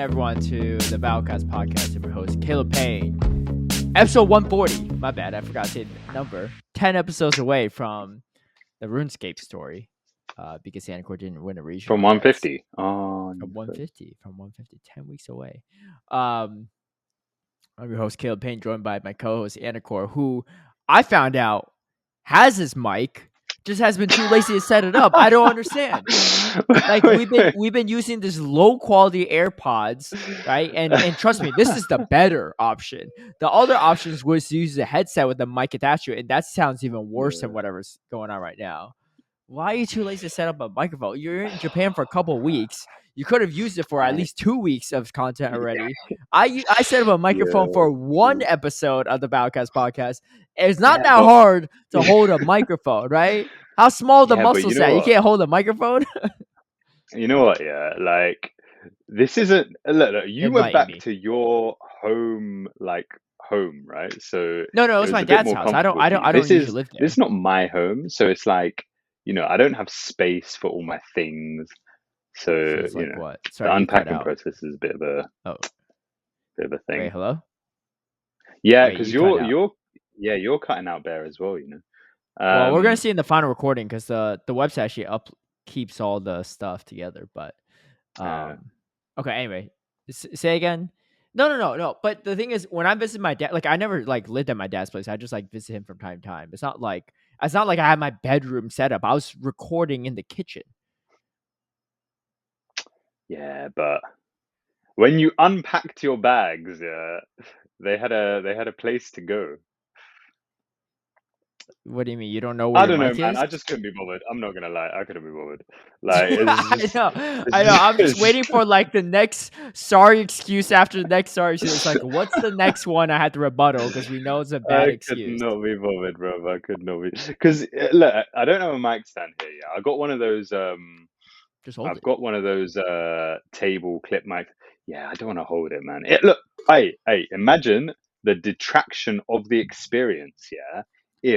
everyone to the Valcast podcast. I'm your host, Caleb Peng. Episode 140. My bad, I forgot to say the number. 10 episodes away from the RuneScape story because Anicor didn't win a regional. From 150. Oh, from 150. 10 weeks away. I'm your host, Caleb Peng, joined by my co-host, Anicor, who I found out has his mic, just has been too lazy to set it up. I don't understand. Like we've been using this low quality AirPods, right? And trust me, this is the better option. The other options was to use a headset with a mic attached to it, and that sounds even worse than whatever's going on right now. Why are you too lazy to set up a microphone? You're in Japan for a couple of weeks. You could have used it for at least 2 weeks of content already. I set up a microphone for one episode of the Valcast podcast. It's not that hard to hold a microphone, right? How small the muscles at? You can't hold a microphone? You know what? Yeah, like this isn't. Look, you went back to your home, home, right? So no, it was my dad's house. I don't usually live there. This is not my home, so it's like I don't have space for all my things. So it's like what? Sorry, the unpacking process is a bit of a thing. Wait, hello? Yeah, because you're cutting out there as well. Well, we're gonna see in the final recording because the website actually keeps all the stuff together. But okay. Anyway, say again. No. But the thing is, when I visit my dad, I never lived at my dad's place. I just visit him from time to time. It's not like I had my bedroom set up. I was recording in the kitchen. Yeah, but when you unpacked your bags, they had a place to go. What do you mean? You don't know where your mic is? Man. I just couldn't be bothered. I'm not gonna lie. I couldn't be bothered. I know. I'm just waiting for the next sorry excuse after the next sorry excuse. It's what's the next one I had to rebuttal because we know it's a bad excuse. I could not be bothered, bro. I could not be because look, I don't have a mic stand here. Yeah, I got one of those. Got one of those table clip mics. Yeah, I don't want to hold it, man. Look, hey, imagine the detraction of the experience. Yeah.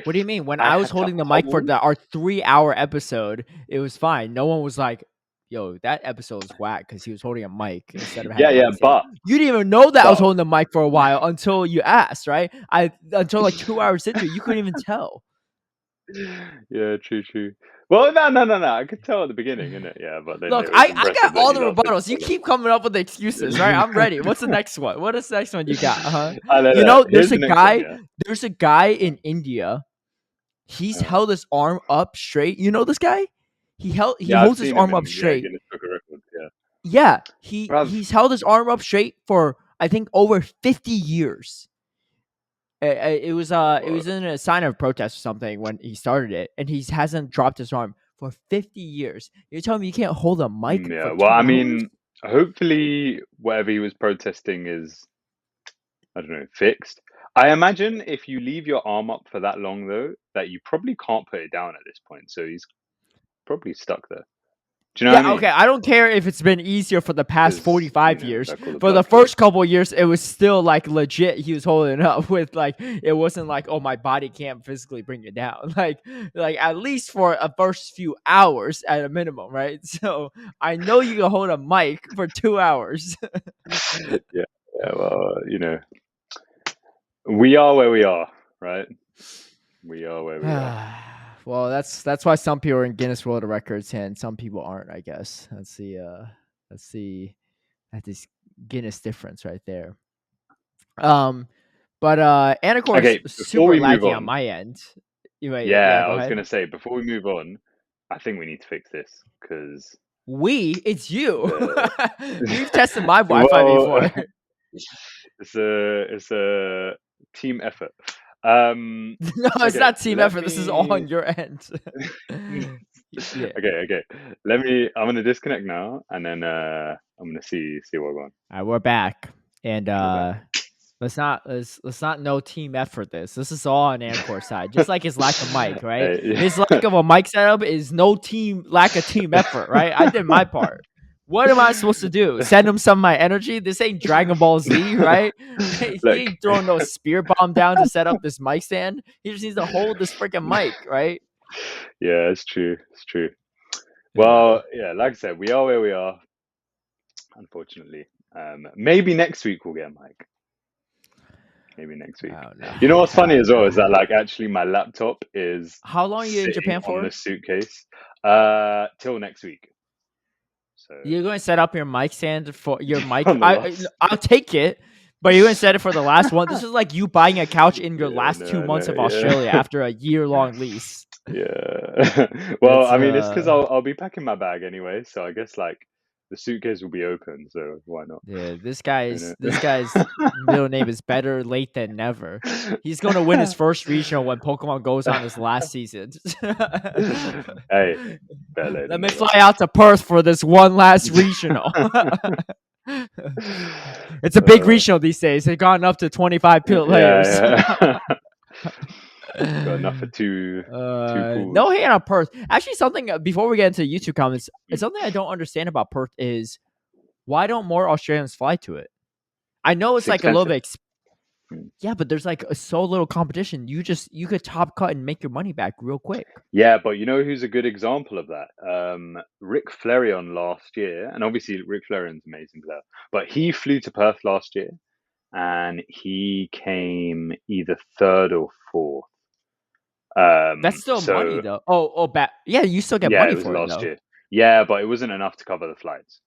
What do you mean? When I was holding the mic for our 3-hour episode, it was fine. No one was like, "Yo, that episode was whack" because he was holding a mic instead of having but you didn't even know that I was holding the mic for a while until you asked, right? Until 2 hours into it, you couldn't even tell. Yeah, true. Well, no. I could tell at the beginning, innit? Yeah, but then look, I got all the rebuttals. You keep coming up with the excuses, right? I'm ready. What's the next one? What is the next one you got? There's a guy. There's a guy in India. He's held his arm up straight. You know this guy? He holds his arm up straight. Yeah, he's held his arm up straight for I think over 50 years. It was in a sign of protest or something when he started it, and he hasn't dropped his arm for 50 years. You're telling me you can't hold a mic? Yeah, well, I mean, hopefully whatever he was protesting is, I don't know, fixed. I imagine if you leave your arm up for that long, though, that you probably can't put it down at this point. So he's probably stuck there. Do you know what I mean? Okay. I don't care if it's been easier for the past 45 years. For the first couple of years, it was still legit. He was holding it up with it wasn't oh, my body can't physically bring it down. Like at least for a first few hours at a minimum, right? So I know you can hold a mic for 2 hours. Yeah. Well, we are where we are, right? We are where we are. Well, that's why some people are in Guinness World Records and some people aren't, I guess. That's this Guinness difference right there. But Anicor's super laggy on my end. I was gonna say before we move on, I think we need to fix this because it's you. You've tested my Wi-Fi before. It's a team effort. No, it's not team effort. This is all on your end. Yeah. Okay. I'm gonna disconnect now, and then I'm gonna see what we're going. All right, we're back, and let's not no team effort. This is all on Anicor's side, just like his lack of mic, right? His lack of a mic setup is lack of team effort, right? I did my part. What am I supposed to do? Send him some of my energy? This ain't Dragon Ball Z, right? He ain't throwing no spear bomb down to set up this mic stand. He just needs to hold this freaking mic, right? Yeah, it's true. Well, yeah, like I said, we are where we are, unfortunately. Maybe next week we'll get a mic. Maybe next week. Oh, no. You know what's funny as well is that like actually my laptop is how long are you in Japan for? On the suitcase. Till next week. So you're going to set up your mic stand for your mic. I'll take it, but you're going to set it for the last one. This is like you buying a couch in your last 2 months of Australia after a year-long lease. Yeah. Well, I mean, it's because I'll be packing my bag anyway, so I guess like the suitcase will be open, so why not? Yeah, this guy's middle name is better late than never. He's gonna win his first regional when Pokemon goes on his last season. Hey, let me fly out to Perth for this one last regional. It's a big regional these days. They've gotten up to 25 players. Yeah. Got enough for two pools. No hate on Perth. Actually, something before we get into YouTube comments, it's something I don't understand about Perth is why don't more Australians fly to it? I know it's like expensive. A little bit. Yeah, but there's like so little competition. You could top cut and make your money back real quick. Yeah, but you know who's a good example of that? Rick Flareon last year, and obviously Rick Flareon's an amazing player, but he flew to Perth last year, and he came either third or fourth. That's still money though. Yeah, you still get money for it last year. Yeah, but it wasn't enough to cover the flights.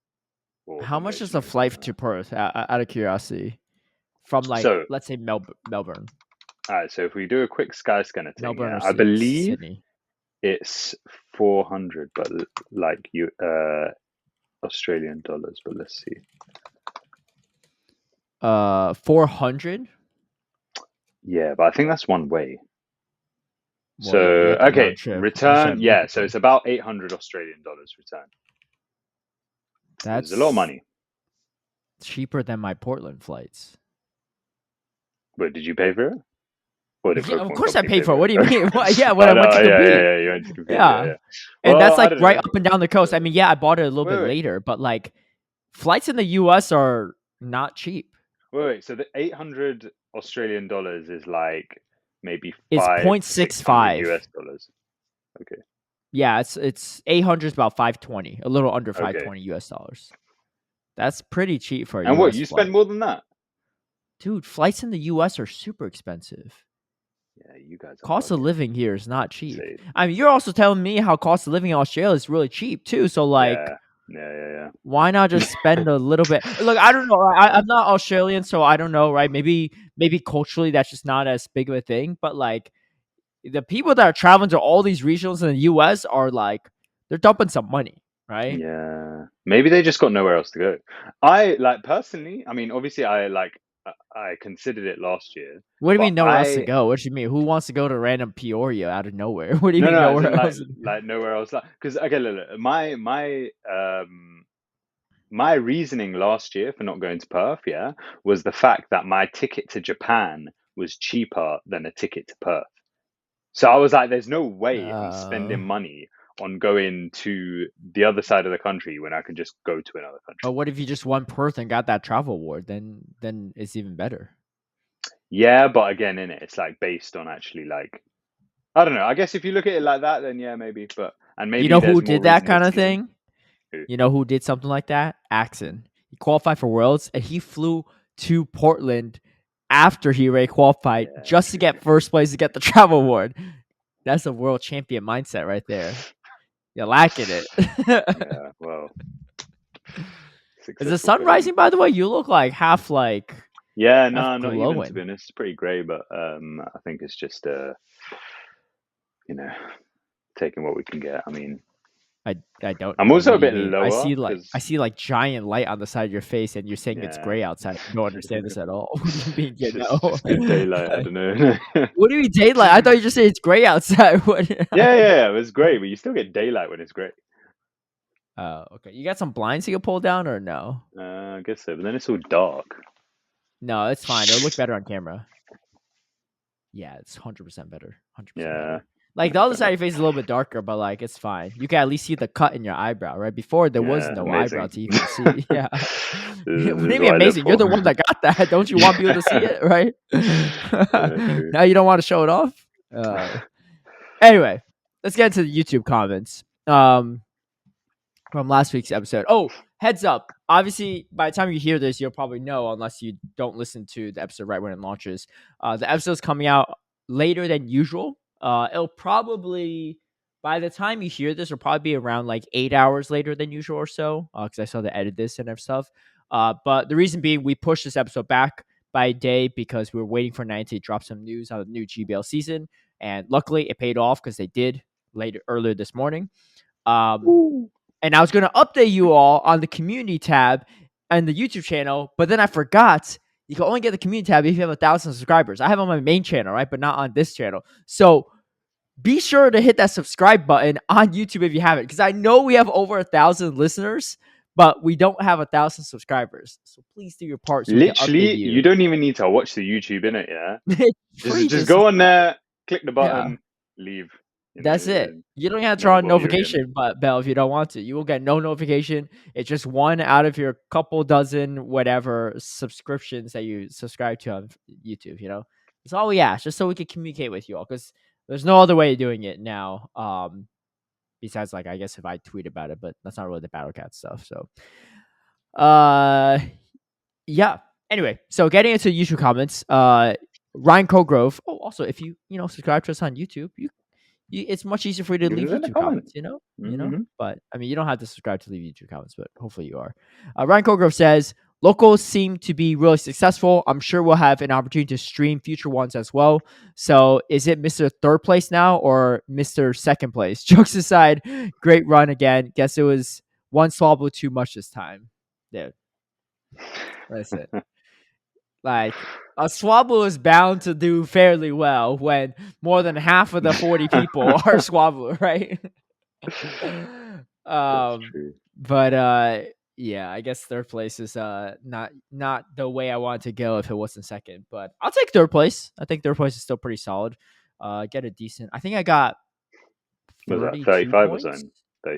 How much is a flight to Perth? Out of curiosity, from like let's say Melbourne. All right, so if we do a quick Skyscanner thing, Melbourne, I believe Sydney. It's 400, but like Australian dollars. But let's see. 400. Yeah, but I think that's one way. Well, so okay, return. Yeah, so it's about 800 Australian dollars return. That's a lot of money. Cheaper than my Portland flights. Wait, did you pay for it? Of course I paid for it. What do you mean? Yeah, when I went to compete. You went to compete. Yeah. And well, that's like right up and down the coast. I mean, yeah, I bought it a little bit later, but like flights in the US are not cheap. Wait. So the 800 Australian dollars is like maybe it's 0.65 US dollars. Okay. Yeah, it's 800 is about 520, a little under 520 US dollars. That's pretty cheap for a And US what, you flight. spend more than that? Dude, flights in the US are super expensive. Yeah, you guys. Cost of living here is not cheap. I mean, you're also telling me how cost of living in Australia is really cheap too. So like, yeah. Why not just spend a little bit? Look, I don't know. I'm not Australian, so I don't know, right? Maybe culturally that's just not as big of a thing. But like, the people that are traveling to all these regionals in the US are like, they're dumping some money, right? Yeah, maybe they just got nowhere else to go. I like personally. I mean, obviously, I considered it last year. What do you mean nowhere else to go? What do you mean? Who wants to go to random Peoria out of nowhere? What do you mean nowhere else? Like nowhere else. Because okay, look, my reasoning last year for not going to Perth, was the fact that my ticket to Japan was cheaper than a ticket to Perth. So I was like, there's no way I'm spending money on going to the other side of the country when I could just go to another country. But what if you just won Perth and got that travel award? Then it's even better. Yeah, but again, it's like based on actually like, I don't know. I guess if you look at it like that, then yeah, maybe. But and maybe you know who did that kind of thing? Who? You know who did something like that? Axon. He qualified for Worlds and he flew to Portland after he already qualified just to get first place to get the travel award. That's a world champion mindset right there. You're lacking it. Yeah, well. Is the sun rising, by the way? You look like half like... Yeah, no, not even, to be honest. It's pretty grey, but I think it's just, taking what we can get. I mean... I don't. I'm also a bit lower. I see like giant light on the side of your face, and you're saying it's gray outside. I don't understand this at all. What do you mean, it's good daylight. I don't know. What do you mean daylight? I thought you just said it's gray outside. Yeah, it was gray, but you still get daylight when it's gray. Oh, okay. You got some blinds you can pull down, or no? I guess so, but then it's all dark. No, it's fine. It'll look better on camera. Yeah, it's 100% better. 100%. Yeah. Better. Like, the other side of your face is a little bit darker, but, like, it's fine. You can at least see the cut in your eyebrow, right? Before, there was no amazing. eyebrow to even see. Yeah. What do you mean amazing? You're the one that got that. Don't you want people to see it, right? Now you don't want to show it off? Anyway, let's get into the YouTube comments from last week's episode. Oh, heads up. Obviously, by the time you hear this, you'll probably know, unless you don't listen to the episode right when it launches. The episode's coming out later than usual. It'll probably, by the time you hear this, it'll probably be around like 8 hours later than usual or so, because I still have to edit this and stuff. But the reason being, we pushed this episode back by a day because we were waiting for Niantic to drop some news on the new GBL season, and luckily it paid off because they did earlier this morning. And I was going to update you all on the community tab and the YouTube channel, but then I forgot you can only get the community tab if you have 1,000 subscribers. I have on my main channel, right, but not on this channel. So be sure to hit that subscribe button on YouTube if you haven't, because I know we have over 1,000 listeners, but we don't have 1,000 subscribers. So please do your part so we can Literally, update you. you don't even need to watch the YouTube in it, yeah? Free, just go on there, click the button, leave. That's it. You don't have to turn on notification bell if you don't want to. You will get no notification. It's just one out of your couple dozen whatever subscriptions that you subscribe to on YouTube. That's all we ask, just so we can communicate with you all, because there's no other way of doing it now. Besides, like, I guess if I tweet about it, but that's not really the Battlecat stuff. So, yeah. Anyway, so getting into YouTube comments, Ryan Colgrove. Oh, also, if you subscribe to us on YouTube, it's much easier for you to leave YouTube comments, But I mean, you don't have to subscribe to leave YouTube comments, but hopefully you are. Ryan Colgrove says locals seem to be really successful. I'm sure we'll have an opportunity to stream future ones as well. So is it Mr. Third Place now or Mr. Second Place? Jokes aside, great run again. Guess it was one swabble too much this time. Dude, that's it. Like, a Swablu is bound to do fairly well when more than half of the 40 people are Swablu, right? But yeah, I guess third place is not the way I wanted to go if it wasn't second. But I'll take third place. I think third place is still pretty solid. Get a decent. I think I got 32 points.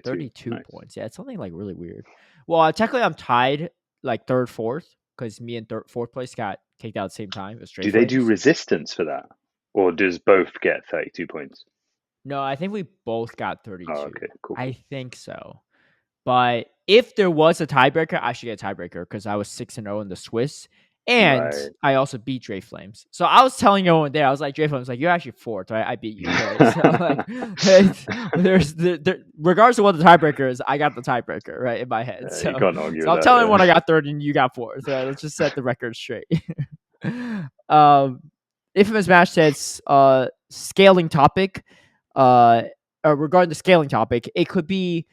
32 points. Yeah, it's something like really weird. Well, technically I'm tied like third, fourth, because me and fourth place got kicked out at the same time. It was do they do resistance for that, or does both get 32 points? No, I think we both got 32. Oh, okay, cool. I think so. But if there was a tiebreaker, I should get a tiebreaker because I was 6-0 in the Swiss, and I also beat Dre Flames. So I was telling no one there, I was like, Dre Flames, like, you're actually fourth, right? I beat you. Right? So, like, there's regardless of what the tiebreaker is, I got the tiebreaker right in my head. So, you can't argue I'm telling one I got third and you got fourth. Right? Let's just set the record straight. Infamous Match says scaling topic. Regarding the scaling topic, it could be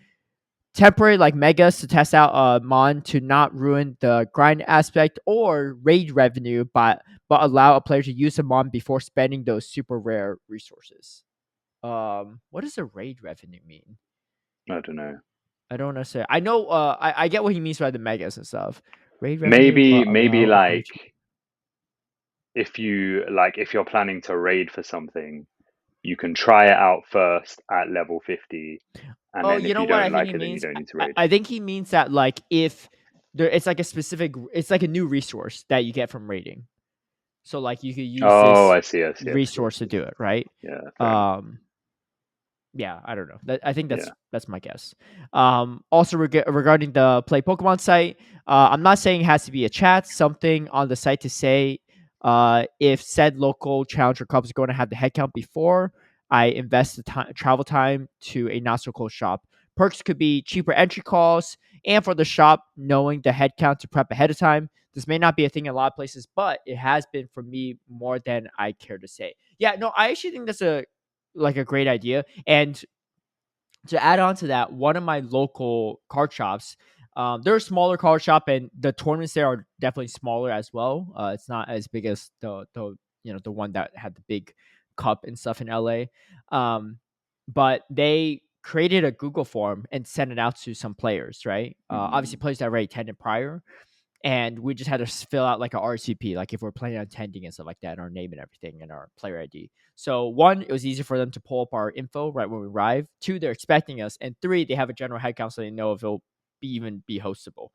temporary like megas to test out mon to not ruin the grind aspect, or raid revenue but allow a player to use a mon before spending those super rare resources. What does a raid revenue mean? I don't know. I don't necessarily. I know. I get what he means by the megas and stuff. Raid revenue, maybe like if you're planning to raid for something, you can try it out first at level 50. And then if you don't like it, then you don't need to raid. I think he means that, like, if there, it's like a new resource that you get from raiding. So, like, you could use this resource to do it, right? Yeah. Yeah, I don't know. I think that's my guess. Also, regarding the Play Pokemon site, I'm not saying it has to be a chat. Something on the site to say if said local challenger club is going to have the headcount before I invest the travel time to a not so close shop. Perks could be cheaper entry costs, and for the shop, knowing the headcount to prep ahead of time. This may not be a thing in a lot of places, but it has been for me more than I care to say. Yeah, no, I actually think that's a great idea. And to add on to that, one of my local card shops, they're a smaller card shop, and the tournaments there are definitely smaller as well. It's not as big as the one that had the big cup and stuff in LA. But they created a Google form and sent it out to some players, right? Obviously players that already attended prior. And we just had to fill out like a RCP, like if we're planning on attending and stuff like that, and our name and everything, and our player ID. So 1, it was easy for them to pull up our info right when we arrive. 2, they're expecting us. And 3, they have a general headcount so they know if it'll even be hostable.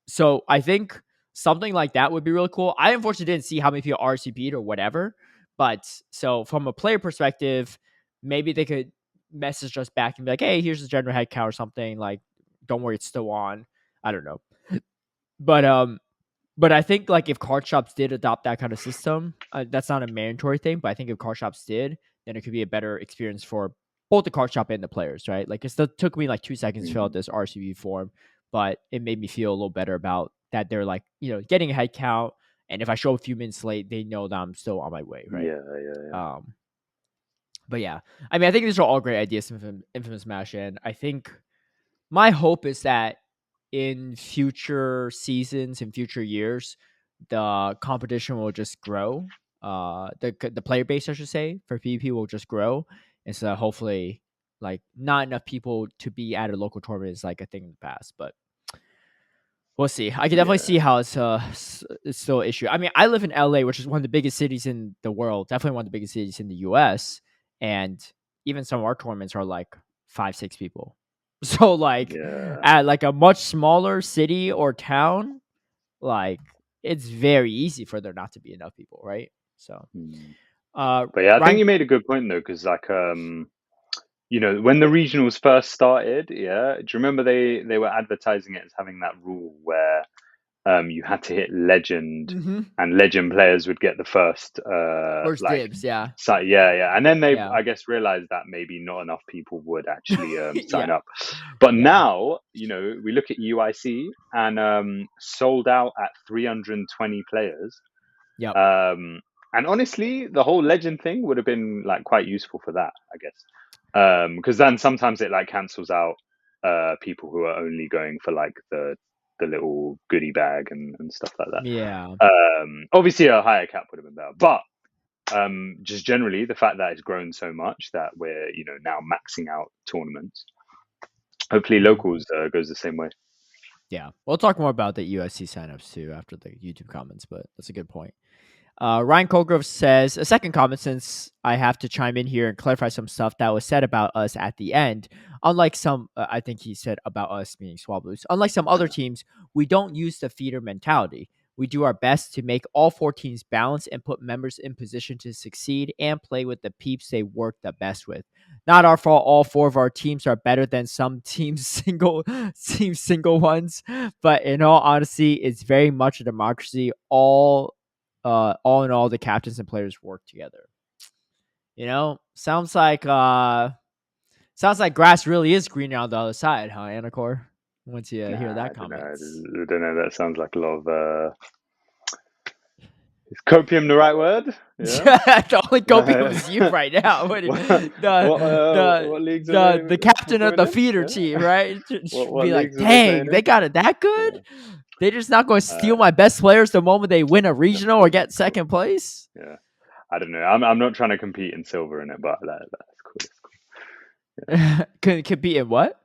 So I think something like that would be really cool. I unfortunately didn't see how many people RCP'd or whatever. But so from a player perspective, maybe they could message us back and be like, hey, here's the general headcount or something. Like, don't worry, it's still on. I don't know. But I think like if card shops did adopt that kind of system, that's not a mandatory thing. But I think if card shops did, then it could be a better experience for both the card shop and the players, right? Like it still took me like 2 seconds to fill out this RCB form, but it made me feel a little better about that. They're like, getting a head count, and if I show up a few minutes late, they know that I'm still on my way, right? Yeah. But yeah, I mean, I think these are all great ideas from Infamous Smash, and I think my hope is that in future seasons, in future years, the competition will just grow. The player base, I should say, for PvP will just grow, and so hopefully, like, not enough people to be at a local tournament is like a thing in the past, but we'll see. I can definitely see how it's still an issue. I mean, I live in LA, which is one of the biggest cities in the world, definitely one of the biggest cities in the US, and even some of our tournaments are like 5-6 people. So like at like a much smaller city or town, like it's very easy for there not to be enough people, right? So but yeah, I think you made a good point though, because like when the regionals first started, do you remember they were advertising it as having that rule where you had to hit legend, and legend players would get the first dibs, yeah. And then they, I guess, realized that maybe not enough people would actually sign up. But now, we look at UIC and sold out at 320 players. Yeah. And honestly, the whole legend thing would have been like quite useful for that, I guess, because then sometimes it like cancels out people who are only going for like the little goodie bag and stuff like that. Yeah. Obviously a higher cap would have been better, but just generally the fact that it's grown so much that we're now maxing out tournaments. Hopefully locals goes the same way. Yeah, we'll talk more about the USC signups too after the YouTube comments, but that's a good point. Ryan Colgrove says, a second comment since I have to chime in here and clarify some stuff that was said about us at the end. Unlike some, I think he said about us meaning Swablues, unlike some other teams, we don't use the feeder mentality. We do our best to make all 4 teams balance and put members in position to succeed and play with the peeps they work the best with. Not our fault all 4 of our teams are better than some teams single ones, but in all honesty, it's very much a democracy. All in all, the captains and players work together. Sounds like grass really is greener on the other side, huh, Anicor? Once you hear that comment. I don't know. That sounds like a lot of. Is copium the right word? Yeah. The only copium is you right now. What leagues the captain of the feeder team, right? What be like, dang, they got it that good? Yeah. They're just not going to steal my best players the moment they win a regional or get second place? Yeah. I don't know. I'm not trying to compete in silver in it, but that's cool. Yeah. Compete in what?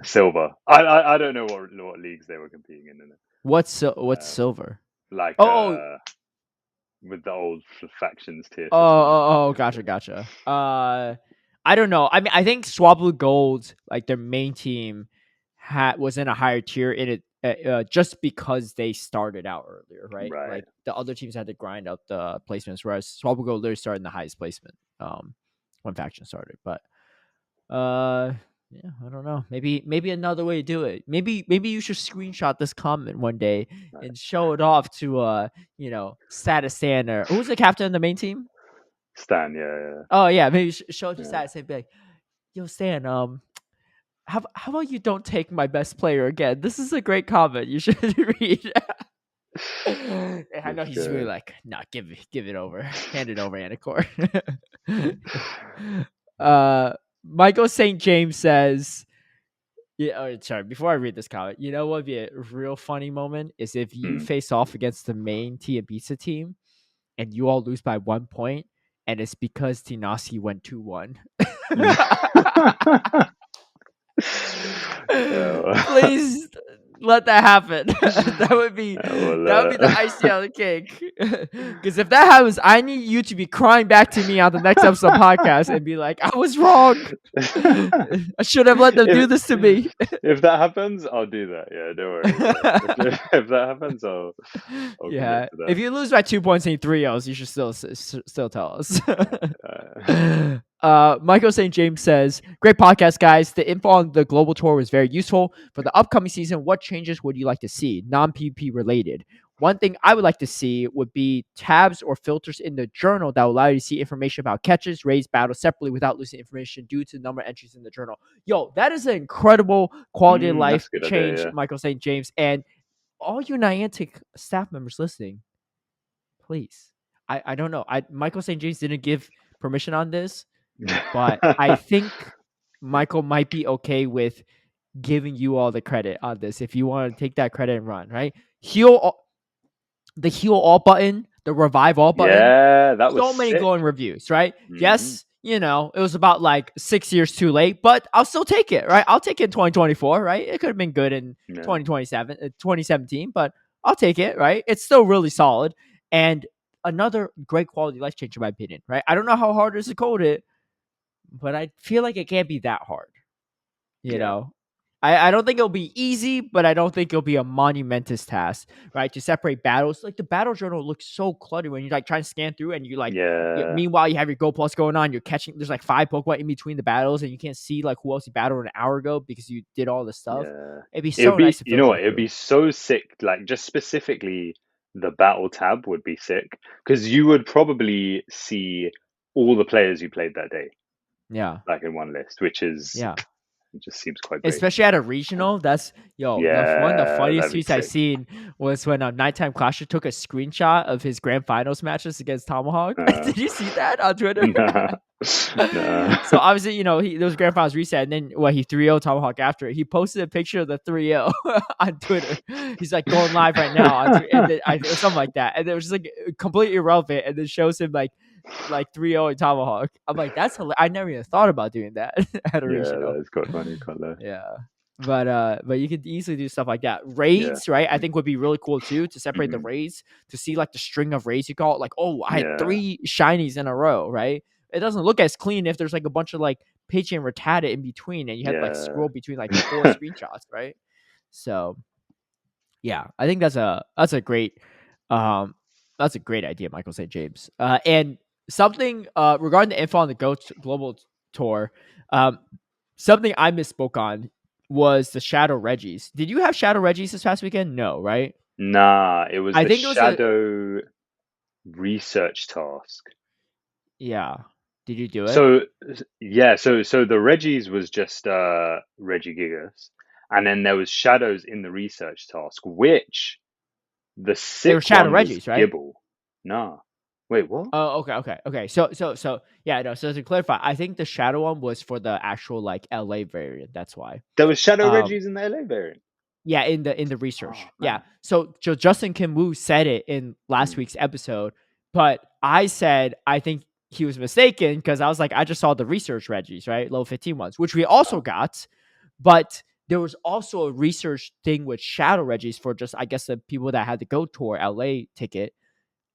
Silver. I don't know what leagues they were competing in it. What's silver? Like with the old factions tier. Gotcha. I don't know. I mean, I think Swablu Gold, like their main team, was in a higher tier in it just because they started out earlier, right? Like the other teams had to grind up the placements, whereas Swablu Gold literally started in the highest placement when faction started. But yeah, I don't know. Maybe another way to do it. Maybe you should screenshot this comment one day and show it off to Status Stan, or who's the captain of the main team? Stan, yeah. Oh yeah, maybe show it to Status and be like, "Yo, Stan, how about you don't take my best player again? This is a great comment. You should read." I know he's really like, "Nah, give it over. Hand it over, Anicor." Michael St. James says, sorry, before I read this comment, what would be a real funny moment is if you face off against the main Tia Ibiza team and you all lose by 1 point, and it's because Tinasi went 2-1. Please let that happen. that would be the icing on the cake. Because if that happens, I need you to be crying back to me on the next episode podcast and be like, "I was wrong. I should have let them do this to me." If that happens, I'll do that. Yeah, don't worry. If that happens, I'll yeah. If you lose by 2 points and 3 L's, you should still tell us. Michael St. James says, "Great podcast, guys. The info on the global tour was very useful. For the upcoming season, what changes would you like to see, non-PvP related? One thing I would like to see would be tabs or filters in the journal that will allow you to see information about catches, raids, battles separately without losing information due to the number of entries in the journal." Yo, that is an incredible quality of life That's a good change, idea, yeah. Michael St. James. And all you Niantic staff members listening, please. I don't know. Michael St. James didn't give permission on this, but I think Michael might be okay with giving you all the credit on this if you want to take that credit and run, right? The heal all button, the revive all button. Yeah, that was So many sick. glowing reviews, right? Yes, it was about like 6 years too late, but I'll still take it, right? I'll take it in 2024, right? It could have been good in 2017, but I'll take it, right? It's still really solid. And another great quality life change, in my opinion, right? I don't know how hard it is to code it, but I feel like it can't be that hard. You know, I don't think it'll be easy, but I don't think it'll be a monumentous task, right? To separate battles. Like the battle journal looks so cluttered when you like try to scan through and you like. Meanwhile, you have your Go Plus going on. You're catching. There's like 5 Pokemon in between the battles, and you can't see like who else you battled an hour ago because you did all this stuff. Yeah. It'd be so nice to you know what? It'd be so sick. Like just specifically, the battle tab would be sick because you would probably see all the players you played that day. Yeah. Like in one list, which is it just seems quite great. Especially at a regional. That's one of the funniest tweets I've seen was when Nighttime Clasher took a screenshot of his grand finals matches against Tomahawk. Did you see that on Twitter? So obviously, those grand finals reset, and then he 3-0 Tomahawk after it. He posted a picture of the 3-0 on Twitter. He's like going live right now on Twitter, or something like that, and it was just like completely irrelevant, and then shows him like 3-0 in Tomahawk. I'm like, that's hilarious. I never even thought about doing that at a regional. Yeah, that's quite funny. Yeah. But you could easily do stuff like that. Raids, right? I think would be really cool too, to separate the raids, to see like the string of raids you call it. Like, oh, I had 3 shinies in a row, right? It doesn't look as clean if there's like a bunch of like Pidgey and Rattata in between, and you had to like scroll between like 4 screenshots, right? So yeah, I think that's a great idea, Michael St. James. And something regarding the info on the global tour, something I misspoke on was the Shadow Regis. Did you have Shadow Regis this past weekend? No, right? Nah, it was the Shadow research task. Yeah. Did you do it? So the Regis was just Regigigas, and then there was Shadows in the research task, which the sick were Shadow Regis, right? Gibble. Nah. Wait, what? Oh, okay. So yeah, no. So to clarify, I think the Shadow one was for the actual like LA variant. That's why there was Shadow Regis in the LA variant. Yeah, in the research. Yeah. So Justin Kim Woo said it in last week's episode, but I said I think he was mistaken because I was like, I just saw the research Regis, right? Low 15 ones, which we also got, but there was also a research thing with Shadow Regis for just, I guess, the people that had the Go Tour LA ticket.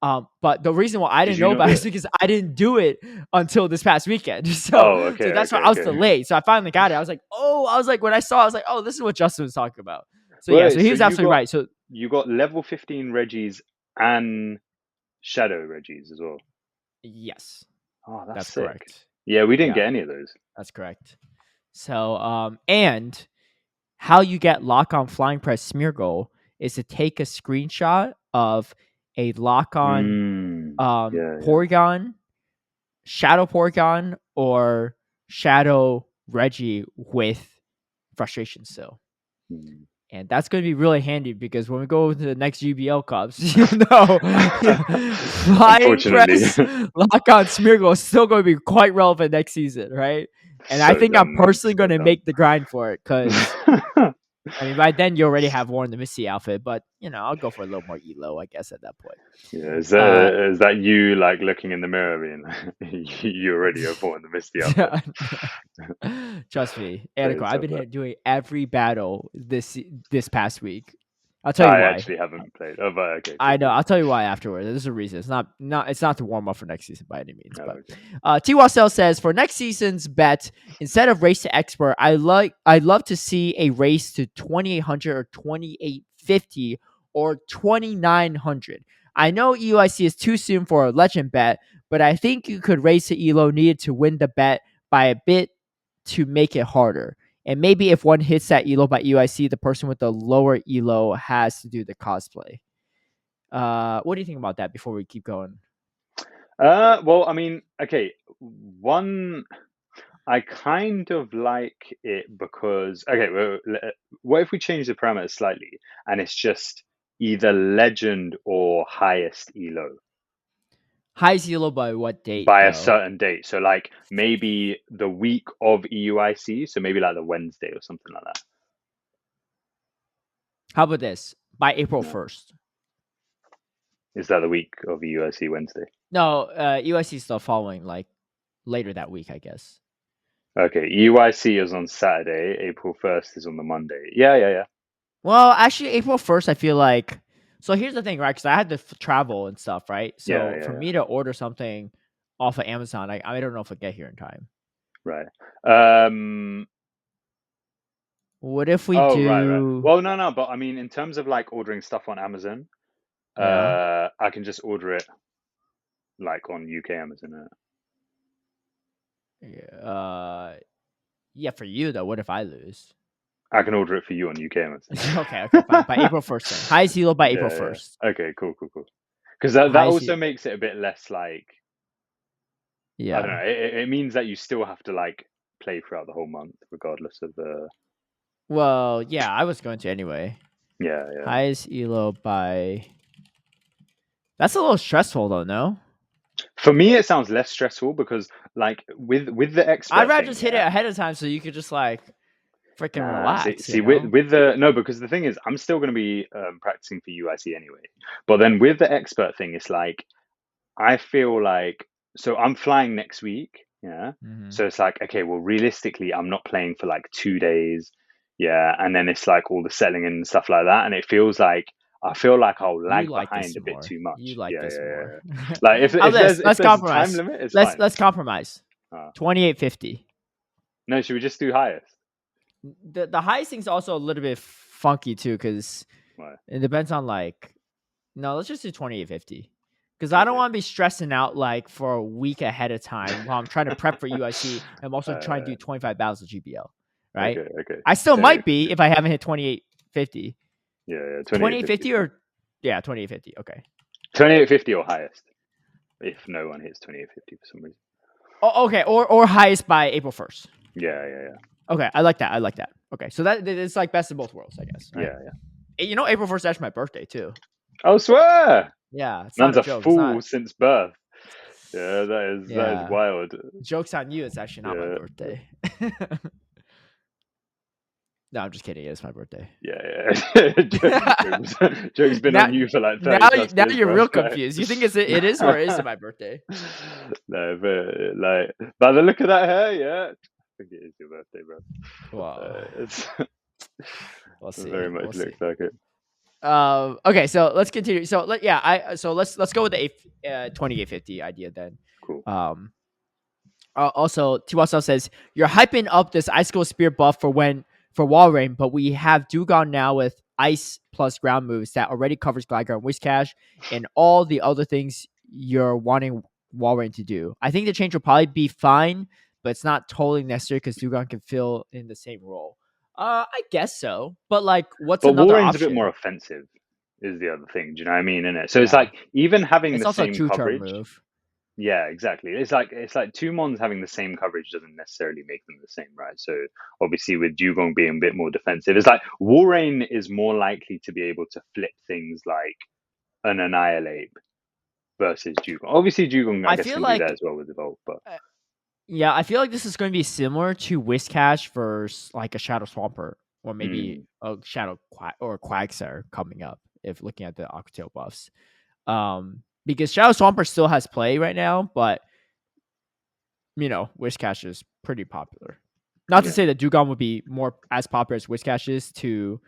But the reason why I didn't know about it is because I didn't do it until this past weekend. So, so that's why I was delayed. So I finally got it. I was like, when I saw, I was like, oh, this is what Justin was talking about. So yeah, so he was absolutely right. So you got level 15 Regis and Shadow Regis as well. Yes. Oh, that's correct. Yeah, we didn't get any of those. That's correct. So and how you get lock on flying press smear goal is to take a screenshot of a lock on Porygon, Shadow Porygon, or Shadow Reggie with frustration still. And that's going to be really handy because when we go to the next GBL Cups, flying press lock on Smeargle is still going to be quite relevant next season, right? And I think I'm personally going to make the grind for it because I mean, by then you already have worn the Misty outfit, but I'll go for a little more elo, I guess, at that point. Yeah, is that you like looking in the mirror being you already have worn the Misty outfit? Trust me, Anicor, I've been doing every battle this past week. I'll tell you why. I actually haven't played. Oh, but okay. I know. I'll tell you why afterwards. There's a reason. It's not to warm up for next season by any means. But T. Wassell says for next season's bet, instead of race to expert, I'd love to see a race to 2800 or 2850 or 2900. I know EUIC is too soon for a legend bet, but I think you could raise the elo needed to win the bet by a bit to make it harder. And maybe if one hits that elo by UIC, the person with the lower elo has to do the cosplay. What do you think about that before we keep going? Well, I mean, okay, I kind of like it because, okay, well, what if we change the parameters slightly and it's just either legend or highest elo? Highest elo by what date? By though? a certain date. So like maybe the week of EUIC, so maybe like the Wednesday or something like that. How about this? By April 1st. Is that the week of EUIC Wednesday? No, UIC is still following, like, later that week, I guess. Okay, EUIC is on Saturday. April 1st is on the Monday. Yeah. Well, actually, April 1st, I feel like... So here's the thing, right? Because I had to travel and stuff, right? So for me to order something off of Amazon, I don't know if I'll get here in time. Right. What if we do... Right. Well, no, but I mean, in terms of like ordering stuff on Amazon, I can just order it like on UK Amazon. Yeah, for you though. What if I lose? I can order it for you on UK Amazon. Okay, fine. By April 1st then. Highest elo by April 1st. Yeah. Okay, cool. Because that also makes it a bit less like... Yeah. I don't know. It means that you still have to like play throughout the whole month, regardless of the... Well, yeah, I was going to anyway. Yeah. Highest elo by... That's a little stressful though, no? For me, it sounds less stressful because, like, with the expert, I'd rather just hit it ahead of time so you could just like freaking relax. See, with the no, because the thing is, I'm still going to be practicing for UIC anyway. But then with the expert thing, it's like I feel like, so I'm flying next week, yeah. So it's like, okay, well, realistically, I'm not playing for like 2 days, yeah, and then it's like all the settling and stuff like that, and it feels like I feel like I'll lag behind a bit too much. You like this more. Like if there's a compromise. time limit, it's fine. Let's compromise. 2850. No, should we just do highest? The highest thing's also a little bit funky too, because it depends on like. No, let's just do 2850. Because I don't want to be stressing out like for a week ahead of time while I'm trying to prep for UIC. I'm also trying to do 25 battles of GBL, right? Okay. I still might be if I haven't hit 2850. Yeah. 2850 or 2850. Okay. 2850 or highest. If no one hits 2850 for some reason. Oh, okay, or highest by April 1st. Yeah. Okay, I like that. Okay, so that it's like best of both worlds, I guess. Right? Yeah. You know, April 1st is actually my birthday too. Oh, swear! Yeah, it's Man's not a joke. Fool since birth. Yeah, that is wild. Joke's on you. It's actually not my birthday. No, I'm just kidding. It's my birthday. Yeah. Joke's been on you for like 30 now you're real confused. You think it is or is it my birthday? No, but like by the look of that hair, yeah, I think it is your birthday, bro. Wow. We'll see. Very much looks like it. Okay, so let's continue. So let's go with the 2850 idea then. Cool. Also, Tiwasel says you're hyping up this Icicle Spear buff for Walrein, but we have Dugong now with Ice plus ground moves that already covers Gligar and Whiscash and all the other things you're wanting Walrein to do. I think the change will probably be fine, but it's not totally necessary because Dugong can fill in the same role. I guess so, but like, what's another Walrein's option? a bit more offensive, is the other thing. Do you know what I mean? Innit? So it's like even having the same coverage. Move. Yeah, exactly. It's like two Mons having the same coverage doesn't necessarily make them the same, right? So obviously with Dugong being a bit more defensive, it's like Walrein is more likely to be able to flip things like an Annihilate versus Dugong. Obviously Dugong I guess can do that as well with Evolve, but yeah, I feel like this is going to be similar to Whiscash versus like a Shadow Swampert or maybe a Shadow or Quagsire coming up if looking at the Aquatail buffs. Because Shadow Swampert still has play right now, but you know, Whiscash is pretty popular. Not to say that Dugong would be more as popular as Whiscash is to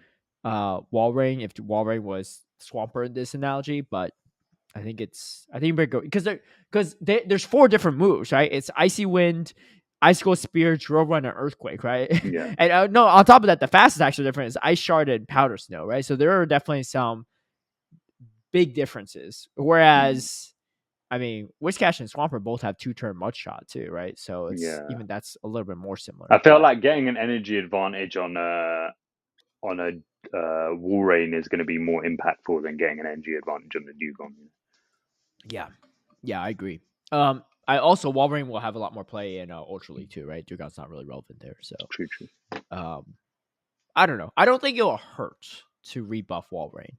Walrein if Walrein was Swampert in this analogy, but I think we're going because there's 4 different moves, right? It's Icy Wind, Icicle Spear, Drill Run, and Earthquake, right? Yeah. And no, on top of that, the fastest actually different is Ice Shard and Powder Snow, right? So there are definitely some big differences. Whereas I mean, Whiscash and Swampert both have 2-turn Mudshot too, right? So it's Yeah. even that's a little bit more similar. I feel like getting an energy advantage on a Walrein is going to be more impactful than getting an energy advantage on the Dugong. Yeah, I agree. I also Wolverine will have a lot more play in Ultra League too, right? Dugong's not really relevant there, so True. I don't know. I don't think it'll hurt to rebuff Wolverine.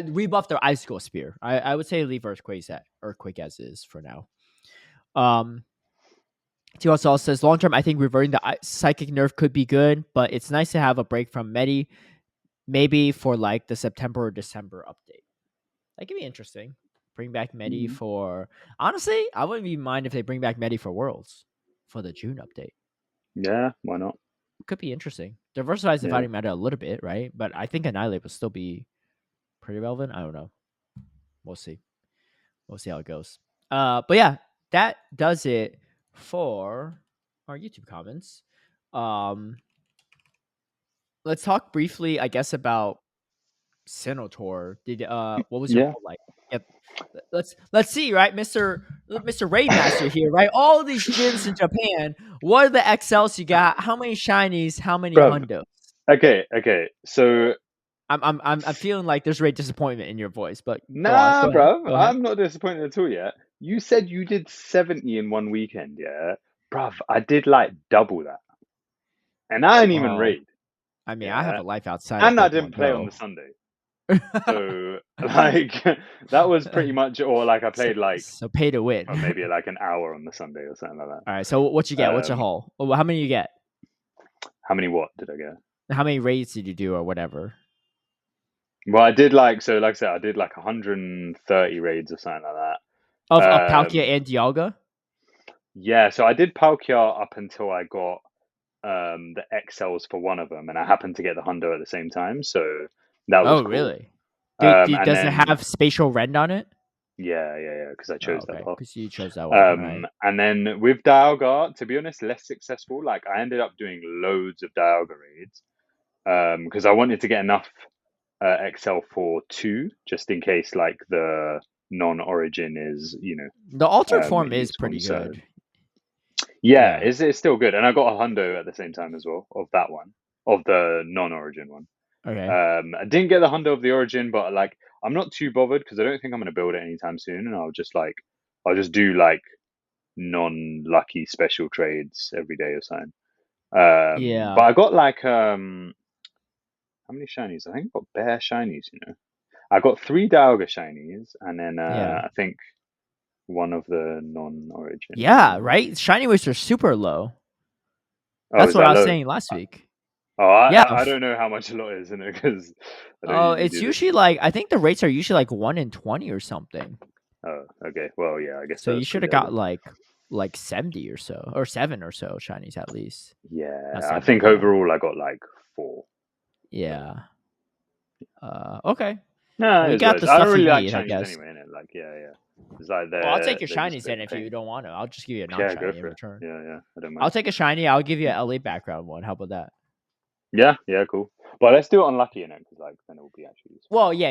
Rebuff their Icicle Spear. I would say leave Earthquake as is for now. TLSL says long term, I think reverting the Psychic nerf could be good, but it's nice to have a break from Medi, maybe for like the September or December update. That could be interesting. Bring back Medi for honestly, I wouldn't even mind if they bring back Medi for Worlds for the June update. Yeah, why not? Could be interesting. Diversifies the fighting meta a little bit, right? But I think Annihilate will still be pretty relevant. I don't know. We'll see. We'll see how it goes. But yeah, that does it for our YouTube comments. Let's talk briefly, I guess, about Sinotaur. What was your haul like? Yep. Let's see, right, Mr. Raid Master here, right? All these gyms in Japan. What are the XLs you got? How many shinies? How many hundos? Okay. So I'm feeling like there's great disappointment in your voice, but nah, go ahead. I'm not disappointed at all yet. You said you did 70 in one weekend, yeah? Bruv, I did like double that. And I didn't even raid. I mean, I have a life outside and of I didn't play Go. on the Sunday. So like that was pretty much, or like I played so pay to win, or maybe like an hour on the Sunday or something like that. All right, so what you get? What's your haul? How many you get? How many what did I get? How many raids did you do or whatever? Well, I did like I said, I did like 130 raids or something like that. Of Palkia and Dialga? Yeah, so I did Palkia up until I got the XLs for one of them, and I happened to get the Hundo at the same time, so that was cool. Really? Does it have spatial rend on it? Yeah, because I chose that one. Because you chose that one, right? And then with Dialga, to be honest, less successful. Like I ended up doing loads of Dialga raids because I wanted to get enough XL for 2, just in case like the non-origin is, the altered form is pretty good. Yeah, it's still good, and I got a hundo at the same time as well of that one, of the non-origin one. Okay. I didn't get the hundo of the origin, but like I'm not too bothered because I don't think I'm going to build it anytime soon, and I'll just do like non-lucky special trades every day or something. But I got like how many shinies? I think I got bare shinies. I got 3 Dialga shinies, and then I think one of the non-origin. Yeah, right. Shiny rates are super low. That's what I was saying last week. I don't know how much a lot is in it because. It's usually like I think the rates are usually like 1 in 20 or something. Oh, okay. Well, yeah, I guess so. You should have got like 70 or so, or 7 or so shinies at least. Yeah, I think overall I got like 4. Yeah. Okay. No, you got the stuff I don't really like shinies anyway. Innit? Like, yeah. It's like I'll take your shinies then if you don't want to. I'll just give you a non-shiny in return. Yeah. I don't mind. I'll take a shiny. I'll give you an LA background one. How about that? Yeah, cool. But let's do it on lucky in it because like then it will be actually useful. Well, yeah.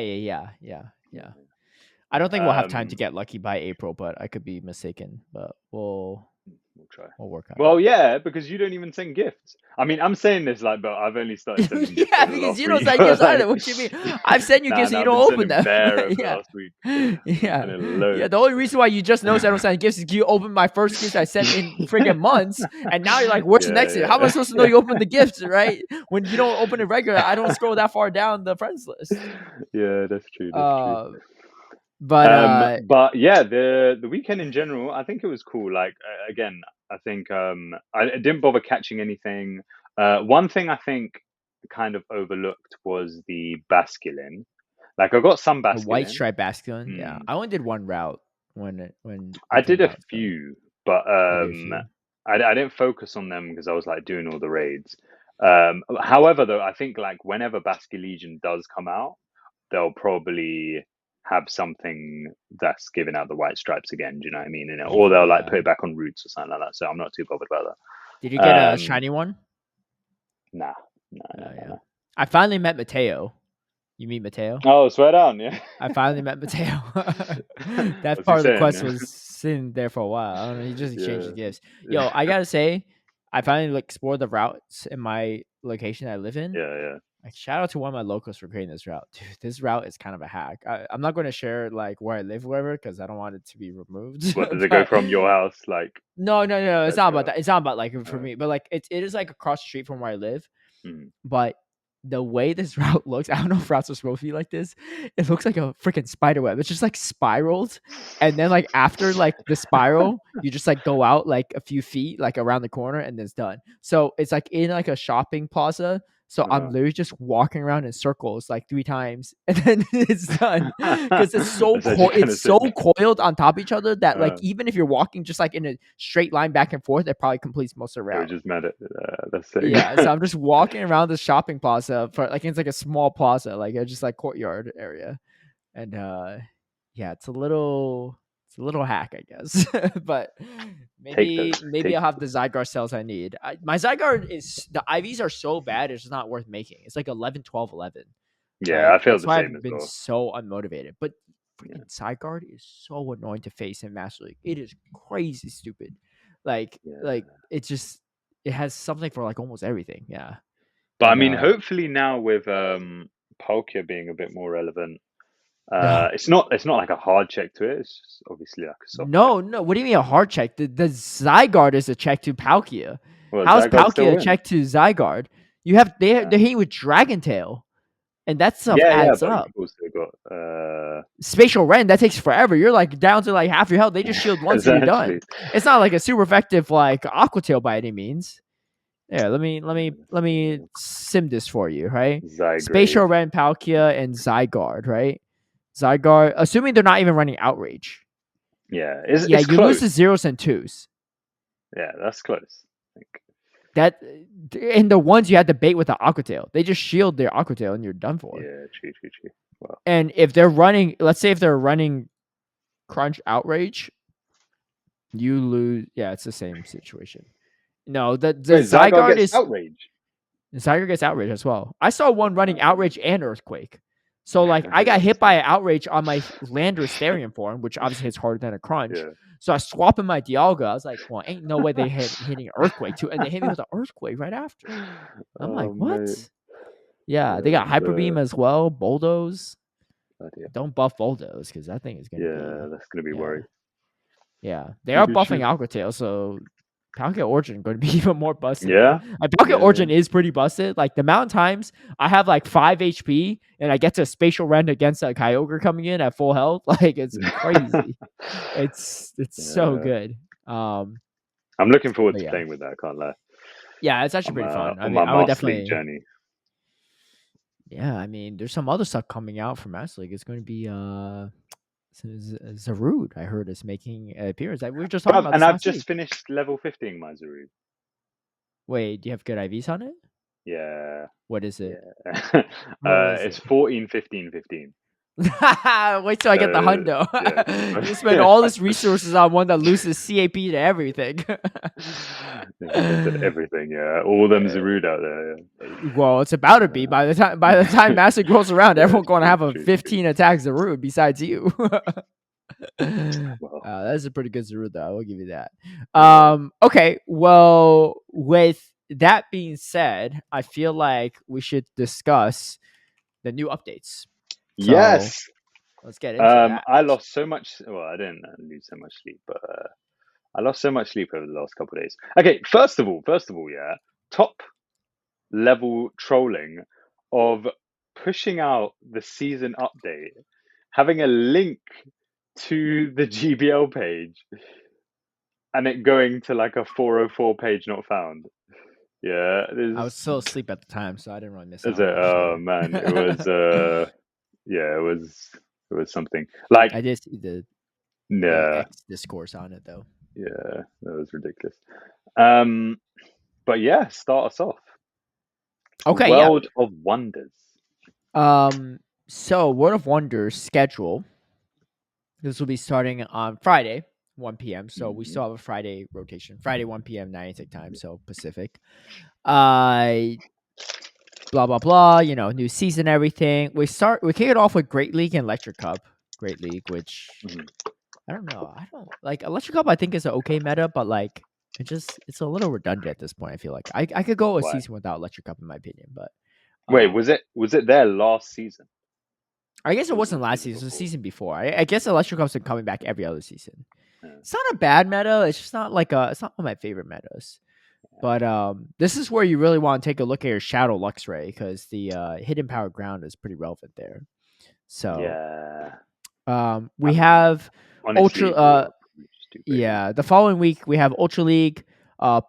I don't think we'll have time to get lucky by April, but I could be mistaken. But we'll try. We'll work on it. Well, yeah, because you don't even send gifts. I mean, I'm saying this like, but I've only started sending gifts. Yeah, because you don't send gifts either. What you mean? I've sent you gifts and you don't open them. Last week. Yeah. The only reason why you just noticed I don't send gifts is you opened my first gift I sent in freaking months, and now you're like, what's next? How am I supposed to know you opened the gifts, right? When you don't open it regular, I don't scroll that far down the friends list. Yeah, that's true. That's true. But yeah, the weekend in general, I think it was cool. Like again, I think I didn't bother catching anything. One thing I think kind of overlooked was the Basculin. Like I got some Basculin. The white stripe Basculin. Yeah, I only did one route when I did a few, but I didn't focus on them because I was like doing all the raids. However, though, I think like whenever Basculegion does come out, they'll probably have something that's giving out the white stripes again. Do you know what I mean? Or they'll like put it back on roots or something like that. So I'm not too bothered about that. Did you get a shiny one? Nah. I finally met Mateo. You meet Mateo? Oh, swear down, yeah. I finally met Mateo. That What's he part of the saying? quest was sitting there for a while. I don't know. He just exchanged Yeah. his gifts. Yo, I gotta say, I finally explored the routes in my location I live in. Yeah. Like, shout out to one of my locals for creating this route. Dude, this route is kind of a hack. I'm not going to share like where I live, wherever, because I don't want it to be removed. What does it go from your house like? No. It's not about Your, that. It's not about like for uh, me, but like it is like across the street from where I live. mm. But the way this route looks, I don't know if routes are supposed to be like this. It looks like a freaking spider web. It's just like spiraled, and then like after like the spiral, you just like go out like a few feet, like around the corner, and then it's done. So it's like in like a shopping plaza. So I'm literally just walking around in circles like 3 times, and then it's done because it's so That's actually kind it's of so sick. coiled on top of each other that like even if you're walking just like in a straight line back and forth, it probably completes most of the It route. just made it. That's sick. Yeah, so I'm just walking around the shopping plaza for like it's like a small plaza, like a just like courtyard area, and yeah, it's a little hack, I guess. But Take those. maybe I'll have the Zygarde cells I need. My Zygarde is the IVs are so bad, it's just not worth making. It's like 11, 12, 11. Yeah, I Like feel that's the why same I've as been well. so unmotivated. But Yeah. freaking Zygarde is so annoying to face in Master League. It is crazy stupid. Like it just it has something for like almost everything. Yeah. But I And mean, hopefully now with Palkia being a bit more relevant, no, it's not like a hard check to it. It's just obviously like a soft check. no. What do you mean a hard check? The Zygarde is a check to Palkia. Well, How's Zygarde still Palkia a win. check to Zygarde? You have they're Uh, hitting with Dragon Tail, and that stuff yeah, adds but up. you've also got Spatial Rend, that takes forever. You're like down to like half your health. They just shield once and you're done. exactly. It's not like a super effective like Aqua Tail by any means. Yeah, let me sim this for you, right? Zygrade. Spatial Rend, Palkia, and Zygarde, right? Zygarde, assuming they're not even running Outrage. Yeah, Yeah, it's you lose close. to zeros and twos. Yeah, that's close. I think. That and the ones you had to bait with the Aqua Tail, they just shield their Aqua Tail and you're done for. Yeah, true. Wow. And if they're running, let's say if they're running Crunch Outrage, you lose. Yeah, it's the same situation. No, the Wait, Zygarde Zygarde gets is outrage. Zygarde gets Outrage as well. I saw one running Outrage and Earthquake. So like I got hit by an Outrage on my Landorus Therian form, which obviously hits harder than a Crunch. Yeah. So I swap in my Dialga. I was like, well, ain't no way they hitting Earthquake too, and they hit me with an Earthquake right after. I'm like, what? Mate. Yeah, they got Hyper Beam as well. Bulldoze. Yeah. Don't buff Bulldoze because that thing is gonna be. Yeah, that's gonna be worried. Yeah, they are buffing Aqua Tail, so Palkia Origin going to be even more busted. Yeah, Palkia Origin is pretty busted. Like the amount of times I have like 5 HP and I get to Spatial Rend against a Kyogre coming in at full health, like it's crazy. It's so good. I'm looking forward to playing with that. I can't lie. Yeah, it's actually pretty fun. I on mean, my I would Master definitely. League journey. Yeah, I mean, there's some other stuff coming out from Master League. It's going to be Zarude, I heard, is making an appearance. We were just talking about this. And I've last just week. finished level 15 my Zarude. Wait, do you have good IVs on it? Yeah. What is it? Yeah. It's 14, 15, 15. Wait till I get the hundo. Yeah. You spend all this resources on one that loses CAP to everything. Everything, yeah. All them Zarude out there. Yeah. Well, it's about to be by the time Master rolls around. Everyone's going to have a 15 attacks Zarude besides you. Well, that's a pretty good Zarude, though. I will give you that. Okay, well, with that being said, I feel like we should discuss the new updates. So, yes. Let's get into that. I lost so much. Well, I didn't lose so much sleep, but I lost so much sleep over the last couple of days. Okay, first of all, yeah, top level trolling of pushing out the season update, having a link to the GBL page, and it going to like a 404 page not found. Yeah, I was still asleep at the time, so I didn't really miss out. Oh man, it was yeah, it was something. Like I did see the X discourse on it though. Yeah, that was ridiculous. But yeah, start us off. Okay, World of Wonders. So World of Wonders schedule. This will be starting on Friday, 1 p.m. So we still have a Friday rotation. Friday, 1 p.m. Niantic time, so Pacific. I blah blah blah. New season, everything. We kick it off with Great League and Electric Cup. Great League, which I don't know. I don't like Electric Cup. I think is an okay meta, but like it's a little redundant at this point. I feel like I could go a season without Electric Cup in my opinion, but wait, was it there last season? I guess it wasn't last season. It was the season before. I guess Electric Cup's been coming back every other season. Yeah. It's not a bad meta. It's just not it's not one of my favorite metas. But this is where you really want to take a look at your Shadow Luxray because the Hidden Power Ground is pretty relevant there. So we have honestly, Ultra. The following week we have Ultra League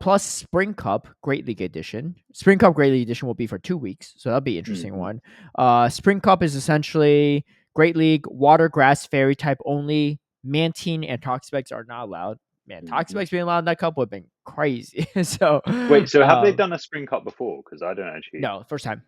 plus Spring Cup Great League Edition. Spring Cup Great League Edition will be for 2 weeks, so that'll be an interesting one. Spring Cup is essentially Great League Water, Grass, Fairy type only. Mantine and Toxapex are not allowed. Man, Toxapex being allowed in that cup would have been crazy. So wait, so have they done a Spring Cup before? Because I don't actually. No, first time.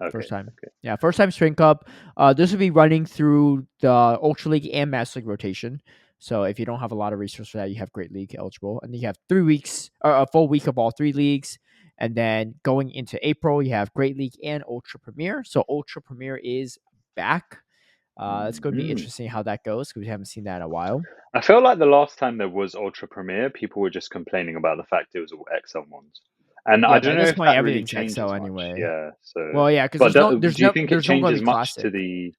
Okay, first time. Okay. Yeah, first time Spring Cup. This will be running through the Ultra League and Master League rotation. So if you don't have a lot of resources for that, you have Great League eligible, and then you have 3 weeks or a full week of all 3 leagues. And then going into April, you have Great League and Ultra Premier. So Ultra Premier is back. It's going to be interesting how that goes because we haven't seen that in a while. I feel like the last time there was Ultra Premier, people were just complaining about the fact it was all XL ones. And I don't know if that really changes XL much. anyway. Yeah. So well, yeah, because do you think it changes much to the?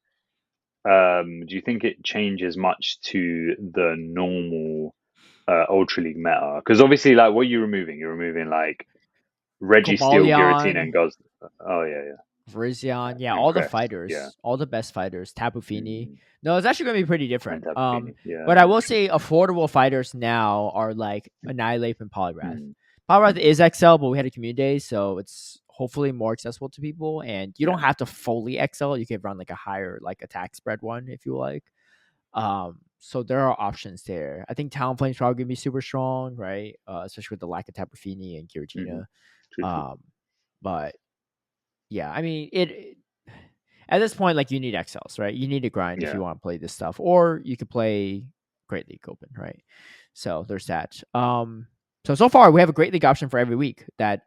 Do you think it changes much to the normal Ultra League meta? Because obviously, like, what are you removing? You're removing like Registeel, Giratina, and Guz. Oh yeah. Virizion, all the fighters, all the best fighters, Tapu Fini. No, it's actually going to be pretty different. But I will say affordable fighters now are like Annihilate and Poliwrath. Poliwrath is XL, but we had a community day, so it's hopefully more accessible to people. And you don't have to fully XL. You can run like a higher like attack spread one if you like. So there are options there. I think Talonflame's probably going to be super strong, right? Especially with the lack of Tapu Fini and Giratina. But yeah, I mean, it at this point, like, you need XLs, right? You need to grind if you want to play this stuff, or you could play Great League Open, right? So there's that. So far we have a Great League option for every week that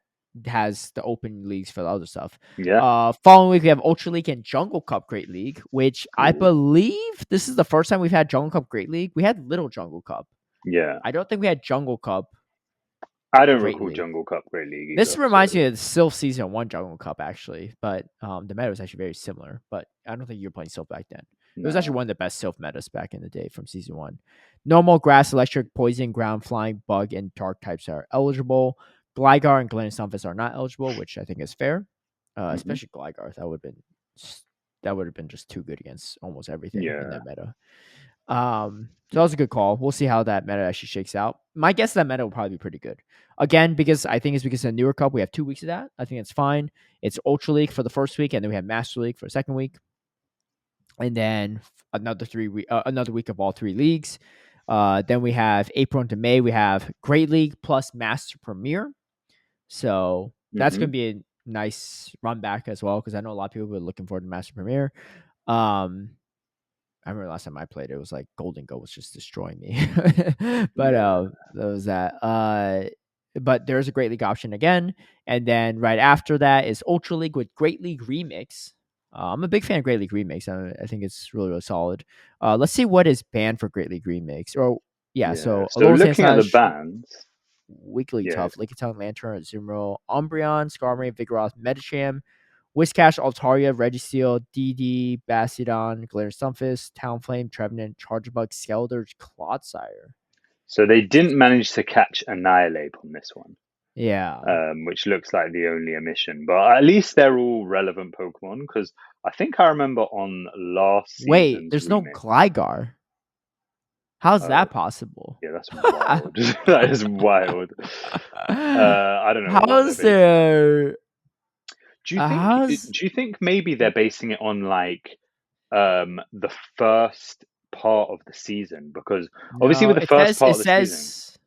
has the open leagues for the other stuff. Yeah. Following week we have Ultra League and Jungle Cup Great League, which I believe this is the first time we've had Jungle Cup Great League. We had Little Jungle Cup. Yeah. I don't think we had Jungle Cup. I don't recall Jungle Cup Great League either, This reminds me of the Sylph Season 1 Jungle Cup, actually. But the meta was actually very similar. But I don't think you were playing Sylph back then. It was actually one of the best Sylph metas back in the day from Season 1. Normal, Grass, Electric, Poison, Ground, Flying, Bug, and Dark types are eligible. Gligar and Glen Stunfisk are not eligible, which I think is fair. Especially Gligar. That would have been just too good against almost everything in that meta. So that was a good call. We'll see how that meta actually shakes out. My guess is that meta will probably be pretty good. Again, because I think it's because of the newer cup, we have 2 weeks of that. I think it's fine. It's Ultra League for the first week, and then we have Master League for the second week, and then another week of all 3 leagues. Then we have April into May. We have Great League plus Master Premier. So that's going to be a nice run back as well, because I know a lot of people were looking forward to Master Premier. I remember last time I played, it was like Golden Go was just destroying me. But that was that. But there's a Great League option again. And then right after that is Ultra League with Great League Remix. I'm a big fan of Great League Remix. I think it's really, really solid. Let's see what is banned for Great League Remix. So looking at the bans. Weekly Tough, Lickitung, Lantern, Azumarill, Umbreon, Skarmory, Vigoroth, Medicham, Whiscash, Altaria, Registeel, DD, Bastiodon, Galarian Stunfisk, Talonflame, Trevenant, Charjabug, Skeletor, Clodsire. So they didn't manage to catch Annihilate on this one. Yeah. Which looks like the only omission. But at least they're all relevant Pokemon, because I think I remember on last season's Wait, there's no Gligar. How's that possible? Yeah, that's wild. That is wild. I don't know. How is there... Do you think maybe they're basing it on like the first part of the season? Because obviously with the first part of the season,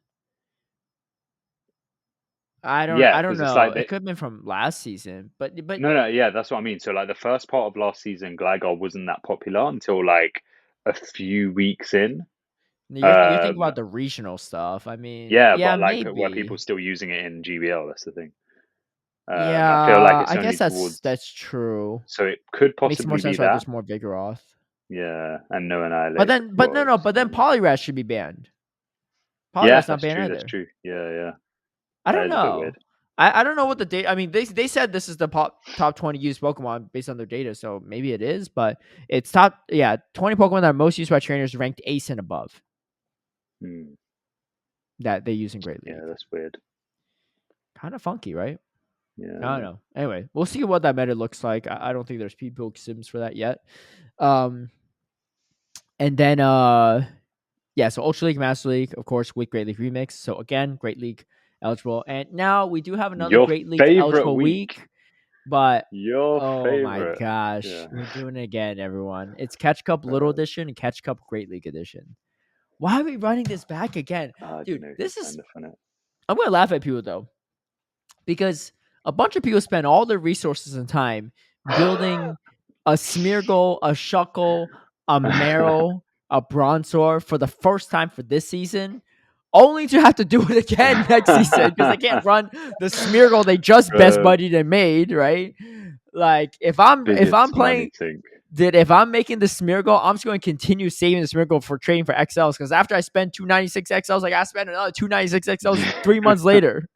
I don't know. Like it could have been from last season, but no, that's what I mean. So like the first part of last season, Gligar wasn't that popular until like a few weeks in. You're thinking about the regional stuff. I mean, but like maybe. were people still using it in GBL? That's the thing. I feel like it's I only guess towards. that's true. So it could Makes more possibly be sense, right? that. There's more Vigoroth. Yeah, and no But Annihilate. then, but Well, no, but then yeah. Poliwrath should be banned. Yeah, Poliwrath's not that's banned true. That's either. true. Yeah. I That don't is a bit weird. know. I don't know what the data. I mean, they said this is the top 20 used Pokemon based on their data, so maybe it is, but it's top 20 Pokemon that are most used by trainers ranked ace and above that they use in Great League. Yeah, that's weird. Kind of funky, right? Yeah. I don't know. Anyway, we'll see what that meta looks like. I don't think there's people sims for that yet. And then so Ultra League, Master League, of course, with Great League Remix. So again, Great League eligible. And now we do have another Your Great League favorite eligible week. But Your oh my favorite. gosh, Yeah. we're doing it again, everyone. It's Catch Cup Little Edition and Catch Cup Great League Edition. Why are we running this back again? Dude, this is I'm gonna laugh at people though. Because a bunch of people spend all their resources and time building a Smeargle, a Shuckle, a Meryl, a Bronzor for the first time for this season, only to have to do it again next season because they can't run the Smeargle they just best buddied and made, right? Like if I'm playing, if I'm making the Smeargle, I'm just going to continue saving the Smeargle for trading for XLs because after I spend 296 XLs, like I spend another 296 XLs 3 months later.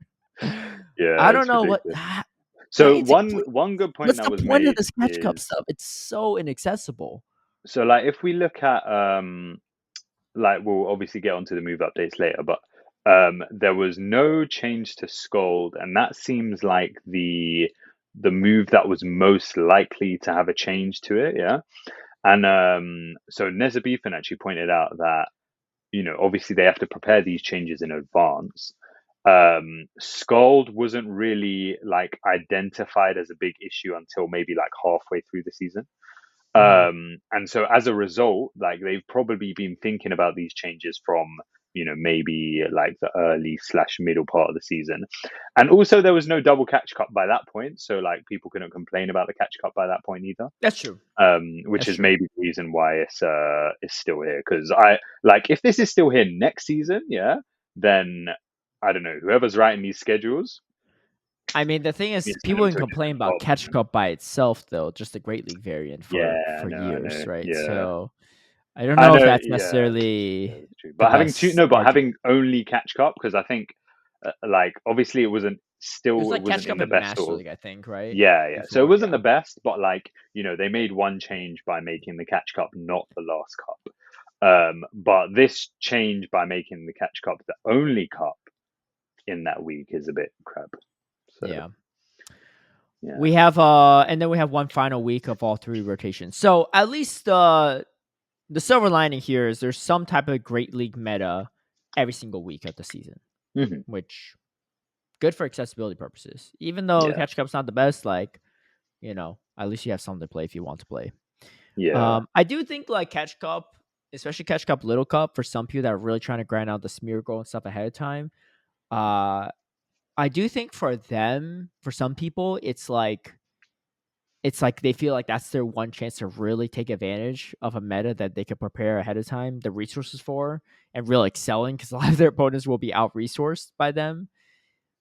Yeah, I don't know ridiculous. what. So one good point that was made. What's the point of this Catch Cup stuff? It's so inaccessible. So like if we look at like we'll obviously get onto the move updates later, but there was no change to Scold, and that seems like the move that was most likely to have a change to it, yeah. And so Nezabethan actually pointed out that obviously they have to prepare these changes in advance. Scald wasn't really like identified as a big issue until maybe like halfway through the season. And so as a result, like they've probably been thinking about these changes from maybe like the early/middle part of the season. And also there was no double catch cup by that point, so like people couldn't complain about the catch cup by that point either. That's true. Which is maybe the reason why it's still here, because I like if this is still here next season, yeah, then I don't know, whoever's writing these schedules. I mean, the thing is, people can complain about Catch Cup by itself, though, just the Great League variant for years, right? Yeah. So I don't know if that's necessarily. But having only Catch Cup, because I think like obviously it wasn't in the best Master League, I think, right? Yeah. Before, so it wasn't the best, but like they made one change by making the Catch Cup not the last cup. But this change by making the Catch Cup the only cup in that week is a bit crap. So, yeah. We have and then we have one final week of all 3 rotations. So at least the silver lining here is there's some type of Great League meta every single week of the season, which good for accessibility purposes. Even though Catch Cup's not the best, like at least you have something to play if you want to play. Yeah. I do think like Catch Cup, especially Catch Cup Little Cup, for some people that are really trying to grind out the Smeargle and stuff ahead of time. I do think for some people, it's like they feel like that's their one chance to really take advantage of a meta that they could prepare ahead of time, the resources for, and really excelling because a lot of their opponents will be out-resourced by them.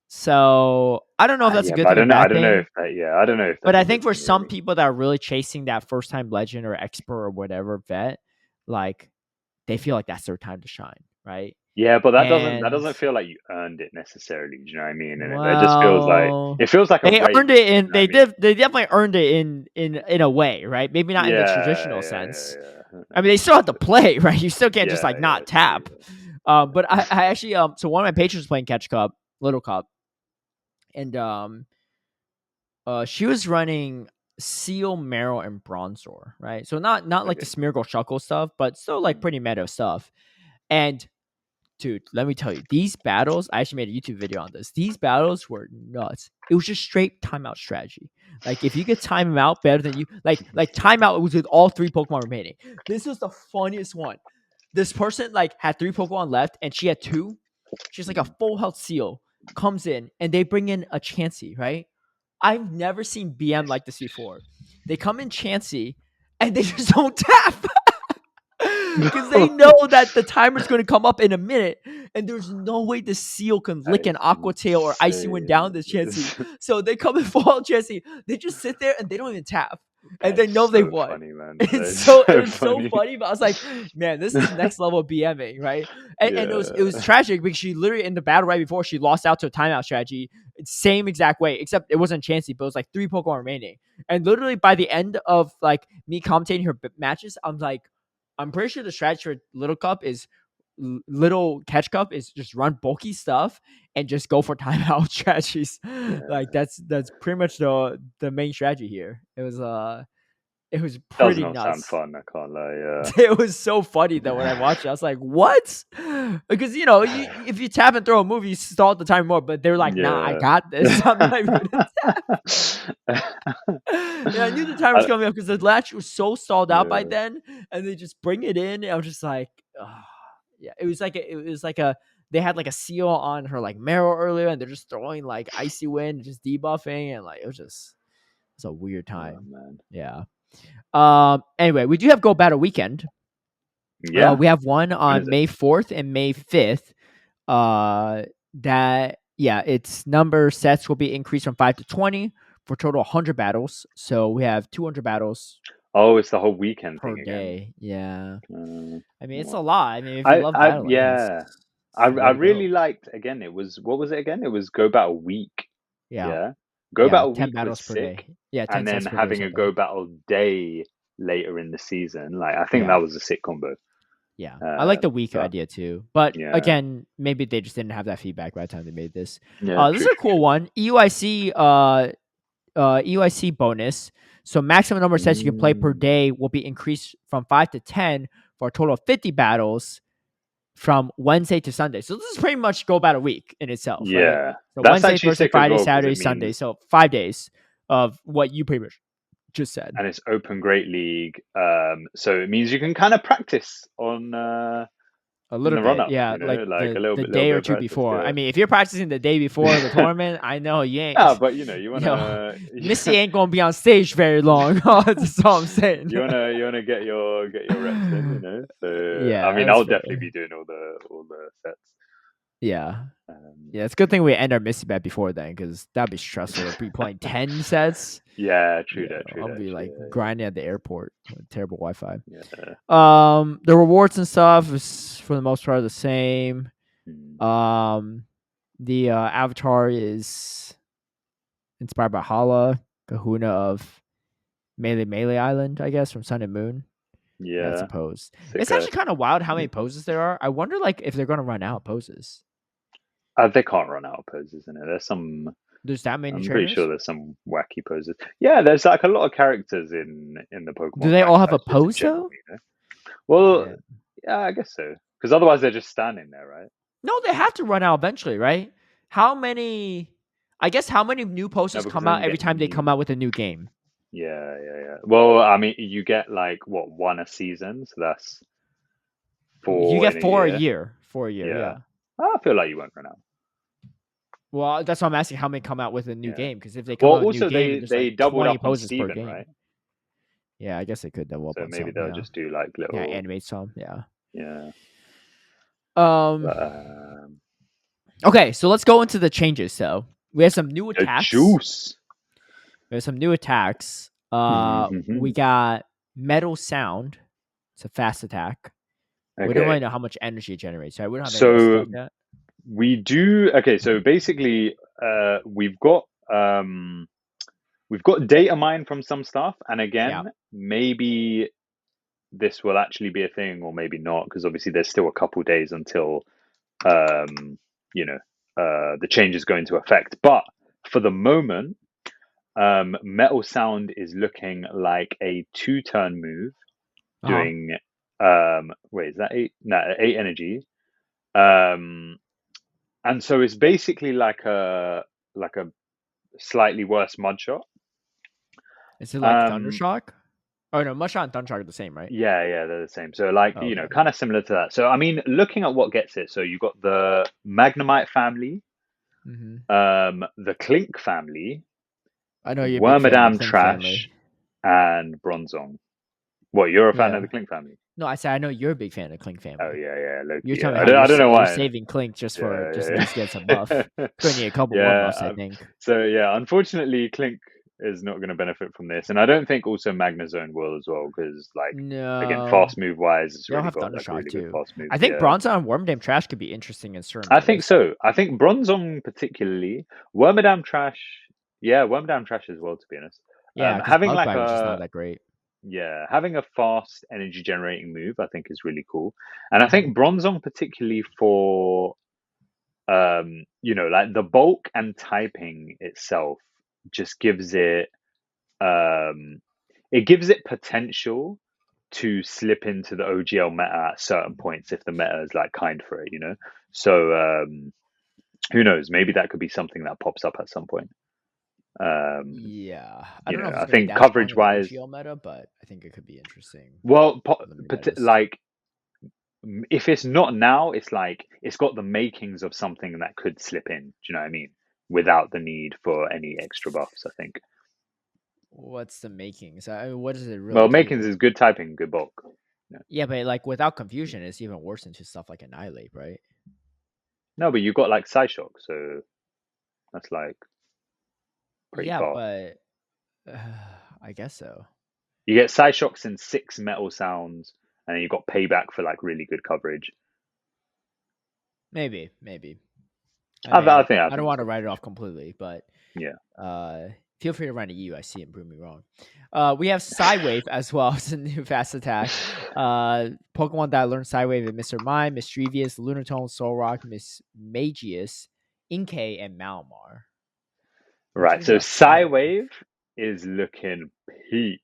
So I don't know if that's a good thing or bad thing. I don't know if but I think for some people that are really chasing that first-time legend or expert or whatever vet, like they feel like that's their time to shine, right? Yeah, but that doesn't feel like you earned it necessarily. Do you know what I mean? And it just feels like they earned it in. They definitely earned it in a way, right? Maybe not in the traditional sense. I mean, they still have to play, right? You still can't just like not tap. But I actually so one of my patrons was playing Catch Cup, Little Cup, and she was running Seal, Meryl, and Bronzor, right? So not like the Smeargle Shuckle stuff, but still like pretty meta stuff. And dude, let me tell you, these battles, I actually made a YouTube video on this. These battles were nuts. It was just straight timeout strategy. Like, if you could time them out better than you, like timeout was with all 3 Pokemon remaining. This was the funniest one. This person, like, had 3 Pokemon left, and she had 2. She's like a full health Seal, comes in, and they bring in a Chansey, right? I've never seen BM like this before. They come in Chansey, and they just don't tap. because they know that the timer's going to come up in a minute, and there's no way the seal can lick an Aqua Tail or Icy Wind down this Chansey. So they come and fall Chansey. They just sit there and they don't even tap, and they know they won. Funny, man. It's so funny, but I was like, man, this is next level BMing, right? And it was tragic because she literally in the battle right before she lost out to a timeout strategy, same exact way, except it wasn't Chansey, but it was like 3 Pokemon remaining. And literally by the end of like me commentating her matches, I'm like, I'm pretty sure the strategy for Little Cup is Little Catch Cup is just run bulky stuff and just go for timeout strategies. Like that's pretty much the main strategy here. It was pretty does not nuts. sound fun, I can't lie. It was so funny though when I watched it. I was like, what? Because if you tap and throw a move, you stall the time more, but they're like, nah, I got this. I'm not even gonna tap. Yeah, I knew the time was coming up because the latch was so stalled out by then, and they just bring it in. And I was just like, yeah, it was like they had like a seal on her like Marrow earlier, and they're just throwing like Icy Wind, just debuffing, and like it's a weird time. Man. Yeah. Anyway, we do have Go Battle Weekend. Yeah. We have one on May 4th and May 5th. Its number sets will be increased from 5 to 20 for a total of 100 battles. So we have 200 battles. Oh, it's the whole weekend per thing day. Again. Yeah. I mean, it's a lot. I mean, if you love battling, I really liked. Again, it was what was it again? It was Go Battle Week. Yeah. Go Battle 10 Week battles was per sick. day. Yeah, 10 and then having a Go Battle Day later in the season, like I think that was a sick combo. Yeah, I like the week idea too, but again, maybe they just didn't have that feedback by the time they made this. This is a cool one. EUIC bonus. So maximum number of sets you can play per day will be increased from 5 to 10 for a total of 50 battles from Wednesday to Sunday. So this is pretty much Go Battle Week in itself. Yeah, right? So that's Wednesday, Thursday, Friday, Saturday, Sunday. So 5 days of what you pretty much just said. And it's Open Great League, so it means you can kind of practice on a little bit, yeah, like a little the bit, day or two before. I mean, if you're practicing the day before the tournament, I know you ain't. Yeah, but you wanna Missy ain't gonna be on stage very long. That's all I'm saying. You wanna get your reps in, So yeah, I mean, I'll definitely be doing all the sets. Yeah. Yeah, it's a good thing we end our Missy bet before then, because that'd be stressful to be playing 10 sets. Yeah, true. I'll be grinding at the airport with terrible Wi-Fi. Yeah. The rewards and stuff is for the most part the same. The avatar is inspired by Hala, Kahuna of Melee Island, I guess, from Sun and Moon. Yeah, I suppose. It's actually kind of wild how many poses there are. I wonder if they're going to run out of poses. They can't run out of poses in it. There's that many. I'm trainers? pretty sure there's some wacky poses. Yeah, there's like a lot of characters in the Pokemon. Do they all have a pose though? Well, yeah, I guess so. Because otherwise they're just standing there, right? No, they have to run out eventually, right? How many new poses come out every time they come out with a new game? Yeah. Well, I mean, you get like one a season, so that's 4. You get 4 a year. 4 a year, yeah. I feel like you won't run out. Well, that's why I'm asking how many come out with a new game, because if they come out with a new game, they like doubled 20 up poses Steven, per game. Right? Yeah, I guess they could double up so on maybe some, they'll just do like little animate some, yeah. Okay, so let's go into the changes. So we have some new attacks. Juice. There's some new attacks. We got Metal Sound. It's a fast attack. Okay. We don't really know how much energy it generates, right? We don't have any like that. We do. Okay, so basically, we've got data mine from some stuff, and again, maybe this will actually be a thing, or maybe not, because obviously there's still a couple days until the changes go into effect. But for the moment, Metal Sound is looking like a 2-turn move, doing wait, is that 8? No, 8 energy. And so it's basically like a slightly worse mud shot. Is it like Thundershock? Oh no, mud shot and Thundershock are the same, right? Yeah, they're the same. So kind of similar to that. So I mean, looking at what gets it, so you got the Magnemite family, the Clink family, I know you're Wormadam Trash, and Bronzong. What, you're a fan of the Clink family? No, I said I know you're a big fan of Clink family. Oh yeah, Loki, You're telling yeah. me how I don't know you're why. saving Clink just for just Yeah. in case he gets a buff. Going to need a couple more Yeah. buffs, I think. So yeah, unfortunately, Clink is not going to benefit from this, and I don't think also Magnezone will as well, because like again, No, fast move wise, it's they'll really have got like Thundershock really good too. fast moves. I think Yeah, Bronzong and Wormadam Trash could be interesting in certain I think metas. so. I think Bronzong particularly, Wormadam Trash. Yeah, Wormadam Trash as well. To be honest, Yeah, because having Bug like Bite was just not that great. yeah, having a fast energy generating move, I think is really cool, and I think Bronzong particularly for like the bulk and typing itself just gives it potential to slip into the OGL meta at certain points if the meta is like kind for it. So who knows? Maybe that could be something that pops up at some point. Yeah, I don't know if it's I gonna be think that strong coverage in the wise, OGL meta, but I think it could be interesting. well, Metas. like if it's not now, it's like it's got the makings of something that could slip in. Do you know what I mean? Without the need for any extra buffs, I think. What's the makings? What does it really Well, do? makings is good typing, good bulk. Yeah, but like without confusion, it's even worse into stuff like Annihilate, right? No, but you got like Psyshock, so that's like pretty Yeah, fast. but I guess so. You get Psyshocks and 6 metal sounds, and then you got payback for like really good coverage. Maybe. I think I don't want to so. write it off completely, but yeah. Feel free to run a U. I see it, prove me wrong. We have Psywave as well as a new fast attack. Pokemon that learn Psywave are Mr. Mime, Mischievous, Lunatone, Solrock, Magius, Inkay, and Malamar. Right, so Psywave is looking peak.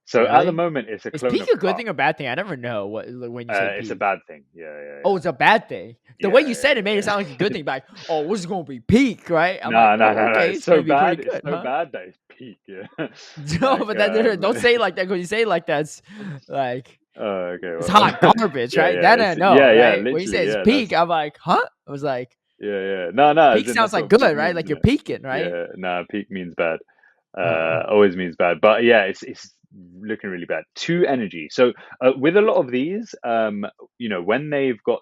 So really? at the moment, it's a clone peak of a good thing or bad thing? I never know what when you say peak. It's a bad thing. Yeah. Oh, it's a bad thing. The way you said it made it sound like a good thing. Like, oh, what's is going to be peak, right? I'm like, okay, It's going so to be pretty bad. good, It's so bad that it's peak. Yeah. No, but don't say it like that. Because you say it like that's like okay. it's hot garbage, right? Yeah, That I know, right? When you say it's peak, I'm like, huh? I was like, yeah. No. peak sounds like good, right? Like you're peaking, right? Yeah. No, peak means bad. Oh. Always means bad. But yeah, it's looking really bad. 2 energy. So with a lot of these, when they've got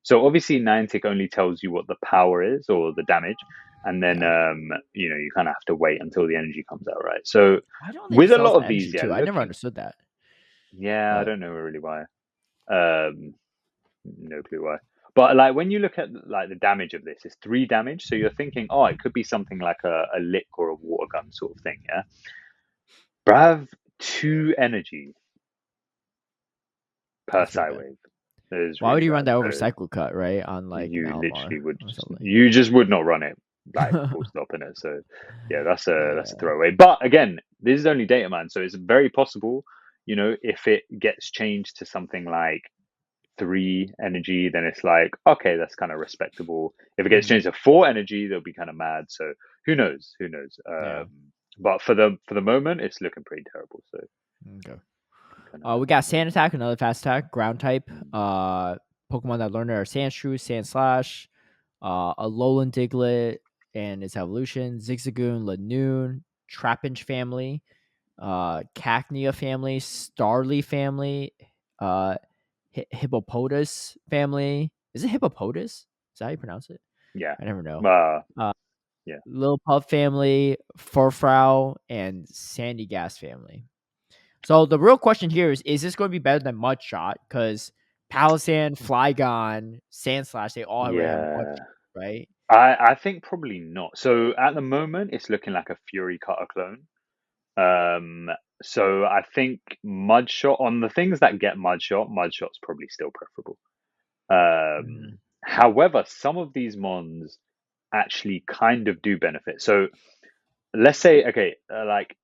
so obviously Niantic only tells you what the power is or the damage, and then you kind of have to wait until the energy comes out, right? So with a lot of these, I never understood that. Yeah, I don't know really why. No clue why. But like when you look at like the damage of this, it's 3 damage. So you're thinking, oh, it could be something like a lick or a water gun sort of thing, yeah. Brav 2 energy per Psywave. Why would you run that over Cycle Cut, right? On like you Malamar literally would you just would not run it like full stop in it. So yeah, that's a throwaway. But again, this is only data man, so it's very possible, if it gets changed to something like 3 energy, then it's like, okay, that's kind of respectable. If it gets changed to 4 energy, they'll be kind of mad. So who knows? But for the moment, it's looking pretty terrible. So okay. We got Sand Attack, another fast attack, ground type. Pokemon that learn are Sandshrew, Sandslash, a Alolan Diglett and its evolution, Zigzagoon, Lanoon, Trapinch family, Cacnea family, Starly family, Hippopotas family. Is it Hippopotas? Is that how you pronounce it? Yeah. I never know. Yeah. Lil Pup family, Furfrou, and Sandy Gas family. So the real question here is this going to be better than Mudshot? Because Palisand, Flygon, Sandslash, they all have Mudshot, right? I think probably not. So at the moment, it's looking like a Fury Cutter clone. So I think Mudshot, on the things that get Mudshot's probably still preferable. However, some of these mons actually kind of do benefit. So let's say, okay, like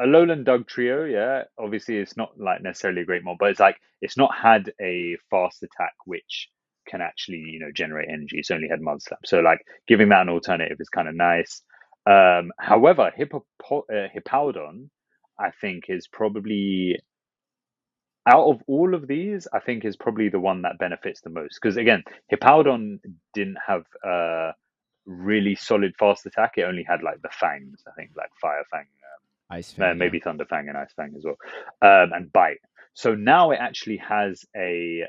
Alolan Dugtrio, yeah, obviously it's not like necessarily a great mod, but it's not had a fast attack which can actually generate energy. It's only had Mud Slap, so like giving that an alternative is kind of nice. However, Hippowdon, I think, is probably, out of all of these, I think is probably the one that benefits the most, because again, Hippowdon didn't have really solid fast attack. It only had like the fangs, I think, like Fire Fang Ice Fang, maybe Thunder Fang and Ice Fang as well, and Bite. So now it actually has a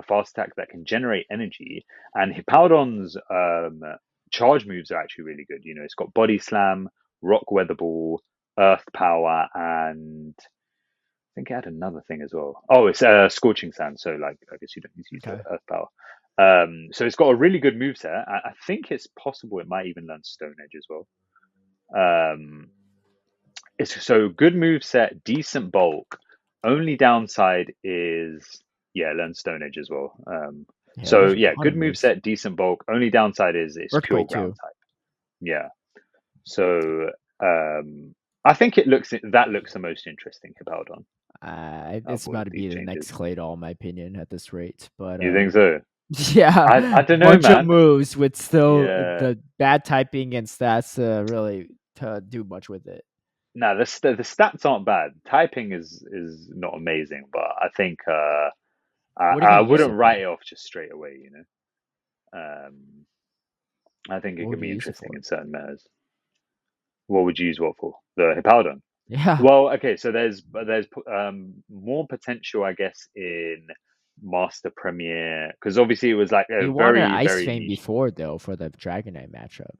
fast attack that can generate energy, and Hippowdon's charge moves are actually really good. You know, it's got Body Slam, Rock Weather Ball, Earth Power, and I think it had another thing as well. Oh, it's Scorching Sand. So, like, I guess you don't need to use the Earth Power. So it's got a really good moveset. I think it's possible it might even learn Stone Edge as well. It's so good moveset, decent bulk. Only downside is learn Stone Edge as well. Good moveset, decent bulk. Only downside is it's pure ground type. Yeah. So I think that looks the most interesting, Hippowdon. It's about to be the next Claydol, in my opinion, at this rate. But you think so? Yeah, I don't know, bunch man. of moves with still the bad typing and stats really to do much with it. No, the stats aren't bad. Typing is not amazing, but I think I wouldn't write it off just straight away. You know, I think it can be interesting in certain metas. What would you use what for? The Hippowdon. Yeah. Well, okay, so there's more potential, I guess, in Master Premier, because obviously it was like a very Ice Fang before though for the Dragonite matchup.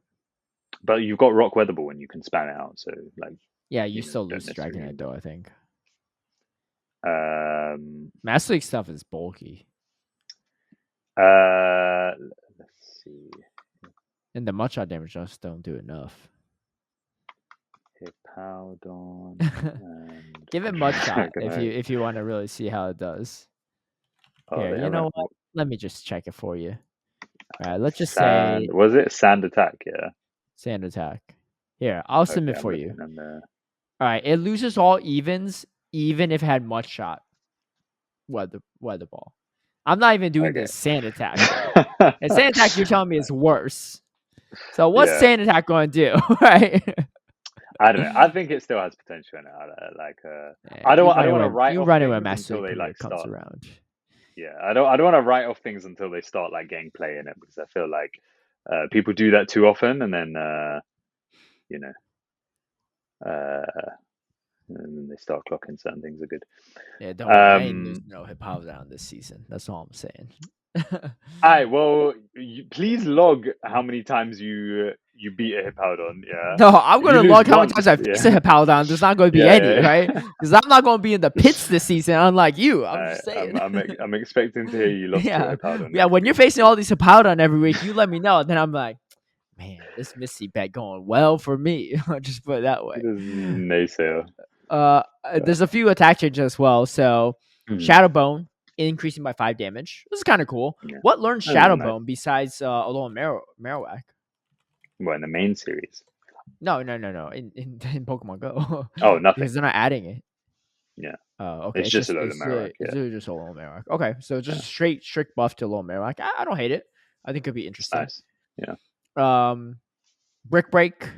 But you've got Rock Weather Ball and you can span it out, so like. Yeah, you still lose Dragonite though, I think. Master League stuff is bulky. Let's see. And the Mudshot damage just don't do enough. Hippowdon. Give it Mudshot if you want to really see how it does. Here, you know what? Let me just check it for you. All right, let's just say. Was it Sand Attack? Yeah. Sand Attack. Here, I'll submit for you. All right, it loses all evens, even if it had Mudshot. Weather Ball. I'm not even doing this Sand Attack. And Sand Attack, you're telling me is worse. So what's Sand Attack going to do, right? I don't know. I think it still has potential in it. I don't want to write off things until they start. Around. Yeah, I don't want to write off things until they start getting play in it, because I feel like people do that too often, and then and then they start clocking certain things are good. Yeah, don't worry. There's no Hippowdon this season. That's all I'm saying. All right, well, please log how many times you beat a Hippowdon. Yeah. No, I'm going to log how many times I face a Hippowdon. There's not going to be any, right? Because I'm not going to be in the pits this season, unlike you. I'm just saying. I'm expecting to hear you lost to a Hippowdon. Yeah, when you're facing all these Hippowdon every week, you let me know. And then I'm like, man, this Misty bet going well for me. I'll just put it that way. Naysayer. There's a few attack changes as well. So Shadow Bone increasing by 5 damage. This is kind of cool. Yeah. What learns Shadow Bone besides Alolan Marowak? What, in the main series? No. In Pokemon Go. Oh, nothing. Because they're not adding it. Yeah. Okay. It's just Alolan Marowak. It's really just Alolan Marowak. Okay, so just a straight strict buff to Alolan Marowak. I don't hate it. I think it'd be interesting. Nice. Yeah. Brick Break.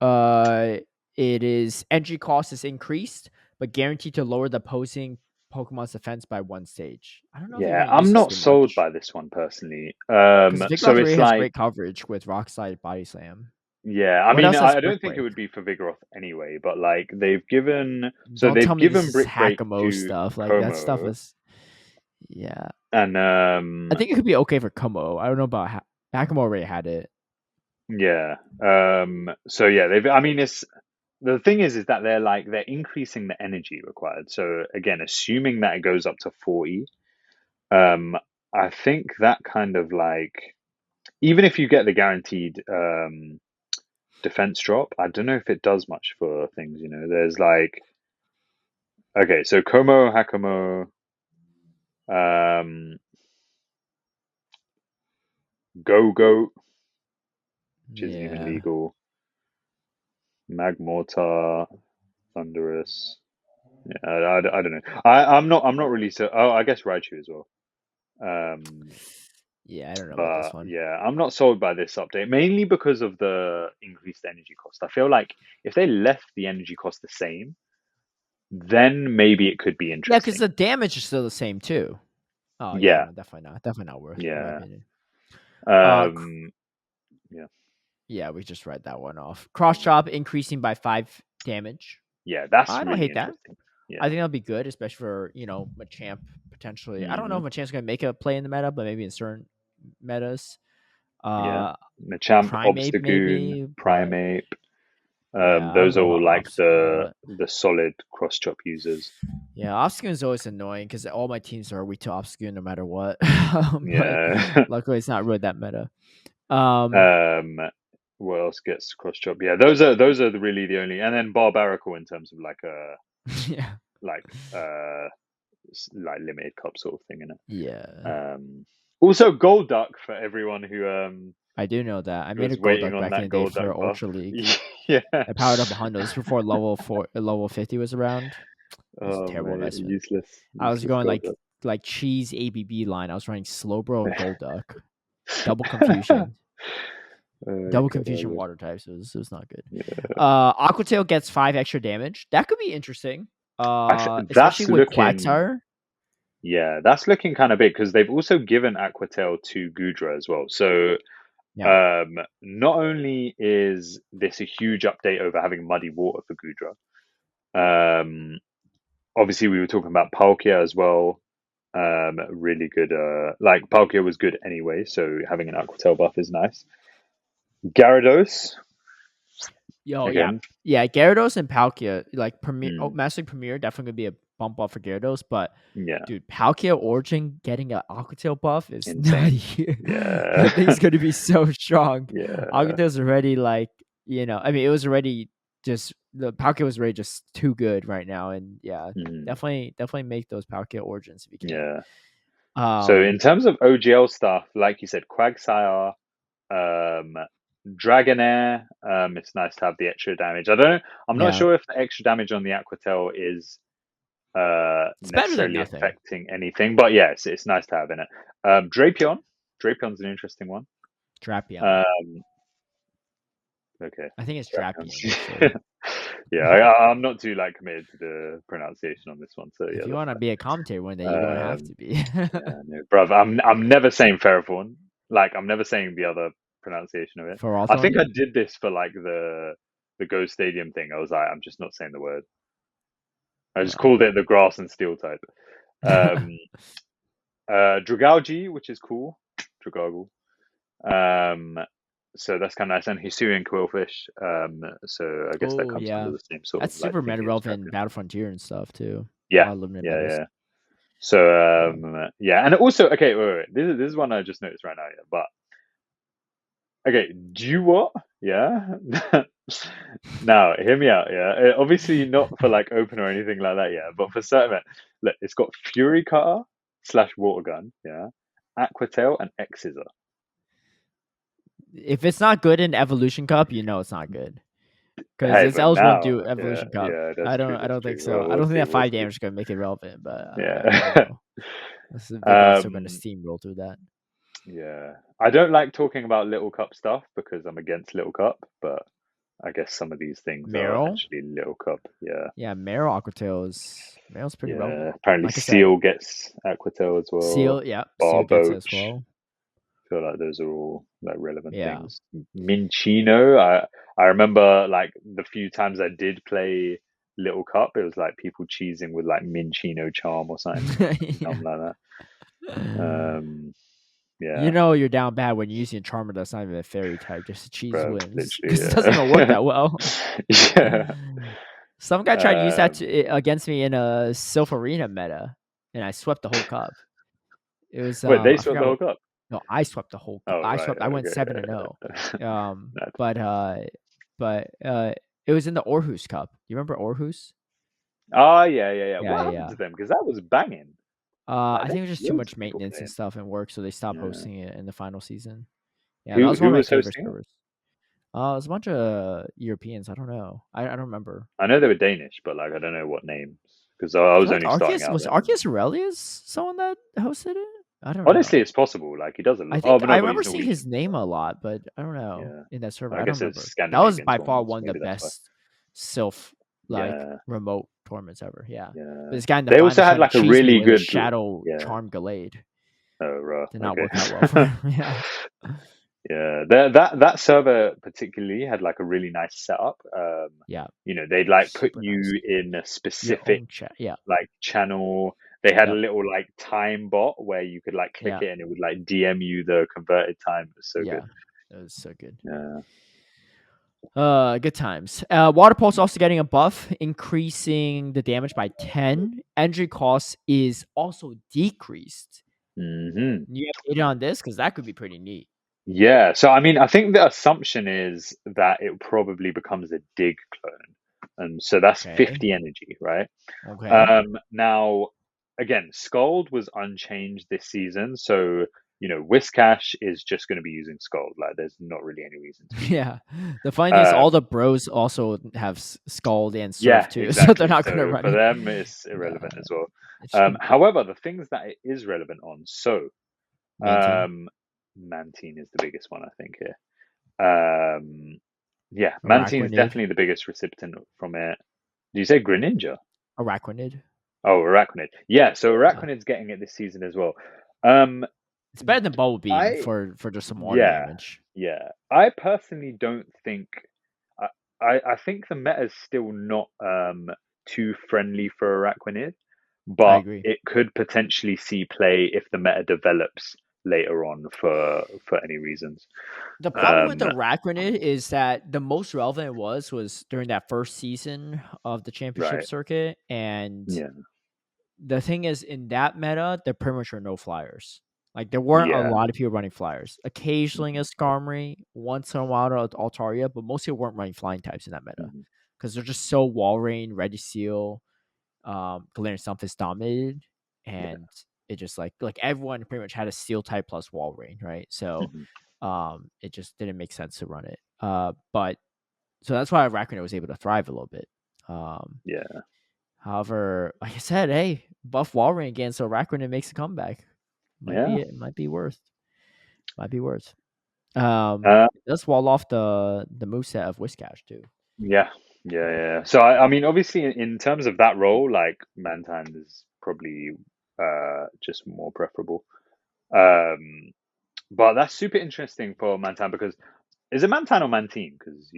It is entry cost is increased, but guaranteed to lower the opposing Pokemon's defense by 1 stage. I don't know. Yeah, I'm not sold by this one personally. So it's has great coverage with Rock Slide, Body Slam. Yeah, I mean, I don't think it would be for Vigoroth anyway, but they've given Brick Break to stuff like Como. That stuff is. Yeah, and I think it could be okay for Como. I don't know about Hakamo already had it. Yeah. So yeah, it's. The thing is that they're increasing the energy required. So again, assuming that it goes up to 40, I think that kind of even if you get the guaranteed defense drop, I don't know if it does much for things. There's okay, so Como, Hakamo, Go-Go, which isn't even legal. Magmortar, Thunderous. Yeah, I don't know. I'm not really so. Oh, I guess Raichu as well. Yeah, I don't know about this one. Yeah, I'm not sold by this update, mainly because of the increased energy cost. I feel like if they left the energy cost the same, then maybe it could be interesting. Yeah, because the damage is still the same too. Oh yeah, no, definitely not worth. Yeah. Yeah, we just read that one off. Cross Chop increasing by 5 damage. Yeah, that's I don't really hate that. interesting. Yeah. I think that'll be good, especially for Machamp potentially. I don't know if Machamp's gonna make a play in the meta, but maybe in certain metas. Yeah, Machamp, Primeape Obstagoon, maybe, Primeape. yeah, I Those don't are know all about like Obstagoon, the solid cross chop users. yeah, Obstagoon is always annoying because all my teams are weak to Obstagoon no matter what. Yeah. But luckily, it's not really that meta. What else gets cross chop? Yeah, those are really the only, and then Barbarical in terms of like yeah, like like limited cup sort of thing in it. yeah. Also Golduck for everyone who I do know that. I made a was waiting Golduck on back in that the day Golduck for buff. Ultra League. Yeah. I powered up 100. This was before level 50 was around. It was a Oh terrible mate, investment. useless I was going Golduck. like cheese ABB line. I was running Slowbro and Golduck. Double confusion. Double confusion water types. It was not good. Yeah. Aqua Tail gets 5 extra damage. That could be interesting. That's Especially with looking. Quagsire. Yeah, that's looking kind of big because they've also given Aquatail to Gudra as well. So, Yeah. not only is this a huge update over having muddy water for Gudra, obviously we were talking about Palkia as well. Really good. Like Palkia was good anyway, so having an Aquatail buff is nice. Gyarados. Yo, Again. yeah. Gyarados and Palkia, like Master League Premier, definitely gonna be a bump up for Gyarados. But yeah, dude, Palkia Origin getting an Aquatail buff is insane. nutty. Yeah, I think it's gonna be so strong. Yeah, Aquatail's already like I mean, it was already just the Palkia was already just too good right now, and yeah, definitely make those Palkia Origins if you can. Yeah. So in terms of OGL stuff, like you said, Quagsire, Dragonair, it's nice to have the extra damage. I'm not sure if the extra damage on the Aquatail is necessarily affecting anything, but yes, it's nice to have in it. Drapion's an interesting one. Drapion. Okay. I think it's Drapion. Yeah, I'm not too committed to the pronunciation on this one. So if you want to be a commentator one day, you're gonna have to be. No, bruv, I'm never saying Ferrothorn. I'm never saying the other pronunciation of it. I think I did this for the Go Stadium thing. I was like, I'm just not saying the word. I just called it the Grass and Steel type. Dragalge, which is cool. Dragargle. So that's kind of nice. And Hisuian Quillfish. So I guess that comes under the same sort that's of. That's super meta relevant in Battle Frontier and stuff too. Yeah. Yeah. So yeah, and also wait. This is one I just noticed right now. Yeah, but okay, Duo. Yeah. Now hear me out. Yeah, obviously not for open or anything like that. Yeah, but for certain, look, it's got Fury Cutter / Water Gun. Yeah, Aquatail and X-Scissor. If it's not good in Evolution Cup, it's not good. Because it's eligible to do Evolution Cup. Yeah, I don't think so. Well, I don't think that 5 damage is going to make it relevant, but yeah. Vigoroth's still going to steamroll through that. Yeah. I don't like talking about Little Cup stuff because I'm against Little Cup, but I guess some of these things are actually Little Cup. Yeah. Yeah, Meryl Aquatail's pretty relevant. Apparently Seal gets Aquatail as well. Seal gets it as well. I feel like those are all relevant things. Minccino, I remember the few times I did play Little Cup, it was people cheesing with Minccino Charm or something, something like that. Yeah. You're down bad when you're using a Charmer that's not even a fairy type, just a cheese wins. Because it doesn't even work that well. Yeah. Some guy tried to use that against me in a Silpharina meta, and I swept the whole cup. It was wait, they swept the whole cup? No, I swept the whole cup. I went 7-0. But it was in the Orhus Cup. You remember Orhus? Oh yeah. What happened to them? Because that was banging. I think it was just too much maintenance and stuff and work, so they stopped hosting it in the final season. Yeah, that was one of my favorite hosting servers. It was a bunch of Europeans. I don't know. I don't remember. I know they were Danish, but I don't know what names because I was only starting out. Was Arceus Aurelius someone that hosted it? I don't know. Honestly, it's possible. He doesn't. I remember seeing his name a lot, but I don't know in that server. I don't remember. That was by far one of the best Sylph remote tournaments ever. Yeah. But this guy in the they also had a really good Shadow Charm Gallade. Oh, right. Did not work out well for him. Yeah. Yeah, that server particularly had like a really nice setup. Yeah, they'd like put super nice. you in a Your specific own chat. Yeah, like channel. They had a yep, little like time bot where you could like click yeah, it and it would like DM you the converted time. It was so good. yeah. That was so good. Yeah. Good times. Water pulse also getting a buff, increasing the damage by 10. Energy cost is also decreased. Hmm. You have data on this because that could be pretty neat. Yeah. So I mean, I think the assumption is that it probably becomes a dig clone, and so that's Okay. 50 energy, right? Okay. Now, again, Scald was unchanged this season, so Whiskash is just going to be using Scald. Like, there's not really any reason to be using Yeah. The funny thing is, all it. the bros also have Scald and Surf Yeah, too, so they're exactly. not going to So run for it. them, it's Uh, irrelevant as well. Interesting. However, the things that it is relevant on, so Mantine. Mantine is the biggest one, I think, here. Um, yeah, Mantine's Araquanid. definitely the biggest recipient from it. Do you say Greninja? Araquanid. Oh, Arachnid. Yeah, so Yeah. Arachnid's getting it this season as well. Um, It's better than Bubble Beam I for just some water yeah, damage. yeah. I personally don't think I I think the meta is still not too friendly for Arachnid, I but agree. it could potentially see play if the meta develops later on for any reasons. The problem with Um, the Araquanid is that the most relevant it was during that first season of the championship right. circuit, and Yeah. the thing is, in that meta, there pretty much are no flyers. Like there weren't a Yeah. lot of people running flyers. Occasionally a Mhm, Skarmory, once in a while Altaria, but most people weren't running flying types in that meta mhm. because they're just so Wall Rain, Ready Seal, Galarian Stunfisk dominated, Yeah. and it just like everyone pretty much had a Steel type plus Wall Rain, right? So Mhm. it just didn't make sense to run it. But so that's why Arachnid was able to thrive a little bit. Um, Yeah. However, like I said, hey, buff Walrein again, so Arachnid makes a comeback. Might be Yeah. it. Might be worth. Might be worth. Uh, It does wall off the moveset of Whiskash too. yeah. Yeah. Yeah. So I mean, obviously, in terms of that role, like Mantine is probably just more preferable. Um, but that's super interesting for Mantine because is it Mantine or Mantine? Because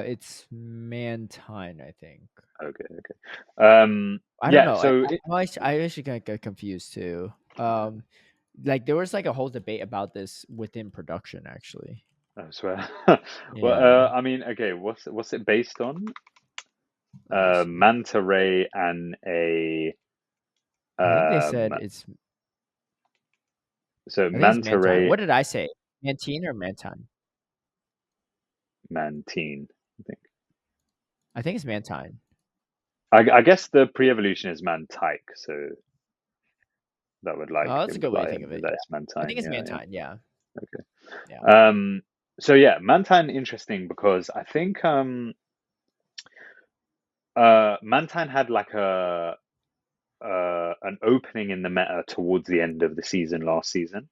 It's Mantine, I think. okay, okay. I don't Yeah. know. So I actually get confused too. Like there was like a whole debate about this within production, actually. I swear. Yeah. Well, I mean, okay. What's it based on? Let me see. Manta Ray and a I think they um. said it's. So I think it's Manta Mantine. Ray What did I say? Mantine or Mantine? Mantine. I think. I think it's Mantine. I guess the pre-evolution is Mantike, so that would like Oh, that's a good way to imply think of it. that Yeah, it's I Mantine. think it's Yeah, yeah. Mantine. Yeah, yeah, Okay. So yeah, Mantine interesting because I think Mantine had like a an opening in the meta towards the end of the season last season,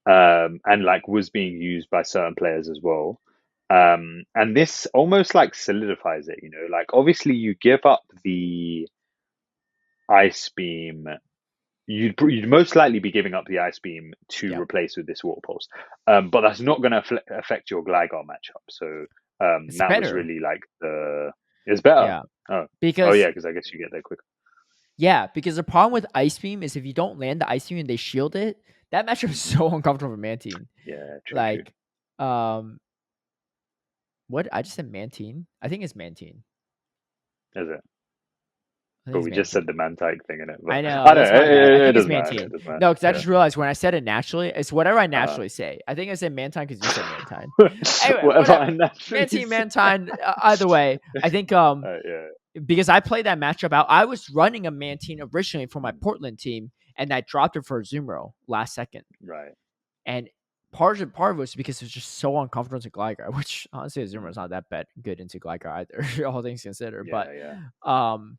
and like was being used by certain players as well. And this almost like solidifies it, like obviously you give up the ice beam. You'd most likely be giving up the ice beam to yeah. replace with this water pulse, but that's not going to affect your Gligar matchup. So It's that was better. really like the it's better. Yeah, Oh, oh because yeah, because I guess you get there quicker. the problem with Ice Beam is if you don't land the Ice Beam and they shield it, that matchup is Mhm. so uncomfortable for Mantine. Yeah, true, true. Like, um, what I just said Mantine. I think it's Mantine. Is it? I think But it's we just Mantine. said the Mantike thing in it. But I know, I don't that's know. my bad. I It think it's doesn't matter. It Mantine. doesn't matter. No, because I Yeah. just realized when I said it naturally, it's whatever I Uh, naturally say. I think I said Mantine because you said Mantine. Anyway, whatever I whatever. naturally Mantine, say. Mantine. Either way, I think Yeah. because I played that matchup out, I was running a Mantine originally for my Mm, Portland team, and I dropped it for a Zumro last second. right. And part of it was because it was just so uncomfortable to Gligar, which honestly, Zumro is Mm, not that good into Gligar either, all things considered. yeah, yeah. Um,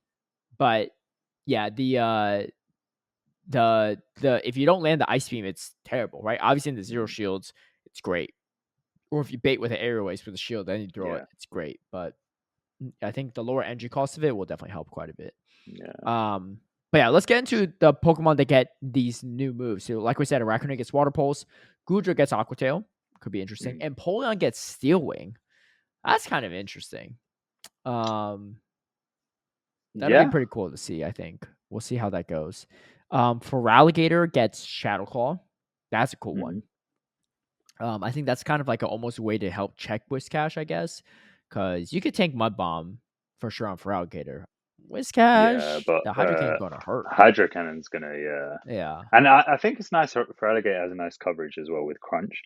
but yeah, the if you don't land the Ice Beam, it's terrible, right? Obviously, in the zero Mhm. shields, it's great. Or if you bait with an aerial ace with a shield, then you throw it, Yeah, it's great. But I think the lower energy cost of it will definitely help quite a bit. yeah. But yeah, let's get into the Pokemon that get these new moves. So, like we said, Arachnid gets Water Pulse, Gudra gets Aqua Tail. Could be interesting. And Polion gets Steel Wing. That's kind of interesting. That'll be pretty cool to see, I think. We'll see how that goes. Feraligatr gets Shadow Claw. That's a cool one. I think that's kind of like almost a way to help check Whiscash, I guess. Because you could tank Mud Bomb for sure on Feraligatr. Whiscash, but the Hydro Cannon's going to hurt. Hydro Cannon's going to, Yeah. And I think it's nice. Feraligatr has a nice coverage as well with Crunch.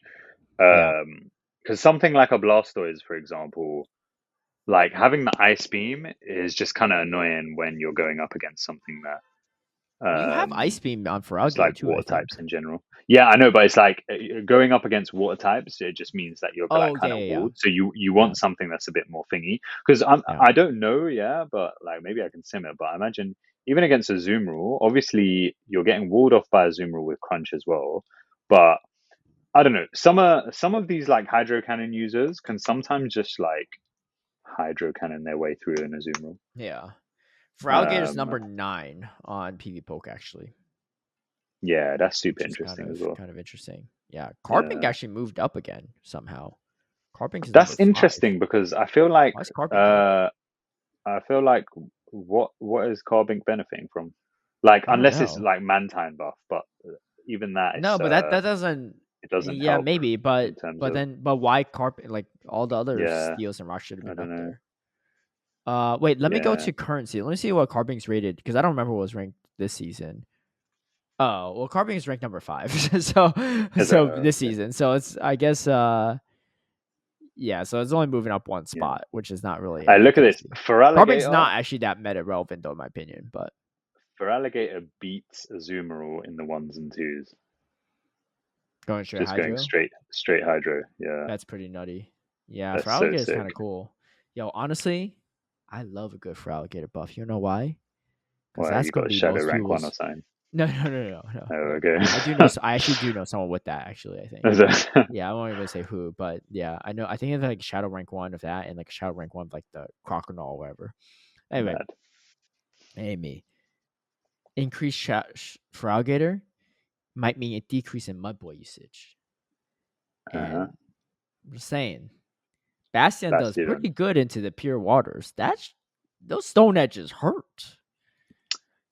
Because something like a Blastoise, for example, like having the Ice Beam is just kind of annoying when you're going up against something that you have Ice Beam on Feraligatr like too, water types in general. Yeah, I know, but it's like going up against water types. It just means that you're like kind of walled. So you want something that's a bit more thingy. Because I don't know, but like maybe I can sim it. But I imagine even against a Azumarill, obviously you're getting walled off by a Azumarill with Crunch as well. But I don't know. Some of these like Hydro Cannon users can sometimes just like Hydro Cannon their way through an Azumarill. Yeah. Feraligatr's number 9 on PV Poke, actually. Yeah, that's super interesting as well. Kind of interesting. Yeah. Carbink actually moved up again somehow. Carbink is that's interesting because I feel like I feel like what is Carbink benefiting from? Like unless it's like Mantine buff, but even that is, but that doesn't it doesn't yeah, help maybe, but then why Carbink, like all the other steals and rocks should have been up there. Wait, let me go to currency. Let me see what Carbink's rated because I don't remember what was ranked this season. Oh, well, Carbink is ranked number 5. so this season. So it's, I guess, yeah, so it's only moving up one spot, which is not really. I look at this. Carbink's not actually that meta relevant, though, in my opinion. But Feraligatr beats Azumarill in the 1s and 2s. Going straight just Hydro? going straight Hydro. Yeah, that's pretty nutty. Yeah, Feraligatr is kind of cool. Yo, honestly, I love a good Feraligatr buff. You know why? Because that's going to be Shadow rank 1 or something. No. Oh, okay. I actually do know someone with that. Actually, I think. Yeah, I won't even say who, but yeah, I know. I think it's like Shadow rank 1 of that, and like Shadow rank 1 of like the Crocodile or whatever. Anyway, Amy, increased Feraligatr might mean a decrease in Mudboy usage. And I'm just saying, Bastion does pretty good into the pure waters. Those stone edges hurt.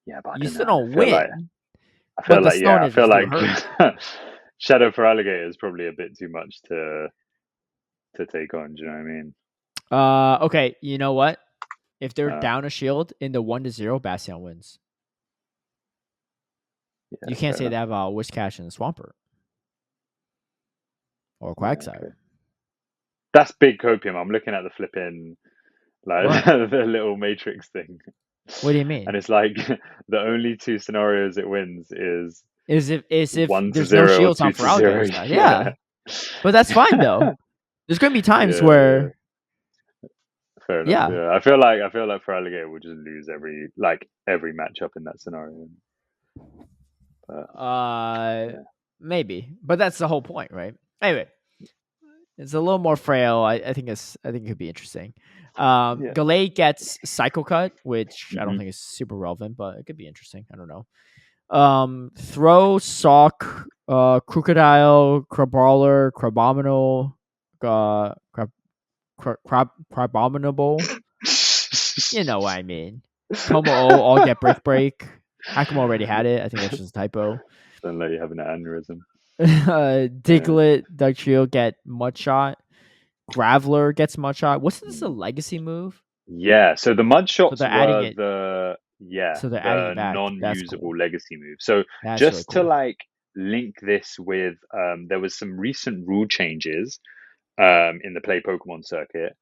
Yeah, but you still don't win. I feel like Shadow Feraligatr is probably a bit too much to take on. Do you know what I mean? Okay, you know what? If they're down a shield in the 1-0, Bastion wins. You can't say that about Whiscash and Swampert or Quagsire. Okay. That's big copium. I'm looking at the flipping the little matrix thing. What do you mean? And it's like the only 2 scenarios it wins is if 1 there's 0, no shields on Feraligatr. Yeah. But that's fine though. There's gonna be times where fair enough. Yeah. I feel like Feraligatr will just lose every matchup in that scenario. But, maybe. But that's the whole point, right? Anyway. It's a little more frail. I think it could be interesting. Gallade gets Psycho Cut, which I don't think is super relevant, but it could be interesting. I don't know. Throw, Sock, Crocodile, Crabrawler, Crabominal, Crabominable. You know what I mean. Como all get Break. Hakim already had it. I think that's just a typo. Don't let you have an aneurysm. Diglett, Dugtrio get Mudshot. Graveler gets Mudshot. What's this, a legacy move? Yeah, so the Mudshots so they're adding non-usable legacy move. So that's just really cool. to link this with, there was some recent rule changes in the Play Pokemon circuit.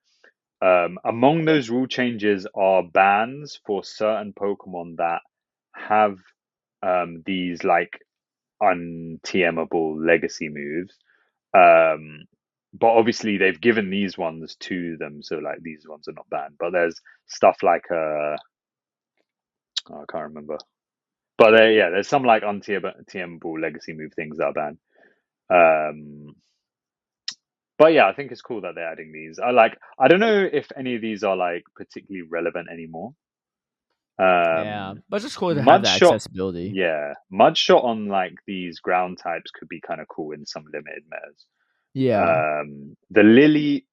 Among those rule changes are bans for certain Pokemon that have these untmable legacy moves. But obviously they've given these ones to them, so these ones are not banned. But there's stuff like I can't remember. But there's some untmable legacy move things that are banned. But yeah, I think it's cool that they're adding these. I don't know if any of these are particularly relevant anymore. Yeah, but it's just cool to have that Mudshot, accessibility. yeah, Mudshot on like these ground types could be kind of cool in some limited metas. Yeah, The Lily,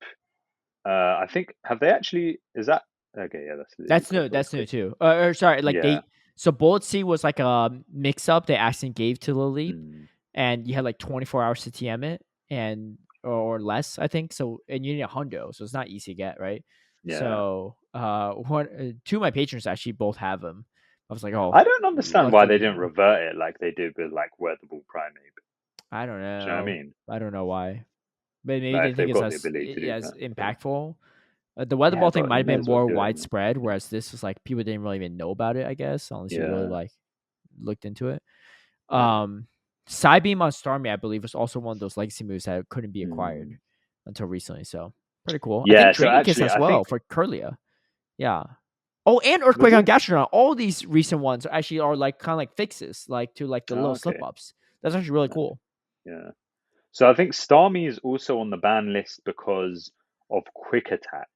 I think have they actually? Is that okay? Yeah, that's Lily that's Quick new. Voice. That's new Okay. too. Or sorry, like Yeah. so Bullet C was like a mix up they accidentally gave to Lily, Mm, and you had like 24 hours to TM it, and or less, I think. So and you need a hundo, so it's not easy to get, right? yeah. So two of my patrons actually both have them. I was like, oh, I don't understand why they luckily. didn't revert it like they did with like Weatherball Primate. I don't Do you know what I know. mean? I don't know why, but maybe Like they if think they've it's got the ability to do as that. But impactful. The weather yeah, ball thing but might you have may been as well more do it. Man. widespread, whereas this was like people didn't really even know about it, I guess, unless you really Yeah, like looked into it. yeah. Psybeam on Starmie, I believe, was also one of those legacy moves that couldn't be acquired Mm. until recently. So pretty cool. I think Yeah, so Draining Kiss actually, as I well think for Curlia. Yeah. Oh, and was Earthquake on it? Gastronaut. All these recent ones actually are like kind of like fixes, like to like the Oh, little slip okay. ups. That's actually really cool. Yeah. So I think Starmie is also on the ban list because of quick attack,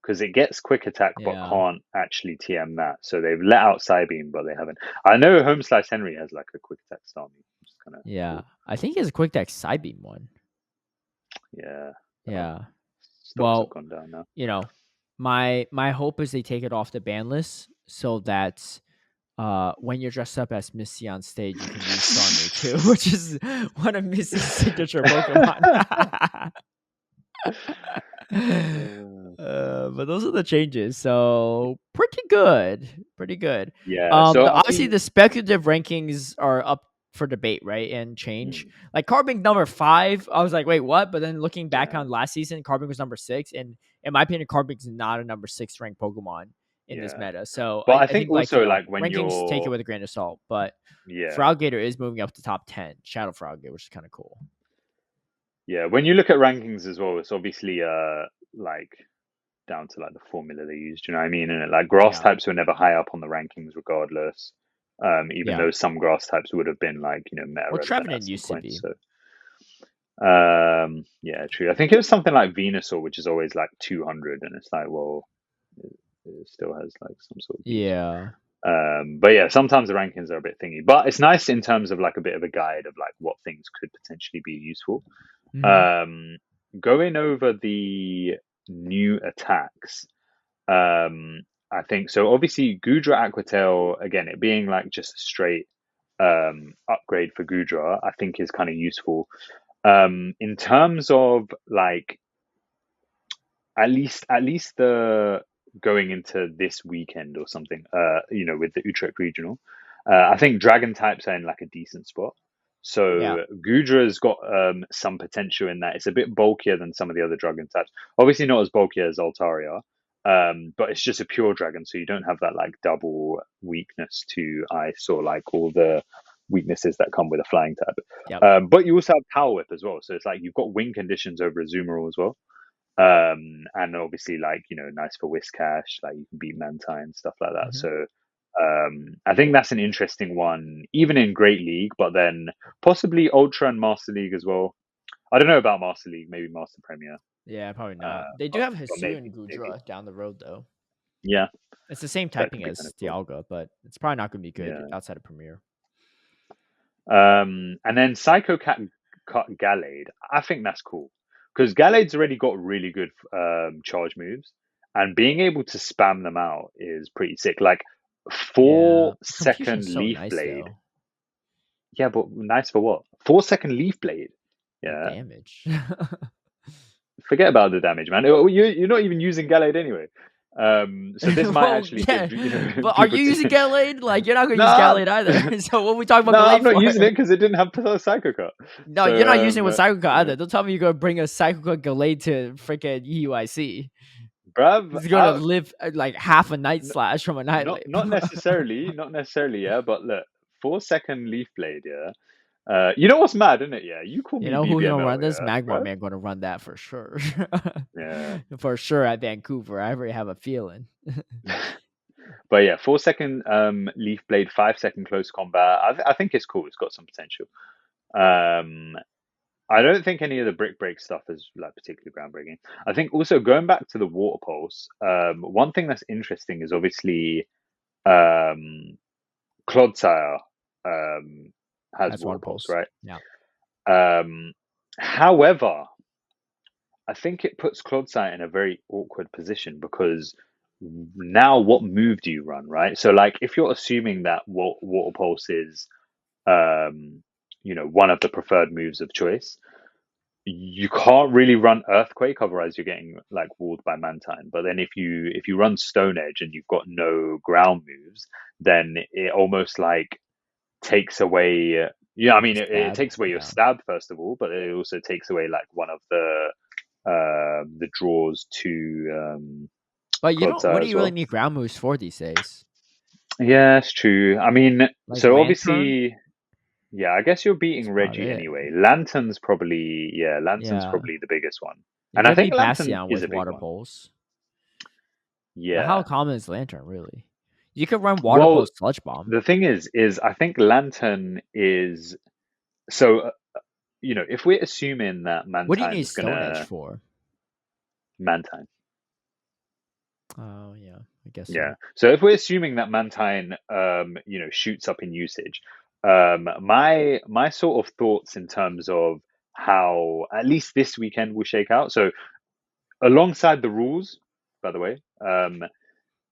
because it gets quick attack but Yeah. can't actually TM that. So they've let out Psybeam, but they haven't. I know Home Slice Henry has like a quick attack Starmie, which is kind of Yeah. cool. I think it's a quick deck Psybeam one. Yeah. Oh, Yeah. stocks have Well, gone down now. you know, my hope is they take it off the ban list so that when you're dressed up as Missy on stage, you can use Starmie too, which is one of Missy's signature Pokemon. But those are the changes, so pretty good, pretty good. Yeah. So I Obviously mean, the speculative rankings are up for debate, right, and change. mm, Like Carbink number 5, I was like, wait, what? But then looking back yeah, on last season, Carbink was number 6, and in my opinion, Carbink's not a number 6 ranked Pokemon in this yeah. meta. So But I I think think like also like when rankings take it you're, with a grain of salt, but yeah, Feraligatr is moving up to top 10, Shadow Feraligatr, which is kind of cool. yeah, when you look at rankings as well, it's obviously like down to like the formula they use. Do you know what I mean? And like grass Yeah, types were never high up on the rankings, regardless. Even yeah. though some grass types would have been like meta Well, relevant at Trevenant some used to point. be. So yeah, true. I think it was something like Venusaur, which is always like 200, and it's like, well, it still has like some sort of use. Yeah. But yeah, sometimes the rankings are a bit thingy, but it's nice in terms of like a bit of a guide of like what things could potentially be useful. Mm-hmm. Um, Going over the new attacks, I think so. Obviously, Gudra Aquatail, again, it being like just a straight upgrade for Gudra, I think is kind of useful. In terms of like at least the going into this weekend or something, with the Utrecht regional, I think dragon types are in like a decent spot. Yeah. So Gudra's got some potential in that. It's a bit bulkier than some of the other dragon types. Obviously not as bulky as Altaria, but it's just a pure dragon, so you don't have that like double weakness to ice or like all the weaknesses that come with a flying type. Yep. But you also have Power Whip as well, so it's like you've got win conditions over Azumarill as well. And obviously like nice for Whiscash, like you can beat Mantine and stuff like that. Mm-hmm. So I think that's an interesting one, even in Great League, but then possibly Ultra and Master League as well. I don't know about Master League, maybe Master Premier, Yeah, probably uh, not. They do but, have but Hisu and maybe Gudra down the road though. yeah, It's the same that typing could be kind as of cool. Dialga, but it's probably not going to be good Yeah. outside of Premier. And then Psycho Cat Gallade, I think that's cool because Gallade's already got really good charge moves, and being able to spam them out is pretty sick. Like Yeah, 4 second Confusion's so Leaf nice Blade. though. Yeah, but nice for what? 4 second Leaf Blade. The Yeah, damage. forget about the damage, man. You're not even using Gallade anyway. So this might Well, actually yeah, give but are people you using to. Gallade? Like, you're not going to use Nah, Gallade either. So what are we talking about nah, I'm Gallade not for? using it because it didn't have Psycho Cut. No, you're So not using it with Psycho Cut yeah. either. Don't tell me you're going to bring a Psycho Cut Gallade to freaking UIC. Bruv, He's going to live like half a Night n- Slash from a not Nightly. necessarily, yeah. But look, 4 second Leaf Blade, yeah. You know what's mad, isn't it? Yeah, you call You me know who's gonna BBML, run this? yeah, Magmar bruv. Man gonna run that for sure. Yeah. For sure at Vancouver. I already have a feeling. But yeah, 4 second Leaf Blade, 5 second close combat. I think it's cool. It's got some potential. Um, I don't think any of the brick break stuff is like particularly groundbreaking. I think also going back to the water pulse, one thing that's interesting is obviously Clodsire has That's Water water Pulse, pulse. right? Yeah. However, I think it puts Clodsire in a very awkward position because now what move do you run, right? So, like, if you're assuming that Water Pulse is, one of the preferred moves of choice, you can't really run Earthquake, otherwise you're getting like walled by Mantine. But then if you run Stone Edge and you've got no ground moves, then it almost like takes away. I mean, it Stab. takes away your Yeah. stab first of all, but it also takes away like one of the draws to But you don't. What Clodsire do as you really well. need ground moves for these days? Yeah, it's true. I mean, Like so Lantern. obviously, yeah, I guess you're That's beating about Reggie it. anyway. Lantern's Yeah. probably the biggest one. You And I could think beat Lantern Bastion is a with big water one. pulse. But how Yeah. common is Lantern really? You could run water Well, pulse sludge bomb. the thing is I think Lantern is so if we're assuming that What do you need Mantine's Stone Edge gonna for? Mantine. Oh yeah, I guess Yeah. so. So if we're assuming that Mantine shoots up in usage, my sort of thoughts in terms of how at least this weekend will shake out. So alongside the rules, by the way,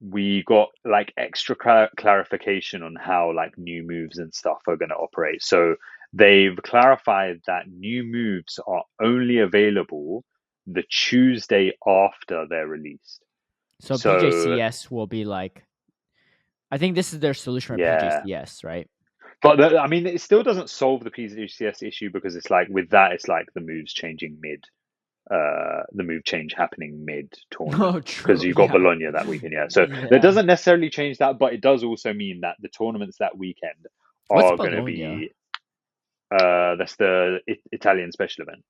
we got like extra clarification on how like new moves and stuff are going to operate. So they've clarified that new moves are only available the Tuesday after they're released. So So PJCS will be like. I think this is their solution for yeah, PJCS, right? but I mean, it still doesn't solve the PCS issue because it's like with that, it's like the moves changing the move change happening mid tournament Oh, because true. you got Yeah. Bologna that weekend. Yeah, so that Yeah. doesn't necessarily change that, but it does also mean that the tournaments that weekend What's are going to Bologna? be that's the Italian special event.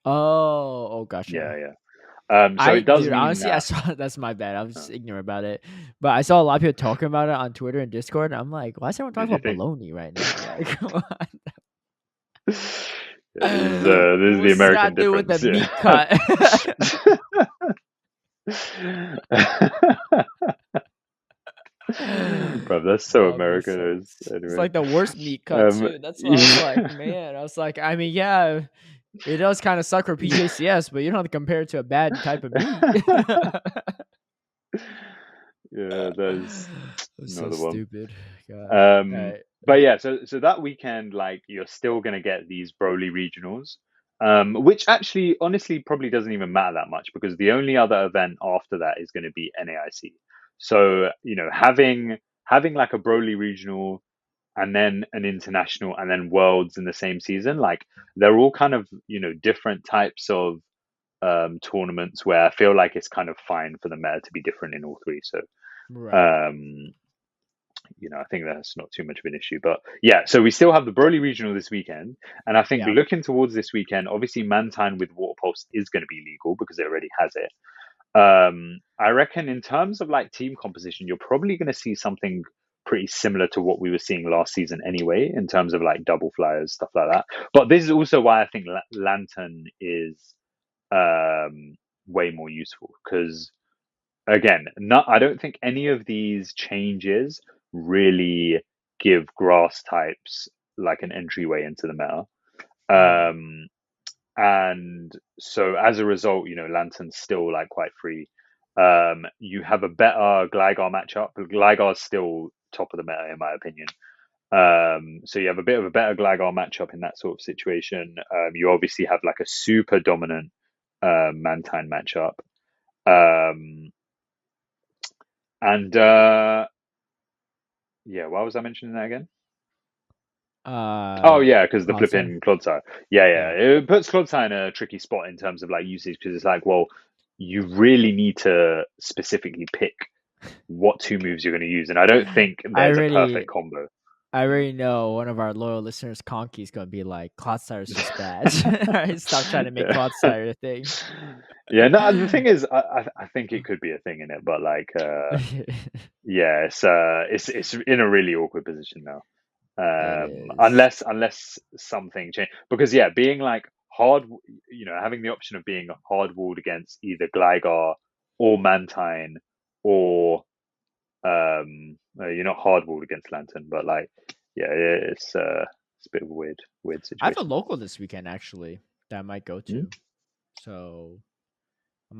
Oh, gotcha. Yeah, yeah. So it does Dude, mean honestly, I that. saw that's my bad. I was Uh, ignorant about it, but I saw a lot of people talking about it on Twitter and Discord. And I'm like, why is everyone did talking you about think? bologna right now? Like, come Yeah, on. this is What the does American that do with the difference. meat Yeah. cut? Bro, that's so That makes American. sense. It's Anyway, like the worst meat cut um, too. That's why I was like, man, I was like, I mean, yeah, it does kind of suck for PJCS, but you don't have to compare it to a bad type of meat. yeah, that's That's so another one. stupid. Gosh. All Um, right. but yeah, so that weekend, like, you're still gonna get these Broly regionals, which actually, honestly, probably doesn't even matter that much because the only other event after that is going to be NAIC. So having like a Broly regional and then an international and then worlds in the same season, like they're all kind of different types of tournaments where I feel like it's kind of fine for the meta to be different in all three. So Right. um, I think that's not too much of an issue. But yeah, so we still have the Broly Regional this weekend, and I think Yeah. looking towards this weekend, obviously Mantine with Water Pulse is going to be legal because it already has it. I reckon in terms of like team composition, you're probably going to see something pretty similar to what we were seeing last season anyway, in terms of like double flyers, stuff like that. But this is also why I think Lantern is way more useful because again, I don't think any of these changes really give grass types like an entryway into the meta. Right. Um, and so as a result, Lantern's still like quite free. You have a better Gligar matchup. Gligar's still top of the meta in my opinion. So you have a bit of a better Gligar matchup in that sort of situation. You obviously have like a super dominant Mantine matchup. Um, and yeah, why was I mentioning that again? Oh yeah, because the Clodsire. flipping Clodsire. Yeah, yeah, Yeah. it puts Clodsire in a tricky spot in terms of like usage because it's like, well, you really need to specifically pick what two moves you're going to use, and I don't think I there's a perfect already combo. I already know one of our loyal listeners, Conky's gonna be like, Clodsire is just bad. Alright, stop trying to make Yeah, Clodsire a thing. yeah. No, the thing is, I think it could be a thing in it, but like, yeah, it's in a really awkward position now. It is. Unless something changed because yeah, being like hard, having the option of being hard walled against either Gligar or Mantine or You're not hardballed against Lantern, but like, yeah, it's a bit of a weird I have a situation. local this weekend actually that I might go to. Mm. So I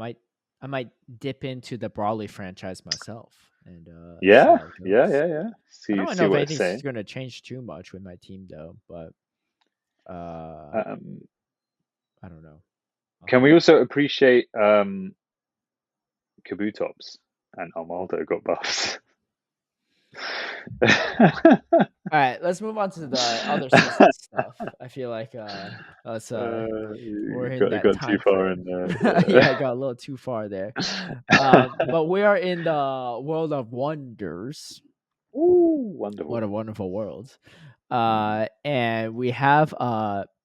might dip into the Brawley franchise myself and see Yeah, how it goes. yeah. I don't See really know if what it's anything's saying. going to change too much with my team though, but Um, I don't know. can we also appreciate Kabutops and Armaldo got buffs? All right, let's move on to the other season stuff. I feel like let's we're in that got too time far frame. in there. Yeah, Yeah. I got a little too far there. But we are in the world of wonders. Ooh, What wonderful. a wonderful world. Mm. And we have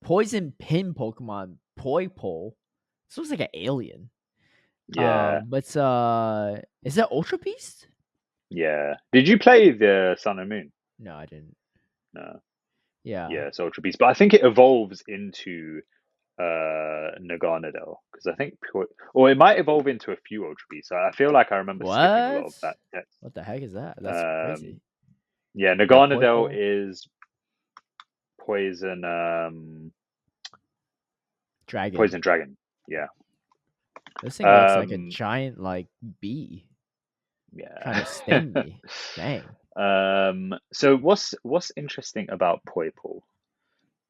poison pin Pokemon Poipole. This looks like an alien. Yeah, But is that Ultra Beast? yeah. Did you play the Sun and Moon? No, I didn't. No. Yeah. Yeah, it's Ultra Beast, but I think it evolves into Naganadel because I think or it might evolve into a few Ultra Beasts. I feel like I remember skipping a lot What? of that text. What the heck is that? That's Um, crazy. yeah, Yeah, Naganadel Poipole. is poison Dragon. poison dragon. Yeah. This thing looks like a Um, giant like bee trying yeah. to sting me. Dang. So what's interesting about Poipole?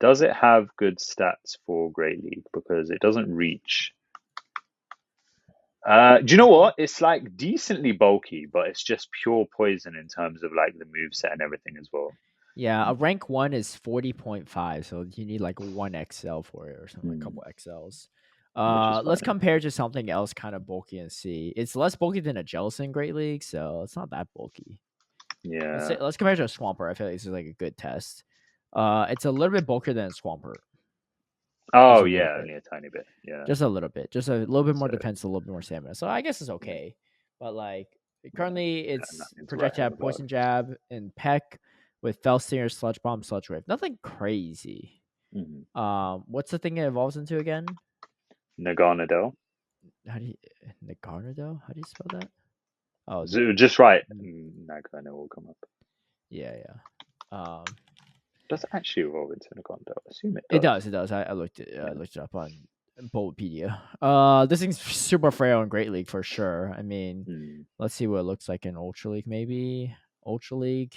Does it have good stats for Great League? Because it doesn't reach. Do you know what? It's like decently bulky, but it's just pure poison in terms of like the move set and everything as well. Yeah, a rank 1 is 40.5, so you need like 1 XL for it or something, a Mm, couple XLs. which is Let's fine. compare to something else kind of bulky and see. It's less bulky than a Jellicent Great League, so it's not that bulky. Yeah. Let's compare to a Swampert. I feel like this is like a good test. It's a little bit bulkier than a Swampert. Just Oh a little yeah, bit. only a tiny bit. Yeah. Just a little bit. Just a little bit more So defense, a little bit more stamina. So I guess it's yeah, okay. But like yeah, currently it's nothing to write projected home at about. Poison Jab and Peck with Fell Stinger, Sludge Bomb, Sludge Wave. Nothing crazy. Mm-hmm. What's the thing it evolves into again? Naganadel. How do you Nagarnado? How do you spell that? Oh, Just right. Nagano will come up. yeah, yeah. Does it actually evolve into Naganadel? I assume it It does. does. It does. I looked it. I Yeah. looked it up on Bulbapedia. This thing's super frail in Great League for sure. I mean, Mm, let's see what it looks like in Ultra League. Maybe Ultra League.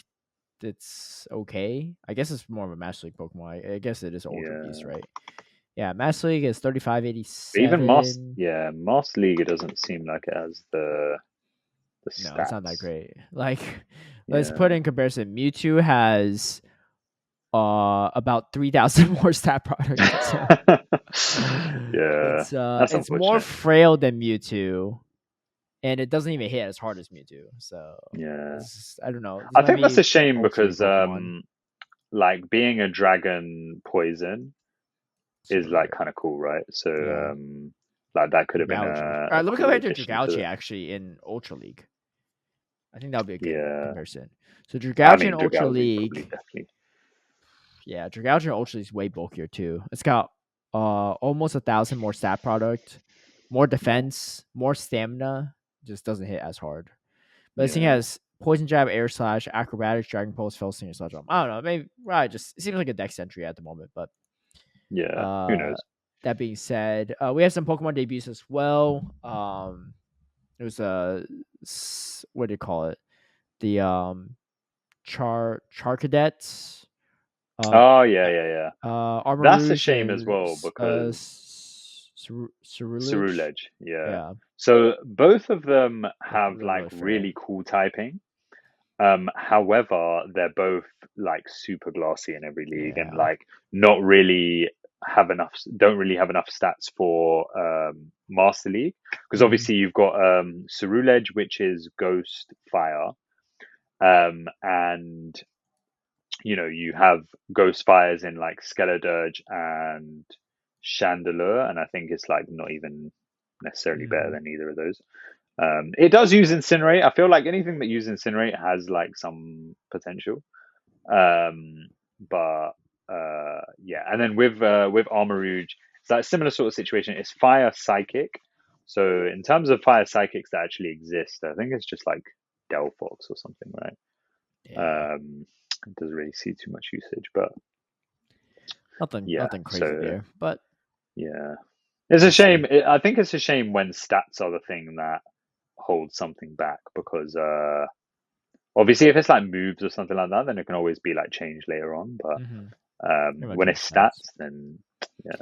It's okay. I guess it's more of a Master League Pokemon. I guess it is Ultra Beast, yeah. right? Yeah, Master League is But even 3587. Master League, it doesn't seem like it has the No, it's not that stats. great. Like, let's put Yeah. in comparison. Mewtwo has about 3,000 more stat product. So Yeah. That's it's more unfortunate. frail than Mewtwo, and it doesn't even hit as hard as Mewtwo. So Yeah. I don't know. This I might think that's be a shame Ultra League because Pokemon. like being a dragon poison So is like rare. kind of cool, right? So Yeah. like that could have been Dragouchi. All a right, let me cool compare it to addition to Dragouchi the actually in Ultra League. I think that would be a good yeah. comparison. So I Dragouchi in mean Ultra Dragouti probably League, definitely. yeah, Dragouchi in Ultra League is way bulkier too. It's got almost 1,000 more stat product, more Wow. defense, more stamina. Just doesn't hit as hard. But this thing Yeah. has Poison Jab, Air Slash, Acrobatics, Dragon Pulse, Fell Senior Sludge Bomb. I don't know. Maybe right. Just it seems like a Dex entry at the moment. But Yeah. Who uh, knows? that being said, we have some Pokemon debuts as well. It was what do you call it? The Charcadets. Oh yeah. That's a Armarouge shame as and well because Cerulege. Cerulege, yeah. Yeah, So both of them they're have like really frail. really cool typing. However, they're both like super glassy in every league and Yeah. like not really don't really have enough stats for Master League because Mhm. obviously you've got Cerulege, which is Ghost Fire, and you have Ghost Fires in like Skeledirge and Chandelure, and I think it's like not even necessarily better Mhm. than either of those. It does use Incinerate. I feel like anything that uses Incinerate has like some potential. Um, but yeah, and then with Armarouge, it's that similar sort of situation. It's Fire Psychic. So in terms of Fire Psychics that actually exist, I think it's just like Delphox or something, right? It doesn't really see too much usage, but nothing crazy there. But yeah, it's a shame. I think it's a shame when stats are the thing that holds something back, because obviously if it's like moves or something like that, then it can always be like changed later on. But when it's stats, then yeah.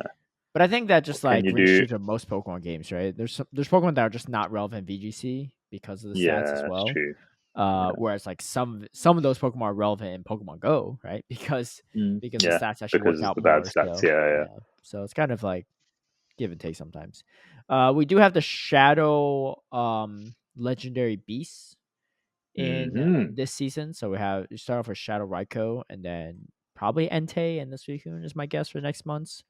But I think that just like rings true to most Pokemon games, right? There's Pokemon that are just not relevant VGC because of the stats as well. That's true. Whereas like some of those Pokemon are relevant in Pokemon Go, right? Because the stats actually work out the more. Bad stats, yeah. So it's kind of like give and take sometimes. We do have the Shadow Legendary Beasts in this season. So we start off with Shadow Raikou, and then probably Entei and the Suicune is my guess for next month's.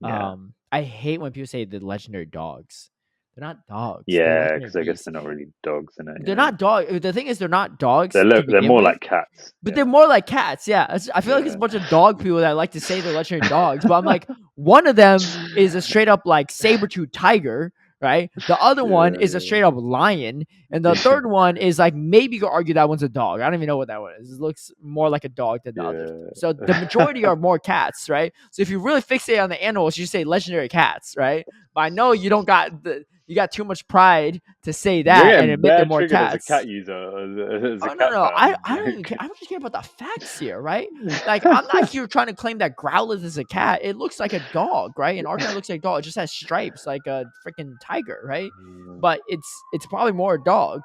I hate when people say the legendary dogs. They're not dogs. Yeah, because I guess they're not really dogs in it. They're not dogs. The thing is, they're not dogs. They're more like cats. But they're more like cats. Yeah, I feel like it's a bunch of dog people that like to say they're legendary dogs. But I'm like, one of them is a straight up like saber-tooth tiger, right? The other one is a straight up lion, and the third one is like maybe you could argue that one's a dog. I don't even know what that one is. It looks more like a dog than the other. So the majority are more cats, right? So if you really fixate on the animals, you say legendary cats, right? But I know you don't got you got too much pride to say that and admit they're more cats. As a cat user, no. I don't even care. I don't just care about the facts here, right? Like I'm not here trying to claim that Growlithe is a cat. It looks like a dog, right? And Arcanine looks like a dog. It just has stripes like a freaking tiger, right? But it's probably more a dog.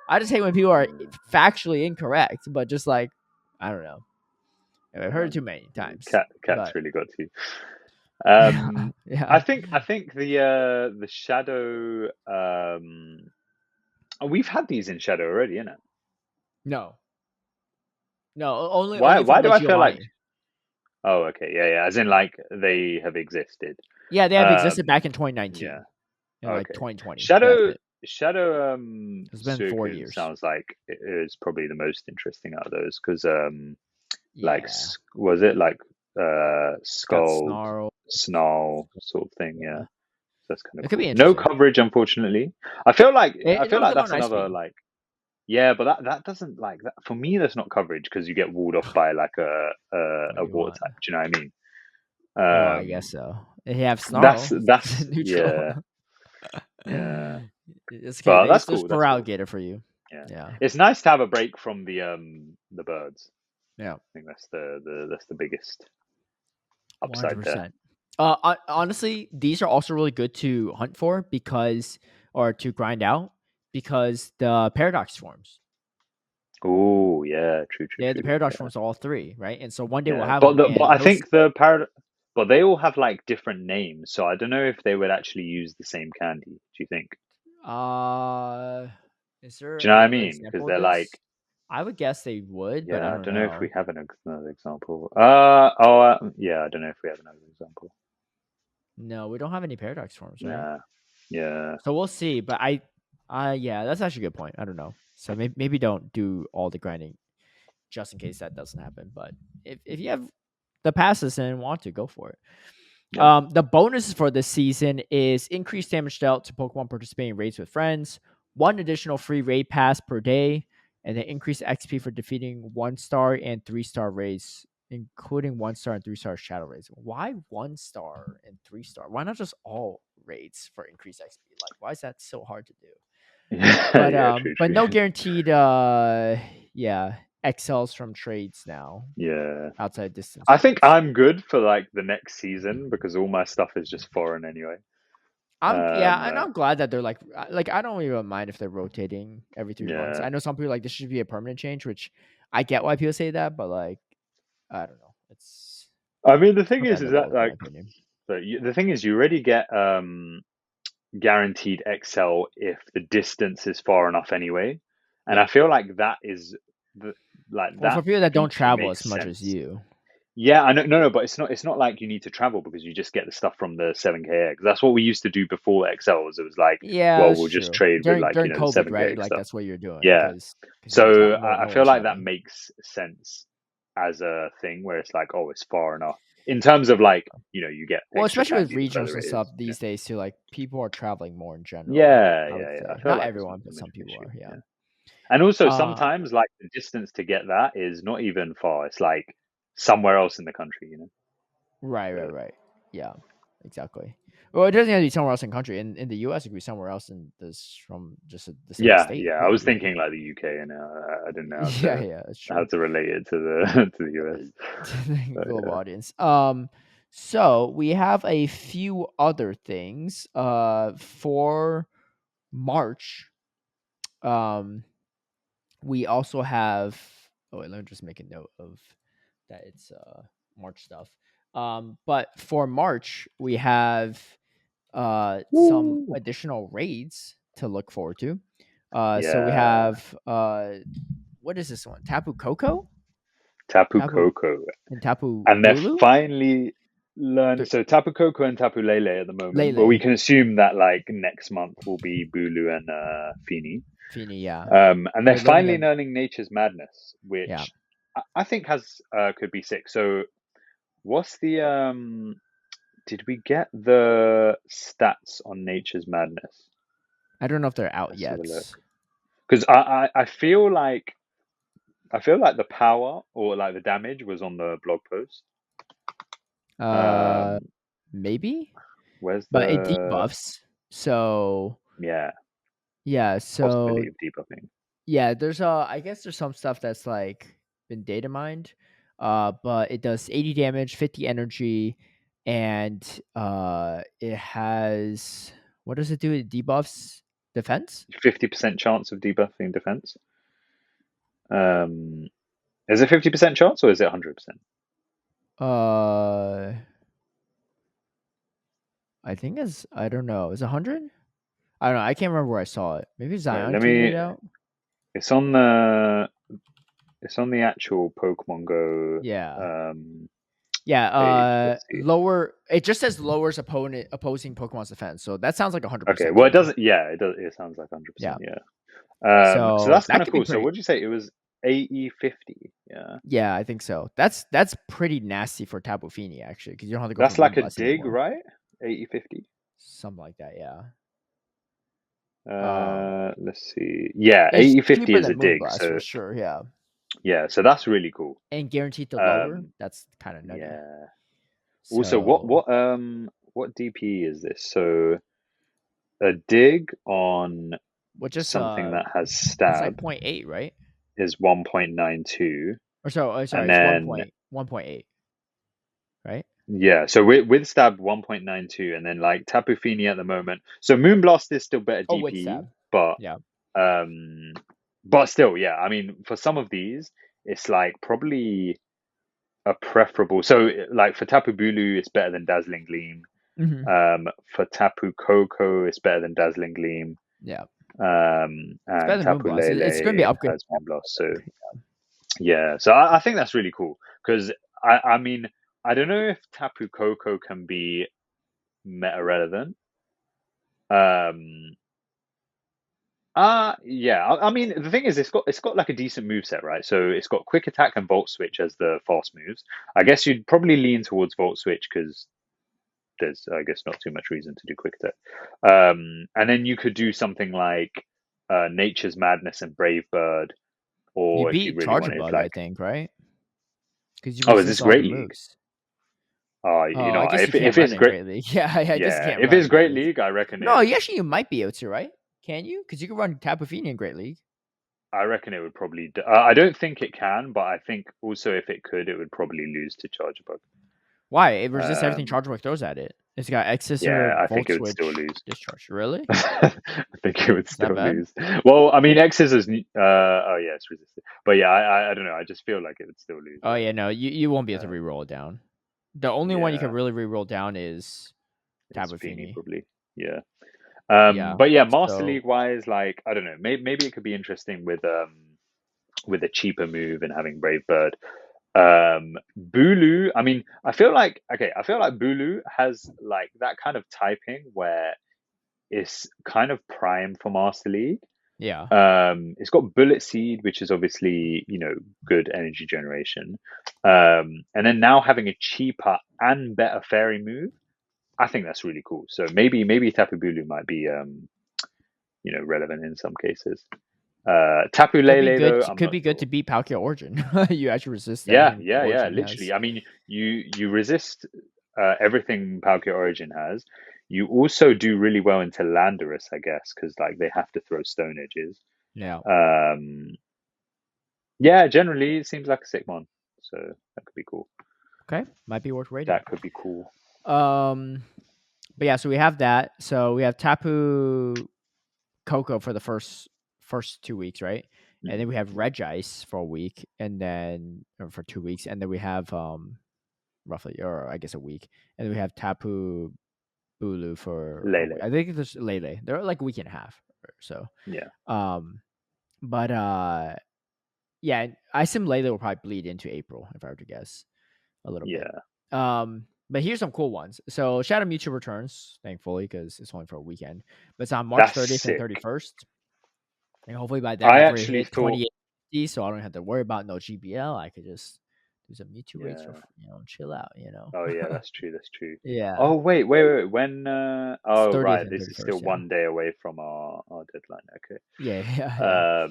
I just hate when people are factually incorrect, but just like I don't know. I've heard it too many times. Cats really got to you. I think the Shadow. We've had these in Shadow already, isn't it? No, only. Why do I feel like? Oh, okay, yeah. As in, like they have existed. Yeah, they have existed back in 2019. Yeah, like 2020. Shadow. It's been 4 years. Sounds like it is probably the most interesting out of those because, like, was it like Skull, Snarl sort of thing? Yeah, so that's kind of cool. No coverage, unfortunately. I feel like that's another like. Yeah, but that doesn't like that for me. That's not coverage because you get walled off by like a water type. Do you know what I mean? I guess so. They have Snarl. That's neutral. Yeah. It's okay. That's cool. Feraligatr for you. Yeah. It's nice to have a break from the birds. Yeah. I think that's the biggest upside 100%. There. Honestly, these are also really good to hunt for or to grind out because the paradox forms. Oh yeah, true. Yeah, the paradox forms are all three, right? And so one day we'll have. But I think the paradox. But they all have like different names, so I don't know if they would actually use the same candy. Do you think? Is there? Do you know what I mean? Because they're like. I would guess they would, but I don't know if we have another example. Yeah, I don't know if we have another example. No, we don't have any paradox forms, right? Yeah. So we'll see, but yeah, that's actually a good point. I don't know. So maybe don't do all the grinding, just in case that doesn't happen. But if you have the passes and want to, go for it. Yeah. The bonuses for this season is increased damage dealt to Pokemon participating in raids with friends, 1 additional free raid pass per day, and then increased XP for defeating 1-star and 3-star raids, including 1-star and 3-star shadow raids. Why 1-star and 3-star? Why not just all raids for increased XP? Like, why is that so hard to do? But but no guaranteed XLs from trades now. Yeah. Outside distance. I think I'm good for like the next season because all my stuff is just foreign anyway. And I'm glad that they're like I don't even mind if they're rotating every 3 months. I know some people like this should be a permanent change, which I get why people say that, but like I don't know. I mean, the thing is that like the thing is you already get guaranteed XL if the distance is far enough anyway, and I feel like that is that for people that don't travel as much as you. Yeah, I know. No, but it's not like you need to travel because you just get the stuff from the 7K. That's what we used to do before XLs. It was like, we'll just trade with like during COVID, 7K right? Like stuff. That's what you're doing. Yeah. So I feel like that makes sense as a thing where it's like, it's far enough in terms of like you get especially with regionals and stuff these days too. Like people are traveling more in general. Yeah. Not everyone, but some people are. Yeah. And also sometimes like the distance to get that is not even far. It's like somewhere else in the country, you know? Right. Yeah, exactly. Well, it doesn't have to be somewhere else in the country. In the U.S., it could be somewhere else in this from just the same state. Yeah. I was thinking like the UK, and I didn't know Yeah, that's how true. to relate it to the to the US. To the But global yeah. audience. So we have a few other things. For March, we also have. Oh wait, let me just make a note of that. It's March stuff. But for March, we have some Woo! additional raids to look forward to. So we Yeah. have what is this one? Tapu Koko, Tapu Tapu Koko. and Tapu And they're Bulu. finally learn so Tapu Koko and Tapu Lele at the moment. Well, we Lele, can assume that like next month will be Bulu and Fini. Fini, yeah. And they're They're learning finally a learning Nature's Madness, yeah. which I think has could be sick. So what's the did we get the stats on Nature's Madness? I don't know if they're out Let's have a yet. look. Because I feel like the power or like the damage was on the blog post. Uh, Um, maybe, where's but it the debuffs. So yeah yeah, possibility of debuffing? yeah, there's I guess there's some stuff that's like been data mined. But it does 80 damage, 50 energy, and it has what does it do? It debuffs defense. 50% chance of debuffing defense. Um, is it 50% chance or is it 100%? Uh, I think it's I don't know. Is it 100? I don't know. I can't remember where I saw it. Maybe Wait, Zion let tweeted me. it out. It's on the actual Pokemon Go Yeah. um, Yeah, page. Let's see. lower. It just says lowers opposing Pokemon's defense, so that sounds like Okay, 100% well to it me. doesn't. Yeah, it does. It sounds like 100%. Yeah, Yeah. So so that's kind that of could be cool. So pretty. what did you say? It was AE50. Yeah. Yeah, I think so. That's pretty nasty for Tapu Fini actually, because you don't have to go for That's like a Moonblast dig, anymore. right? AE50. Something like that. Yeah. Let's see. Yeah, It's AE50 cheaper is a than dig. Moonblast for So sure. Yeah, yeah, so that's really cool. and guaranteed to lower. Um, That's kind of nutty. yeah. Also, So what DP is this? So a dig on what? Just something that has it's like stab 0.8, right? is 1.92, Or so? Oh, and sorry, it's then 1.8, right? yeah, so with stab 1.92, and then like Tapu Fini at the moment. So Moonblast is still better Oh, with DP, stab. but Yeah. um, but still, yeah. I mean, for some of these, it's like probably a preferable. So like for Tapu Bulu, it's better than Dazzling Gleam. Hmm. For Tapu Koko, it's better than Dazzling Gleam. Yeah. It's And better than Tapu Moonblast. It's going to be Lele upgraded. has Moonblast. So yeah, so I think that's really cool because I mean I don't know if Tapu Koko can be meta relevant. Um, yeah. I mean the thing is it's got like a decent move set, right? So it's got quick attack and volt switch as the fast moves. I guess you'd probably lean towards volt switch because there's I guess not too much reason to do quick attack. And then you could do something like Nature's Madness and Brave Bird, You or if you beat really Charger wanted Bug, I like, think, right? Because you oh, is this resist all the Great League? moves. You Oh, know, I guess you can't if run it's in great, Great League. Yeah, I guess you yeah, can't if run it's in Great Great League. League, I reckon No, it. actually, you might be able to, right? Can you? Because you can run Tapu Fini in Great League. I reckon it would probably. I don't think it can, but I think also if it could, it would probably lose to Charge Bug. Why? It resists everything Um, Charger Bug throws at it. It's got X yeah, Scissor, I think Volt it would still Switch, lose. Discharge. Really? I think it would Is that still bad? lose. Well, I mean, X's is. Oh yeah, it's resisted. But yeah, I don't know. I just feel like it would still lose. Oh yeah, no, you won't be able to Um, re-roll it down. The only one you can yeah, really re-roll down is it's Tapu Fini Fini. probably. Yeah. Yeah. But yeah, Master So League wise, like I don't know, maybe it could be interesting with a cheaper move and having Brave Bird. Bulu, I mean, I feel like Bulu has like that kind of typing where it's kind of prime for Master League. yeah, It's got Bullet Seed, which is obviously, good energy generation. And then now having a cheaper and better fairy move, I think that's really cool. So maybe Tapu Bulu might be relevant in some cases. Tapu Lele, good. though, I'm Could not be sure. good to beat Palkia Origin. You actually resist Yeah, anything yeah, yeah. Origin has. Literally, I mean, you resist everything Palkia Origin has. You also do really well into Landorus, I guess, because like they have to throw Stone Edges. Yeah. Yeah, generally it seems like a sick one, so that could be cool. Okay, might be worth rating. That could be cool. But yeah, so we have that. So we have Tapu Koko for the first 2 weeks, right? And then we have Regice for a week, and then for 2 weeks, and then we have roughly, or I guess a week, and then we have Tapu Bulu for Lele. I think there's Lele. They're like a week and a half or so. Yeah. But yeah, I assume Lele will probably bleed into April if I were to guess a little bit. But here's some cool ones. So Shadow Mewtwo returns, thankfully, because it's only for a weekend. But it's on March 30th and 31st. And hopefully by then I I've actually hit thought 28, so I don't have to worry about no GBL. I could just do some Mewtwo rates for chill out, Oh yeah, that's true. That's true. Yeah. Oh wait. When? Oh 30th right. and This is 31st, still 1 day away from our deadline. Okay. Yeah.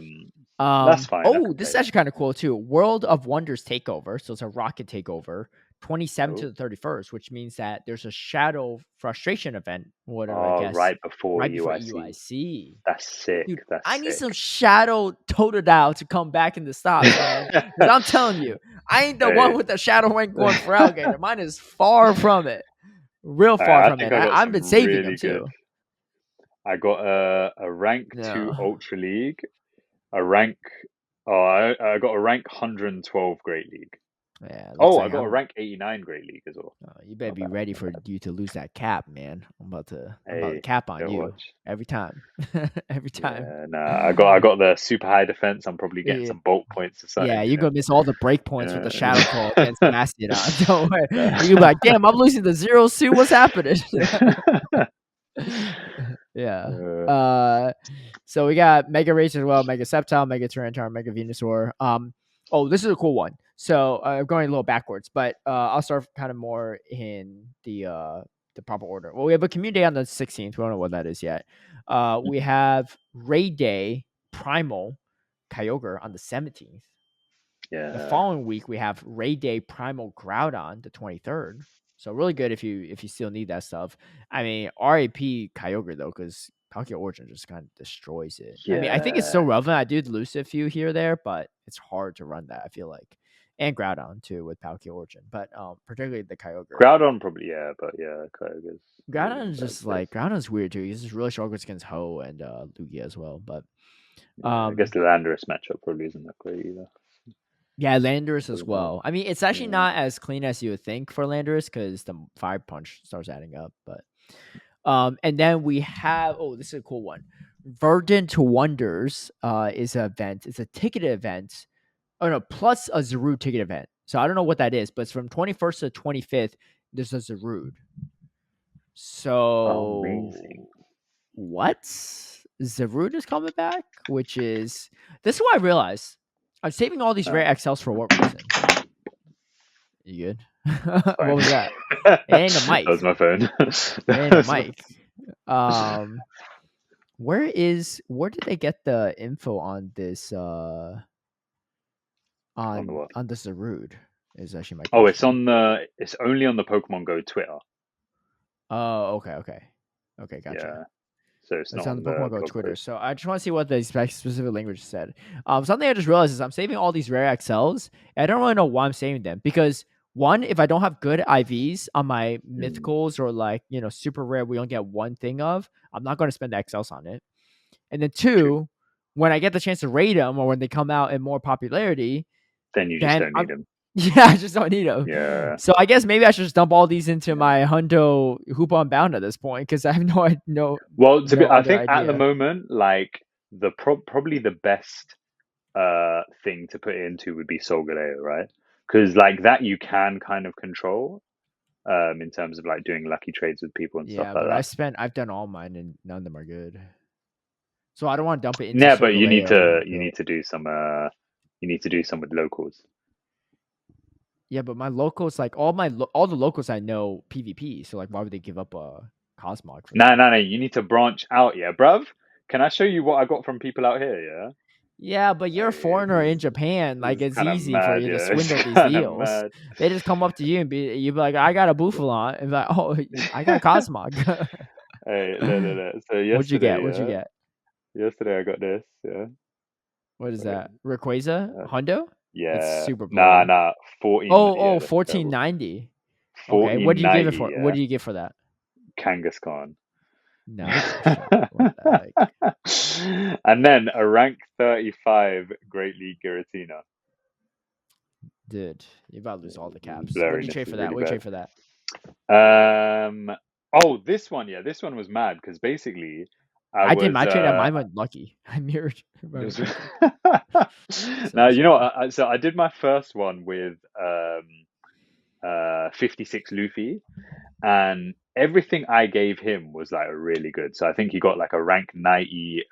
That's fine. Oh, this is actually kind of cool too. World of Wonders takeover. So it's a rocket takeover, 27th to the 31st, which means that there's a Shadow Frustration event. Whatever, I guess. Right before UIC. UIC. That's sick. Dude, That's I need sick. some Shadow Totodile to come back in the stops, man. Because I'm telling you, I ain't the one with the Shadow rank going for Feraligatr. Mine is far from it. Real far from it. I've been saving them too. I got a rank 2 Ultra League, a rank. I got a rank 112 Great League. Yeah. I got a rank 89 Great League as well. You better be ready for you to lose that cap, man. I'm about to cap on you every time. Every time. Yeah, nah, I got the super high defense. I'm probably getting some bulk points or something. Yeah, you're gonna miss all the break points with the Shadow Claw against Mastodon. Don't worry. You'll be like, damn, I'm losing the 0 suit. What's happening? Yeah. So we got Mega Race as well, Mega Sceptile, Mega Tyranitar, Mega Venusaur. This is a cool one. So I'm going a little backwards, but I'll start kind of more in the proper order. Well, we have a community day on the 16th. We don't know what that is yet. We have Raid Day Primal Kyogre on the 17th. Yeah. The following week we have Raid Day Primal Groudon the 23rd. So really good if you still need that stuff. I mean, RAP Kyogre though, because Palkia Origin just kind of destroys it. Yeah. I mean, I think it's still relevant. I did lose a few here or there, but it's hard to run that, I feel like. And Groudon too with Palkia Origin, but particularly the Kyogre. Groudon probably, but yeah, Kyogre's. Groudon is just like Groudon's weird too. He's just really struggles against Ho and Lugia as well. But I guess the Landorus matchup probably isn't that great either. Yeah, Landorus as well. I mean, it's actually not as clean as you would think for Landorus because the Fire Punch starts adding up. But and then we have this is a cool one. Verdant Wonders is an event. It's a ticketed event. Oh no, plus a Zarude ticket event. So I don't know what that is, but it's from 21st to 25th. There's a Zarude. So amazing. What? Zarude is coming back, which is this is what I realized. I'm saving all these rare XLs for what reason? You good? What was that? It ain't a mic. That was my phone. It ain't a mic. Where did they get the info on this? On the Zarude is actually my question. It's only on the Pokemon Go Twitter. Oh, okay, gotcha. Yeah. So it's not on the Pokemon Go Twitter. Post. So I just want to see what the specific language said. Something I just realized is I'm saving all these rare XLs. And I don't really know why I'm saving them because one, if I don't have good IVs on my mythicals or like super rare, we only get one thing of, I'm not going to spend the XLs on it. And then two, when I get the chance to raid them or when they come out in more popularity, then you just don't need them. Yeah, I just don't need them. Yeah. So I guess maybe I should just dump all these into my Hundo Hoop Unbound at this point because I have no. Well, I think at the moment, like probably the best thing to put into would be Solgaleo, right? Because like that you can kind of control in terms of like doing lucky trades with people and stuff like that. Yeah, but I've done all mine and none of them are good. So I don't want to dump it into. Yeah, but you need to do some with locals. Yeah, but my locals, like all the locals I know PvP, so like why would they give up a Cosmog? No, you need to branch out, yeah, bruv. Can I show you what I got from people out here, yeah? Yeah, but you're a foreigner in Japan. Like, it's kind of easy for mad, you to yeah. It's swindle these kind of deals. mad. They just come up to you and you'd be like, I got a Bouffalon. And be like, oh, I got Cosmog. Hey, no. So What'd you get? yesterday, yesterday I got this, yeah. What is Okay. that? Rayquaza? Hundo? It's Yeah. super Nah, blurry. 14. Oh, Yeah, that's terrible. 1490. Okay, what do you give it 1490, for? What yeah. do you get for that? Kangaskhan. No shot. What the heck? And then a rank 35 Great League Giratina. Dude, you're about to lose all the caps. What do you Blurriness trade is for that? really What do you bad. trade for that? Oh, this one, yeah, this one was mad because basically I I did was my trade and mine went lucky. I mirrored. now So you know funny. so I did my first one with 56 Luffy, and everything I gave him was like really good. So I think he got like a rank 90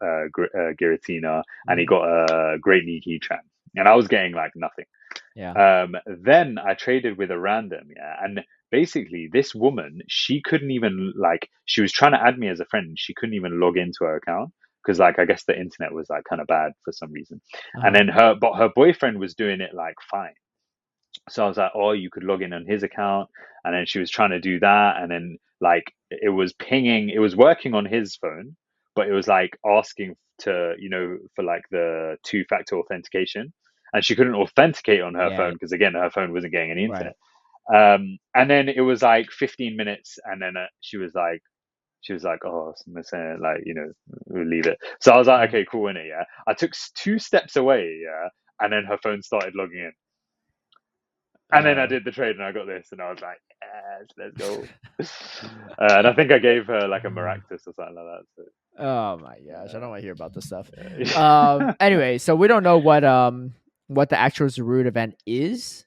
Giratina, and he got a Great League Heatran, and I was getting like nothing. Yeah. Then I traded with a random, yeah, and basically this woman, she couldn't even like, she was trying to add me as a friend, and she couldn't even log into her account because like I guess the internet was like kind of bad for some reason, and then her boyfriend was doing it like fine. So I was like, oh, you could log in on his account. And then she was trying to do that. And then like it was pinging, it was working on his phone, but it was like asking to, for like the two-factor authentication. And she couldn't authenticate on her Yeah. phone because again, her phone wasn't getting any Right. internet. And then it was like 15 minutes. And then she was like, oh, I'm saying like, we'll leave it. So I was like, okay, cool, innit, yeah. I took 2 steps away, yeah. And then her phone started logging in. And then I did the trade and I got this, and I was like, yes, let's go. And I think I gave her like a Maractus or something like that. So, Oh my gosh, I don't want to hear about this stuff. yeah. Anyway, so we don't know what the actual Zarude event is,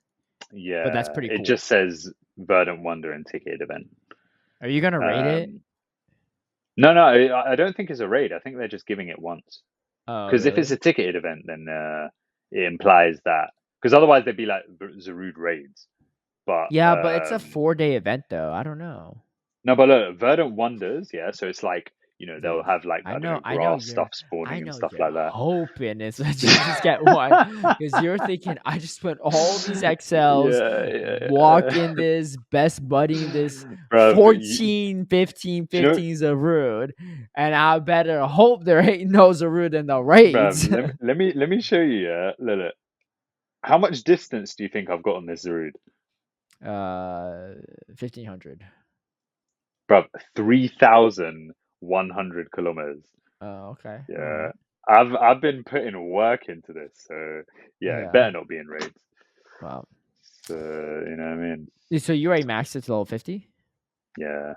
but that's Yeah, pretty it cool. just says Verdant Wonder and Ticket Event. Are you gonna rate it? No, I don't think it's a raid. I think they're just giving it once. Oh, Because if it's really? a ticketed event, then it implies that. Because otherwise they'd be like Zarude raids. But Yeah, but it's a 4-day event, though. I don't know. no, but look, Verdant Wonders, yeah. So it's like, they'll Dude, have like, I don't know, I know grass stuff I spawning and know stuff you're like that. hoping it's just get one because you're thinking I just put all these XLs, walk in this, best buddy in this Bruv, 14, 15, do you know, 15 Zarude, and I better hope there ain't no Zarude in the bruv, raids. let me show you, yeah. Look. How much distance do you think I've got on this Zarude? 1,500. Bruv, 3,100 kilometers. Oh, okay. Yeah. Right. I've been putting work into this, so yeah, it Yeah. better not be in raids. Wow. So, you know what I mean? So you already maxed it to level 50? Yeah.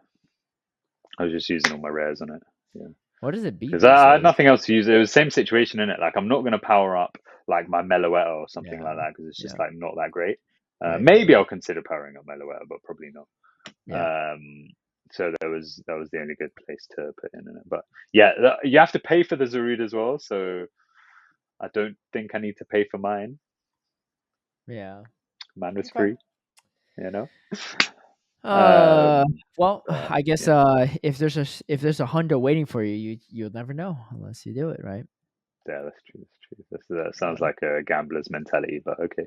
I was just using all my rares on it. Yeah. What does it beat Because these I had days? nothing else to use. It was the same situation in it. Like, I'm not going to power up like my Meloetta or something like Yeah. that because it's just Yeah. like not that great. Right. Maybe I'll consider powering up Meloetta, but probably not. Yeah. So that was the only good place to put in it. But yeah, you have to pay for the Zarude as well. So I don't think I need to pay for mine. Yeah. Mine was Okay. free, you know. Well, But, I guess yeah. if there's a hundo waiting for you, you'll never know unless you do it, right? Yeah, that's true. That sounds like a gambler's mentality, but okay.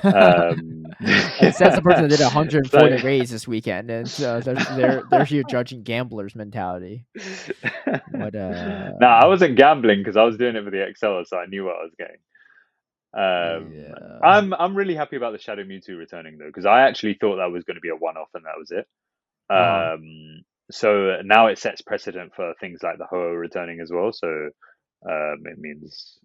It says the person that did 140 like, raids this weekend, and they're here judging gamblers' mentality. What no, I wasn't gambling because I was doing it for the XL, so I knew what I was getting. Yeah. I'm really happy about the Shadow Mewtwo returning though, because I actually thought that was going to be a one-off and that was it. So now it sets precedent for things like the Ho-Oh returning as well. So it means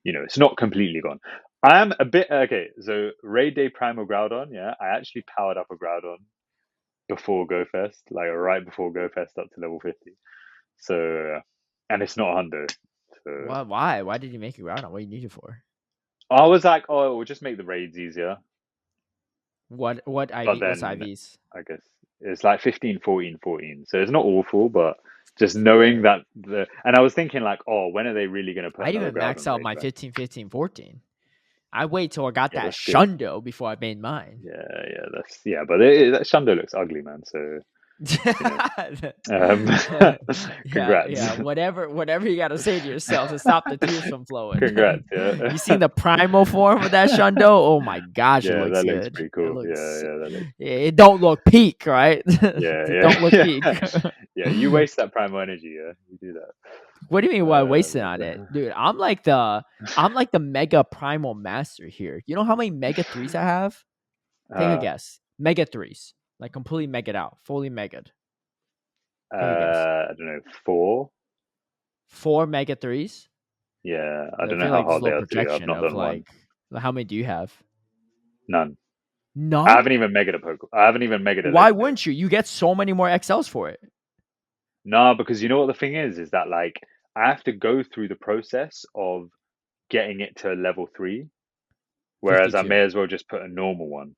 it's not completely gone. I am a bit okay. So Raid Day Primal Groudon, yeah, I actually powered up a Groudon before Go Fest, like right before Go Fest up to level 50. So and it's not 100. So Why? Why did you make it Groudon? What do you need it for? I was like, oh, it will just make the raids easier. What But IV? What's then IVs? I guess it's like 15, 14, 14. So it's not awful, but just knowing that and I was thinking like, oh, when are they really going to put I didn't another even max Groudon out raid my back? 15, 15, 14. I wait till I got Yeah, that that's good. Shundo before I made mine. But that Shundo looks ugly, man. So Congrats. Yeah. Whatever you gotta say to yourself to stop the tears from flowing. Congrats, yeah. You seen the primal form of that Shundo? Oh my gosh, it Yeah, looks that looks good. pretty It cool. looks. That looks. It don't look peak, right? Yeah, It don't look peak. Yeah. You waste that primal energy, yeah. You do that. What do you mean? Why wasting But, on it, dude? I'm like the mega primal master here. You know how many mega 3s I have? Take a guess. Mega 3s, like completely mega'd out, fully mega'd. Take a guess. I don't know, 4. 4 mega 3s. Yeah, I I don't know feel how like there's a hard they little are to do. I've projection not of done one. like how many do you have? None. I None. haven't even megaed a Pokemon. I haven't even megaed a Why legendary. wouldn't you? You get so many more XLs for it. No, because you know what the thing is that like I have to go through the process of getting it to level 3, whereas I 52. may as well just put a normal one.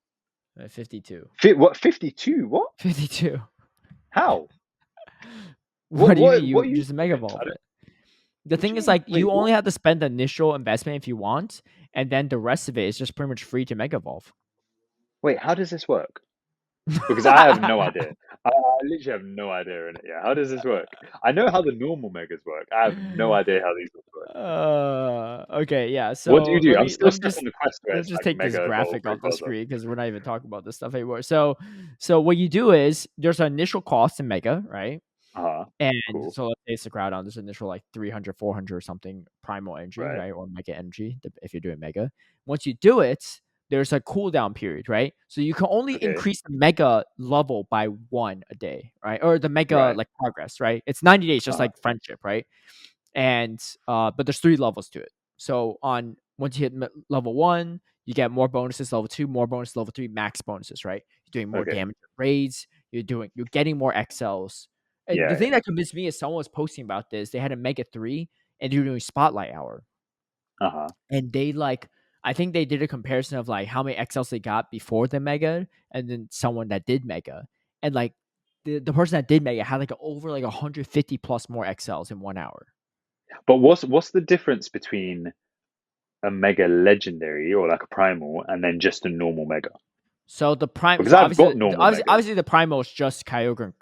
52. What 52? What? 52. How? What do you mean? What You you? just mega evolve it. The What do thing you is, mean? like, Wait, you only what? have to spend the initial investment if you want, and then the rest of it is just pretty much free to mega evolve. Wait, how does this work? Because I have no idea. I literally have no idea in it. Yeah, how does this work? I know how the normal megas work. I have no idea how these work. Okay, yeah. What do So you do? I'm still let me stuck just on the quest where let's it's just like take this mega evolve graphic off the Rayquaza. screen because we're not even talking about this stuff anymore. So what you do is there's an initial cost in mega, right? And Cool. so let's say it's a Groudon, there's initial like 300, 400 or something primal energy, Right. right? Or mega energy if you're doing mega. Once you do it, there's a cooldown period, right? So you can only Okay. increase the mega level by 1 a day, right? Or the mega Right. like progress, right? It's 90 days, just Uh-huh. like friendship, right? And but there's 3 levels to it. So once you hit level 1, you get more bonuses. Level 2, more bonus. Level 3, max bonuses, right? You're doing more Okay. damage raids. You're getting more XLs. And the Yeah. thing that convinced me is someone was posting about this. They had a Mega 3 and they were doing Spotlight Hour. Uh-huh. And they I think they did a comparison of like how many XLs they got before the Mega and then someone that did Mega. And like the person that did Mega had like over like 150 plus more XLs in 1 hour. But what's the difference between a mega legendary or like a primal and then just a normal mega? So the prime, Because so I've got normal megas. obviously the primal is just Kyogre and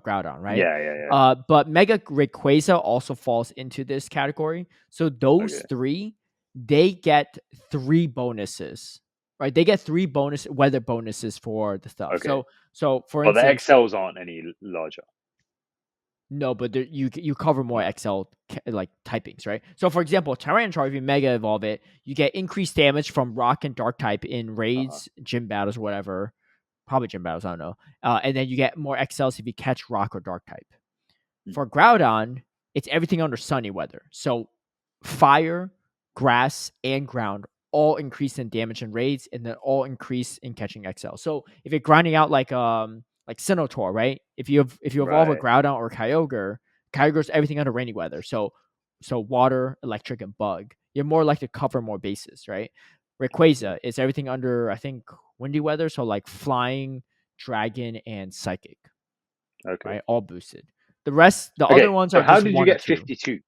Groudon, right? Yeah. But Mega Rayquaza also falls into this category. So those Okay. 3, they get 3 bonuses, right? They get 3 weather bonuses for the stuff. Okay. So for Well, the instance, XLs aren't any larger. no, but you cover more XL like typings, right? So for example, Tyranitar, if you Mega Evolve it, you get increased damage from Rock and Dark type in raids, gym battles, or whatever. Probably gym battles, I don't know. And then you get more XLs if you catch Rock or Dark type. For Groudon, it's everything under sunny weather. So fire, grass, and ground all increase in damage and raids, and then all increase in catching XL. So if you're grinding out like Sinotaur, right? If you evolve a Right. Groudon or Kyogre, Kyogre's everything under rainy weather. So water, electric, and bug. You're more likely to cover more bases, right? Rayquaza is everything under, I think, windy weather. So like flying, dragon, and psychic, Okay. right? All boosted. The rest, the Okay. other ones So are how just did you 1 or get 2. 52?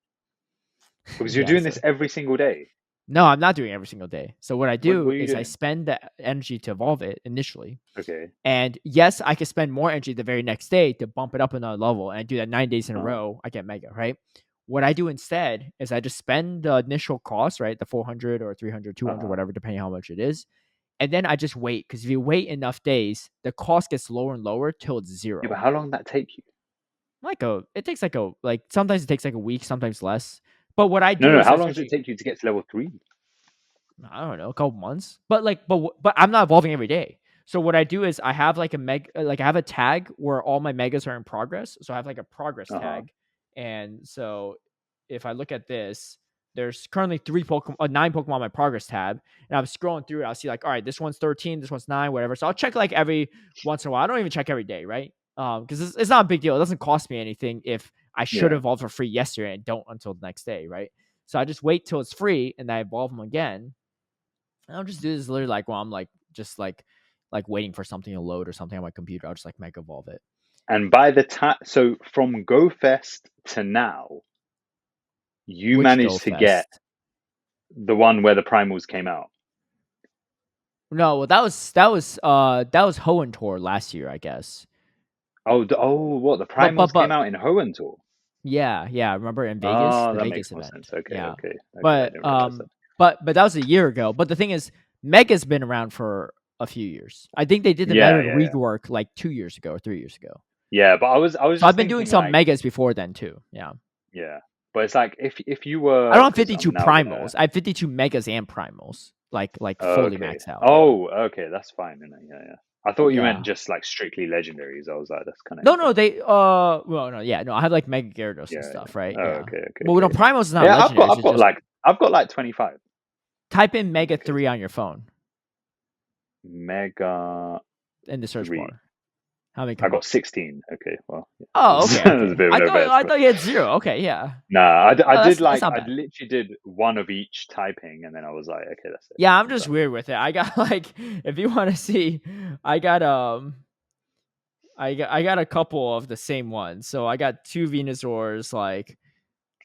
Because you're Yeah. doing this every single day. No, I'm not doing it every single day. So what I do What are you is I doing? spend the energy to evolve it initially. Okay. And yes, I can spend more energy the very next day to bump it up another level. And I do that 9 days in a row. I get mega, right? What I do instead is I just spend the initial cost, right? The 400 or 300, 200, whatever, depending how much it is. And then I just wait. Because if you wait enough days, the cost gets lower and lower till it's 0. Yeah, but how long did that take you? It takes sometimes it takes like a week, sometimes less. But what I do No. is How long does it essentially, take you to get to level 3? I don't know, a couple months. But but I'm not evolving every day. So what I do is I have like I have a tag where all my megas are in progress. So I have like a progress tag, and so if I look at this, there's currently 9 Pokemon on my progress tab, and I'm scrolling through it. I'll see like, all right, this one's 13, this one's 9, whatever. So I'll check like every once in a while. I don't even check every day, right? Because it's not a big deal. It doesn't cost me anything if I should Yeah. evolve for free yesterday and don't until the next day, right? So I just wait till it's free and I evolve them again. And I'll just do this literally like while I'm like just like waiting for something to load or something on my computer. I'll just like mega evolve it. And by the time, so from Go Fest to now, you Which Go managed to get Fest? the one where the primals came out. No, well that was Hoenn Tour last year, I guess. What the primals came out in Hoenn Tour? Yeah. Remember in Vegas, Oh, the that Vegas makes more event. sense. Okay. Yeah, I but didn't realize that. but that was a year ago. But the thing is, Mega's been around for a few years. I think they did the Mega rework like 2 years ago or 3 years ago. Yeah, but I was So just I've been thinking, doing some like, Megas before then too. Yeah. yeah, but it's like if you were, I don't have 'cause I'm 52 now gonna. primals. I have 52 Megas and primals, like fully Okay. maxed out. Oh, okay, that's fine. Yeah. I thought you Yeah. meant just like strictly legendaries. I was like, that's kind of No, they well, no, yeah, no, I have like Mega Gyarados and stuff, right? Oh, Yeah. okay. Well, no, primals is not Yeah, legendary. I've got like 25. Type in Mega 3 on your phone Mega in the search 3. bar. How many I come got up? 16. Okay, well. Yeah. Oh, okay. That's a bit of an I thought you had 0. Okay, yeah. Nah, I did That's like not I bad. literally did one of each typing, and then I was like, okay, that's it. Yeah, I'm just weird with it. I got like, if you want to see, I got I got a couple of the same ones. So I got 2 Venusaurs, like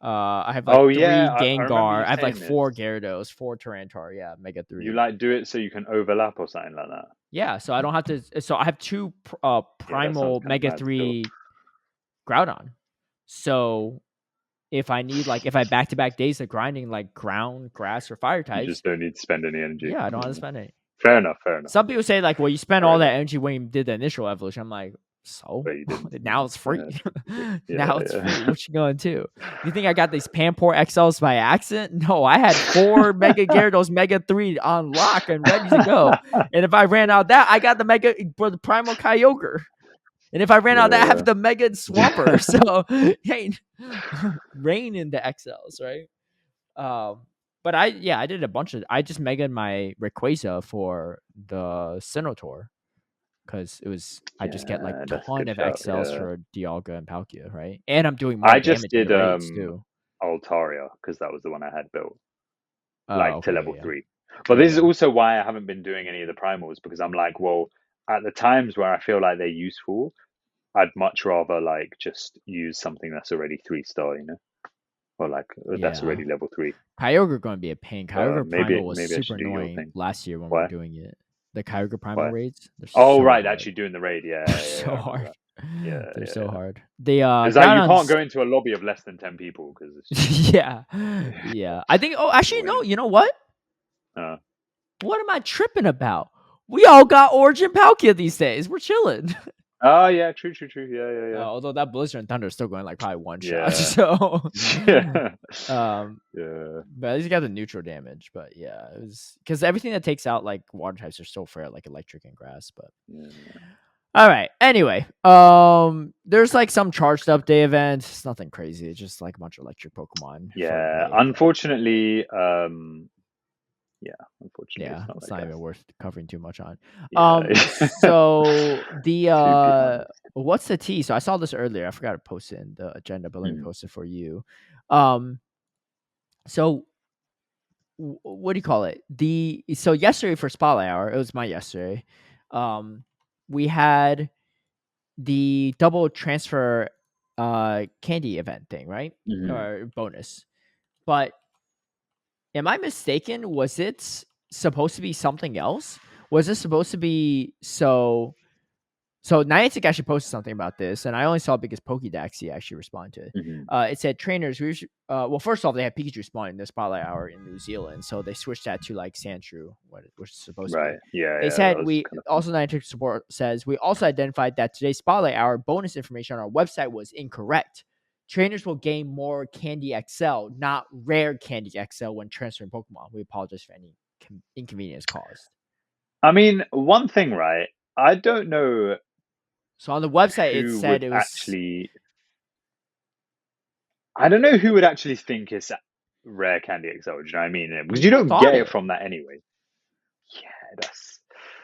I have like 3 I remember Gengar. you I have like saying 4 this. Gyarados, 4 Tyranitar. Yeah, Mega 3. You like do it so you can overlap or something like that. Yeah, so I don't have to. So I have 2 Yeah, that sounds primal kind of Mega mad still. 3 Groudon. So if I need if I back-to-back days of grinding like ground, grass, or fire You types, just don't need to spend any energy. yeah, I don't have to spend any. Fair enough. Some people say like, well, you spent all that energy when you did the initial evolution. I'm like, so But you didn't. now it's free. Yeah. Now it's free. What you going to? You think I got these Pampor XLs by accident? No, I had 4 Mega Gyarados, Mega 3 on lock and ready to go. And if I ran out of that, I got the Primal Kyogre. And if I ran out of that, I have the Mega Swampert. So, hey, rain in the XLs, right? But I did a bunch of. I just megaed my Rayquaza for the Sinnoh because it was. I just get like a ton of XLs for Dialga and Palkia, right? And I'm doing more damage just did in the raids too. Altaria because that was the one I had built, to level 3. But this is also why I haven't been doing any of the primals, because I'm like, well, at the times where I feel like they're useful, I'd much rather like just use something that's already 3-star, or like that's already level 3. Kyogre going to be a pain. Kyogre Primal was maybe super annoying last year when we were doing it. The Kyogre Primal raids. Right, actually doing the raid. Yeah, they're so hard. Yeah, they're so hard. It's like you can't go into a lobby of less than 10 people because yeah. I think. Oh, actually, no. You know what? What am I tripping about? We all got Origin Palkia these days. We're chilling. Oh yeah, true. Yeah. Although that Blizzard and Thunder is still going like probably 1 shot. So but at least you got the neutral damage. But yeah, it was because everything that takes out like water types are still fair, like electric and grass. But all right. Anyway, there's like some charged up day events. It's nothing crazy. It's just like a bunch of electric Pokemon. Yeah, unfortunately, yeah, it's not even worth covering too much on. So the what's the T? So I saw this earlier. I forgot to post it in the agenda, but let me post it for you. So what do you call it? So yesterday for Spotlight Hour, it was my yesterday. We had the double transfer candy event thing, right? Or bonus. But am I mistaken? Was it supposed to be something else? Was it supposed to be so Niantic actually posted something about this, and I only saw it because Pokédaxi actually responded to it. It said trainers. Well, first off, they had Pikachu spawn in the Spotlight Hour in New Zealand, so they switched that to like Sandshrew, which is supposed to be. Yeah. They said Niantic support says we also identified that today's Spotlight Hour bonus information on our website was incorrect. Trainers will gain more Candy XL, not rare Candy XL when transferring Pokemon. We apologize for any inconvenience caused. I mean, one thing, right? I don't know. So on the website, it said it was actually. I don't know who would actually think it's rare Candy XL. Do you know what I mean? Because you don't get it from that anyway. Yeah, that's.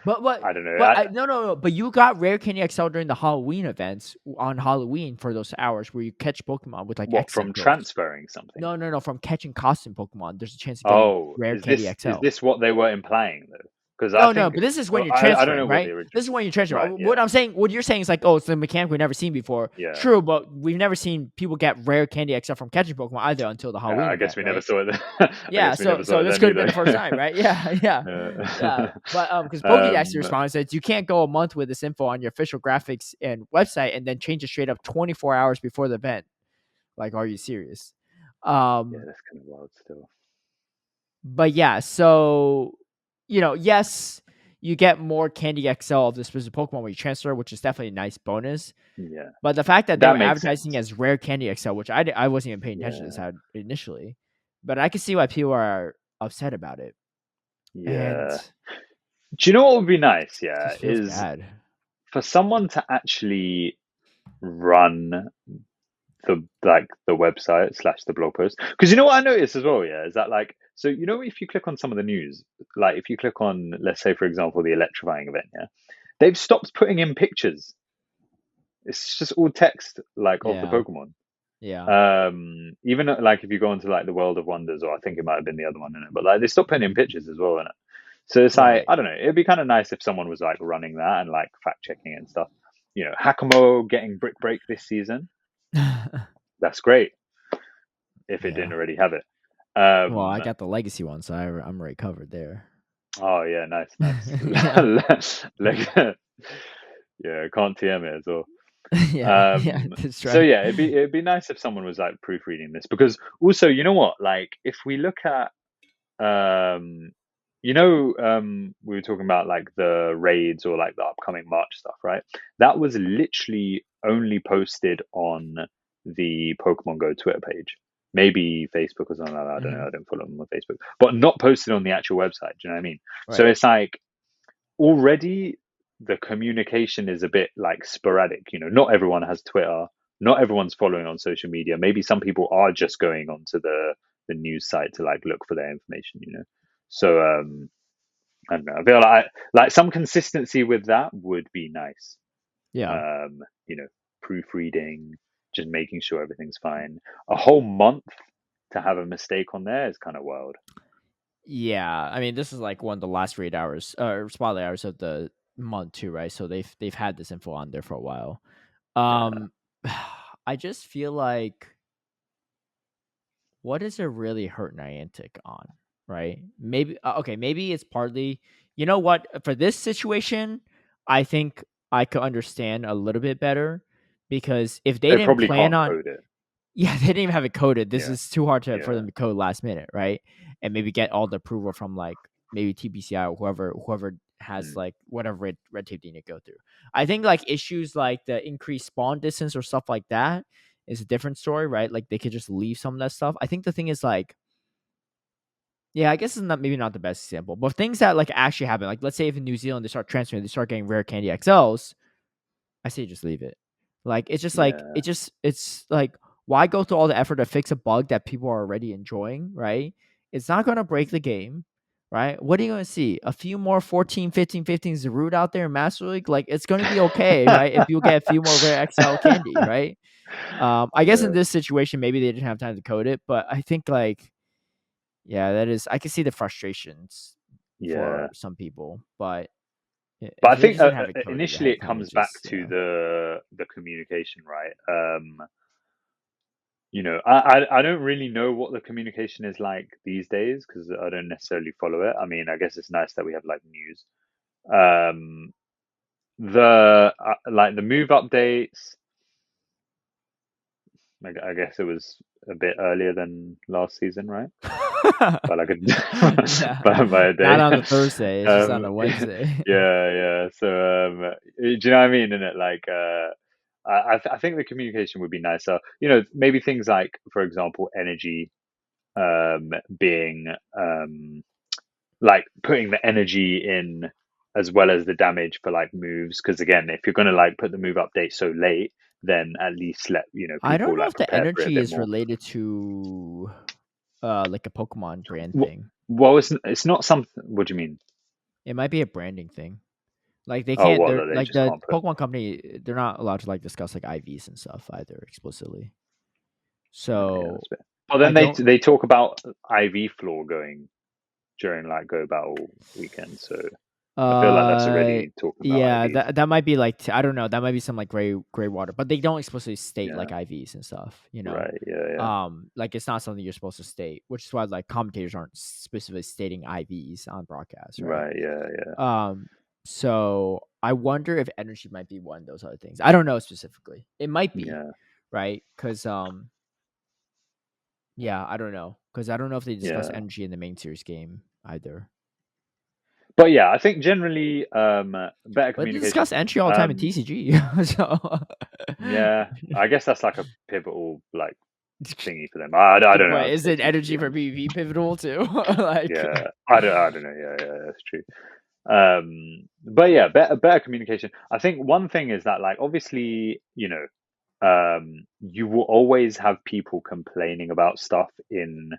But I don't know. No. But you got rare Candy XL during the Halloween events on Halloween for those hours where you catch Pokemon with like what from transferring something? No, from catching costume Pokemon. There's a chance of getting rare Candy XL. Is this what they were implying though? Because No, I no, think but this is when you're I don't know transferring, what the right? original. This is when you're transferring. Right. Yeah. What I'm saying, what you're saying is like, oh, it's the mechanic we've never seen before. Yeah. True, but we've never seen people get rare candy except from catching Pokemon either until the Halloween I event, guess we right? never saw it. Yeah, so this could have been the first time, right? Yeah, yeah, yeah. But because Pokédex response says you can't go a month with this info on your official graphics and website and then change it straight up 24 hours before the event. Like, are you serious? Yeah, that's kind of wild still. But yeah, so yes, you get more Candy XL of the specific Pokemon when you transfer, which is definitely a nice bonus. Yeah. But the fact that they That were makes advertising sense. as rare Candy XL, which I wasn't even paying attention to this initially, but I can see why people are upset about it. And Yeah. Do you know what would be nice? it Yeah, just feels is bad. for someone to actually run the website / the blog post. Because you know what I noticed as well, yeah, is that like, so you know, if you click on some of the news, like if you click on, let's say for example, the electrifying event, yeah, they've stopped putting in pictures. It's just all text like of the Yeah. Pokemon. Yeah. Even like if you go into like the World of Wonders, or I think it might have been the other one in it, but like they stopped putting in pictures as well in it. So it's like, Right. I don't know, it'd be kind of nice if someone was like running that and like fact checking and stuff. You know, Hakamo getting Brick Break this season, that's great if it didn't Yeah. already have it. Well, I got the legacy one, so I'm already covered there. Oh yeah, nice. Yeah. Like, yeah, can't TM it as well. Yeah, that's So right. yeah, it'd be nice if someone was like proofreading this, because also, you know what, like if we look at we were talking about like the raids or like the upcoming March stuff, right? That was literally only posted on the Pokemon Go Twitter page, maybe Facebook or something like that. I don't know. I don't follow them on Facebook, but not posted on the actual website. Do you know what I mean? So Right. it's like already the communication is a bit like sporadic. You know, not everyone has Twitter. Not everyone's following on social media. Maybe some people are just going onto the news site to like look for their information. You know, so I don't know. I feel like some consistency with that would be nice. Yeah. You know, proofreading, just making sure everything's fine. A whole month to have a mistake on there is kind of wild. Yeah, I mean, this is like one of the last raid hours or spotlight hours of the month too, right? So they've had this info on there for a while. Yeah, I just feel like what is it really hurt Niantic on, right? Maybe okay, maybe it's partly. You know what? For this situation, I think I could understand a little bit better because if they they didn't probably plan can't on, code it. yeah, they didn't even have it coded. This Yeah, is too hard for yeah, them to code last minute, right? And maybe get all the approval from like maybe TBCI or whoever has mm, like whatever red tape they need to go through. I think like issues like the increased spawn distance or stuff like that is a different story, right? Like they could just leave some of that stuff. I think the thing is like, yeah, I guess it's not maybe not the best example, but things that like actually happen. Like let's say if in New Zealand they start transferring, they start getting rare candy XLs. I say just leave it. Like it's just like yeah, it's like why go through all the effort to fix a bug that people are already enjoying, right? It's not gonna break the game, right? What are you gonna see? A few more 14, 15, 15 Zarude out there in Master League? Like it's gonna be okay, right? If you get a few more rare XL candy, right? I guess in yeah, this situation, maybe they didn't have time to code it, but I think like yeah, that is I can see the frustrations yeah. for some people, but But if I they think just didn't have it coded initially ahead of it time, it comes back just to yeah. the communication, right? You know, I don't really know what the communication is like these days because I don't necessarily follow it. I mean, I guess it's nice that we have like news. Um, the like the move updates. I guess it was a bit earlier than last season, right? But like Yeah. by a Not day. on the Thursday, it's just on the Yeah, Wednesday. yeah. So do you know what I mean? In it, like I think the communication would be nicer. You know, maybe things like, for example, energy being like putting the energy in as well as the damage for like moves. Because again, if you're gonna like put the move update so late, then at least let I don't people know like if the prepare for it a energy bit is more. related to like a Pokemon brand Well, thing. it's not something. What do you mean? It might be a branding thing. Like they Oh, can't what, they're that they like just the can't put. Pokemon company, they're not allowed to like discuss like IVs and stuff either explicitly. Yeah, So that's a bit. Well, I then don't they talk about IV floor going during like Go Battle weekend. So I feel like that's already talking about Yeah, IVs. that might be like I don't know. That might be some like gray water, but they don't explicitly state like Yeah. IVs and stuff. Right. Yeah. Like it's not something you're supposed to state, which is why like commentators aren't specifically stating IVs on broadcasts, right? Right. Yeah. So I wonder if energy might be one of those other things. I don't know specifically. It might be, Yeah. right? Because yeah, I don't know. Because I don't know if they discuss Yeah. energy in the main series game either. But yeah, I think generally better But they communication. discuss entry all the time in TCG. So Yeah, I guess that's like a pivotal like thingy for them. I don't know. How But to is play it TCG, energy for honestly. PvP pivotal too? Like Yeah, I don't know. Yeah, that's true. But yeah, better communication. I think one thing is that like obviously, you will always have people complaining about stuff in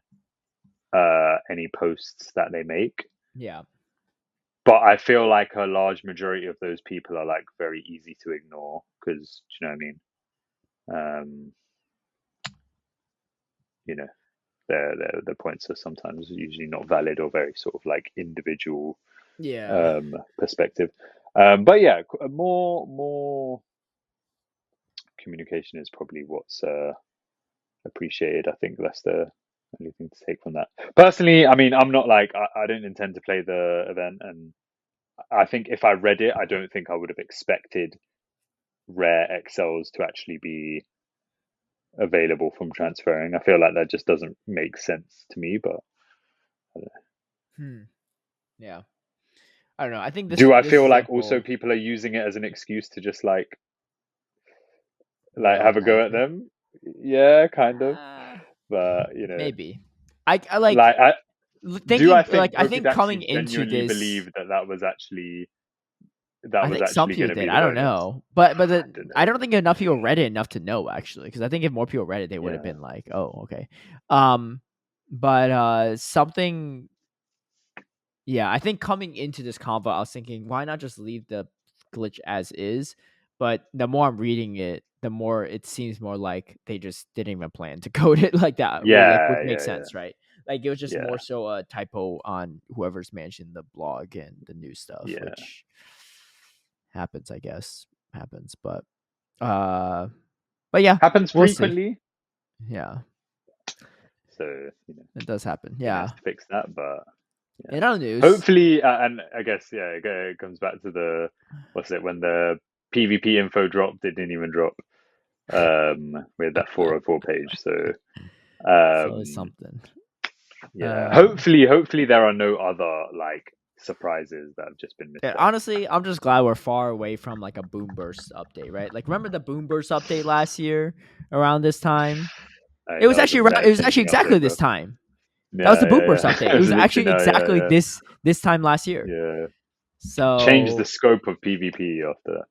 any posts that they make. yeah. But I feel like a large majority of those people are like very easy to ignore because, you know what I mean? You know, their points are sometimes usually not valid or very sort of like individual Yeah. perspective. But yeah, more communication is probably what's appreciated. I think that's the only thing to take from that. Personally, I mean, I'm not like I don't intend to play the event, and I think if I read it, I don't think I would have expected rare XLs to actually be available from transferring. I feel like that just doesn't make sense to me, but I don't Hmm. Yeah. I don't know. I think do I this feel like also example people are using it as an excuse to just like rail on have a go at Niantic. them? Yeah, kind of. Uh, But maybe. I like like do I thinking think like I think coming Pokedaxi into genuinely this believed that I was think some actually people going to be did. the I don't bonus? know, but I don't I know. don't think enough people read it enough to know actually. Because I think if more people read it, they would have Yeah, been like, "Oh, okay." Um, but something. Yeah, I think coming into this convo, I was thinking, why not just leave the glitch as is? But the more I'm reading it, the more it seems more like they just didn't even plan to code it like that. Which makes yeah, sense, right? Like it was just more yeah, so a typo on whoever's managing the blog and the new stuff, yeah. which happens, I guess. Happens, uh but yeah, Happens we'll see. frequently, Yeah, so it does happen. they're gonna Yeah. have to fix that. But yeah, In other news, hopefully, and I guess yeah, it comes back to the what's it when the PvP info dropped, it didn't even drop. We had that 404 page, so so it's um, something. yeah. Hopefully there are no other like surprises that have just been Yeah, missed out. honestly, I'm just glad we're far away from like a boom burst update, right? Like, remember the boom burst update last year around this time? I It was know the actually meta it was actually changing exactly update, this bro. time. That was Yeah, the boom burst update. It It's was literally actually no, exactly this time last year. yeah. Changed the So scope of PvP after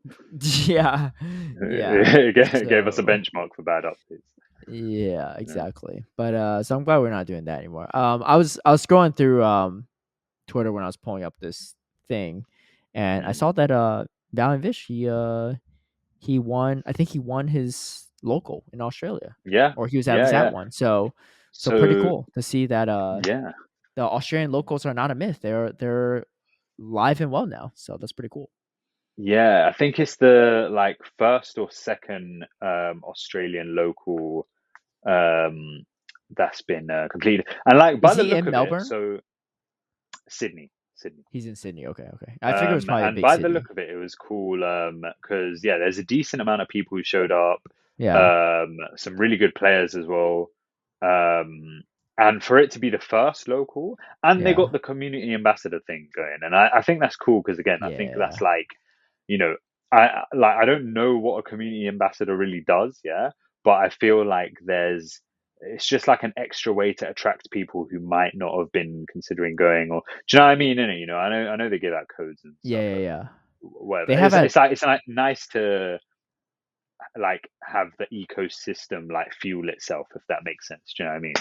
yeah, yeah. that. It gave us a So benchmark for bad updates. yeah, Yeah. exactly. But so I'm glad we're not doing that anymore. I was scrolling through Twitter when I was pulling up this thing, and I saw Mm. that Valiant Vish he won. I think he won his local in Australia, Yeah, or he was at least at yeah. one. So pretty So cool to see that yeah, the Australian locals are not a myth. They're live and well now. So that's pretty cool. yeah. I think it's the like first or second Australian local um that's been completed. And like by Is the he look in of it, Melbourne? so Sydney. He's in Sydney. Okay, okay. I figured it was probably a And big by the city. look of it, it was cool because yeah, there's a decent amount of people who showed up. Yeah, Some really good players as well. And for it to be the first local, and they yeah, got the community ambassador thing going, and I think that's cool because again, I think yeah, that's like, you know, I don't know what a community ambassador really does, yeah, but I feel like it's just like an extra way to attract people who might not have been considering going, or do you know what I mean? I know they give out codes and yeah, stuff, yeah, but yeah. whatever. They have a It's like nice to like have the ecosystem like fuel itself, if that makes sense. Do you know what I mean?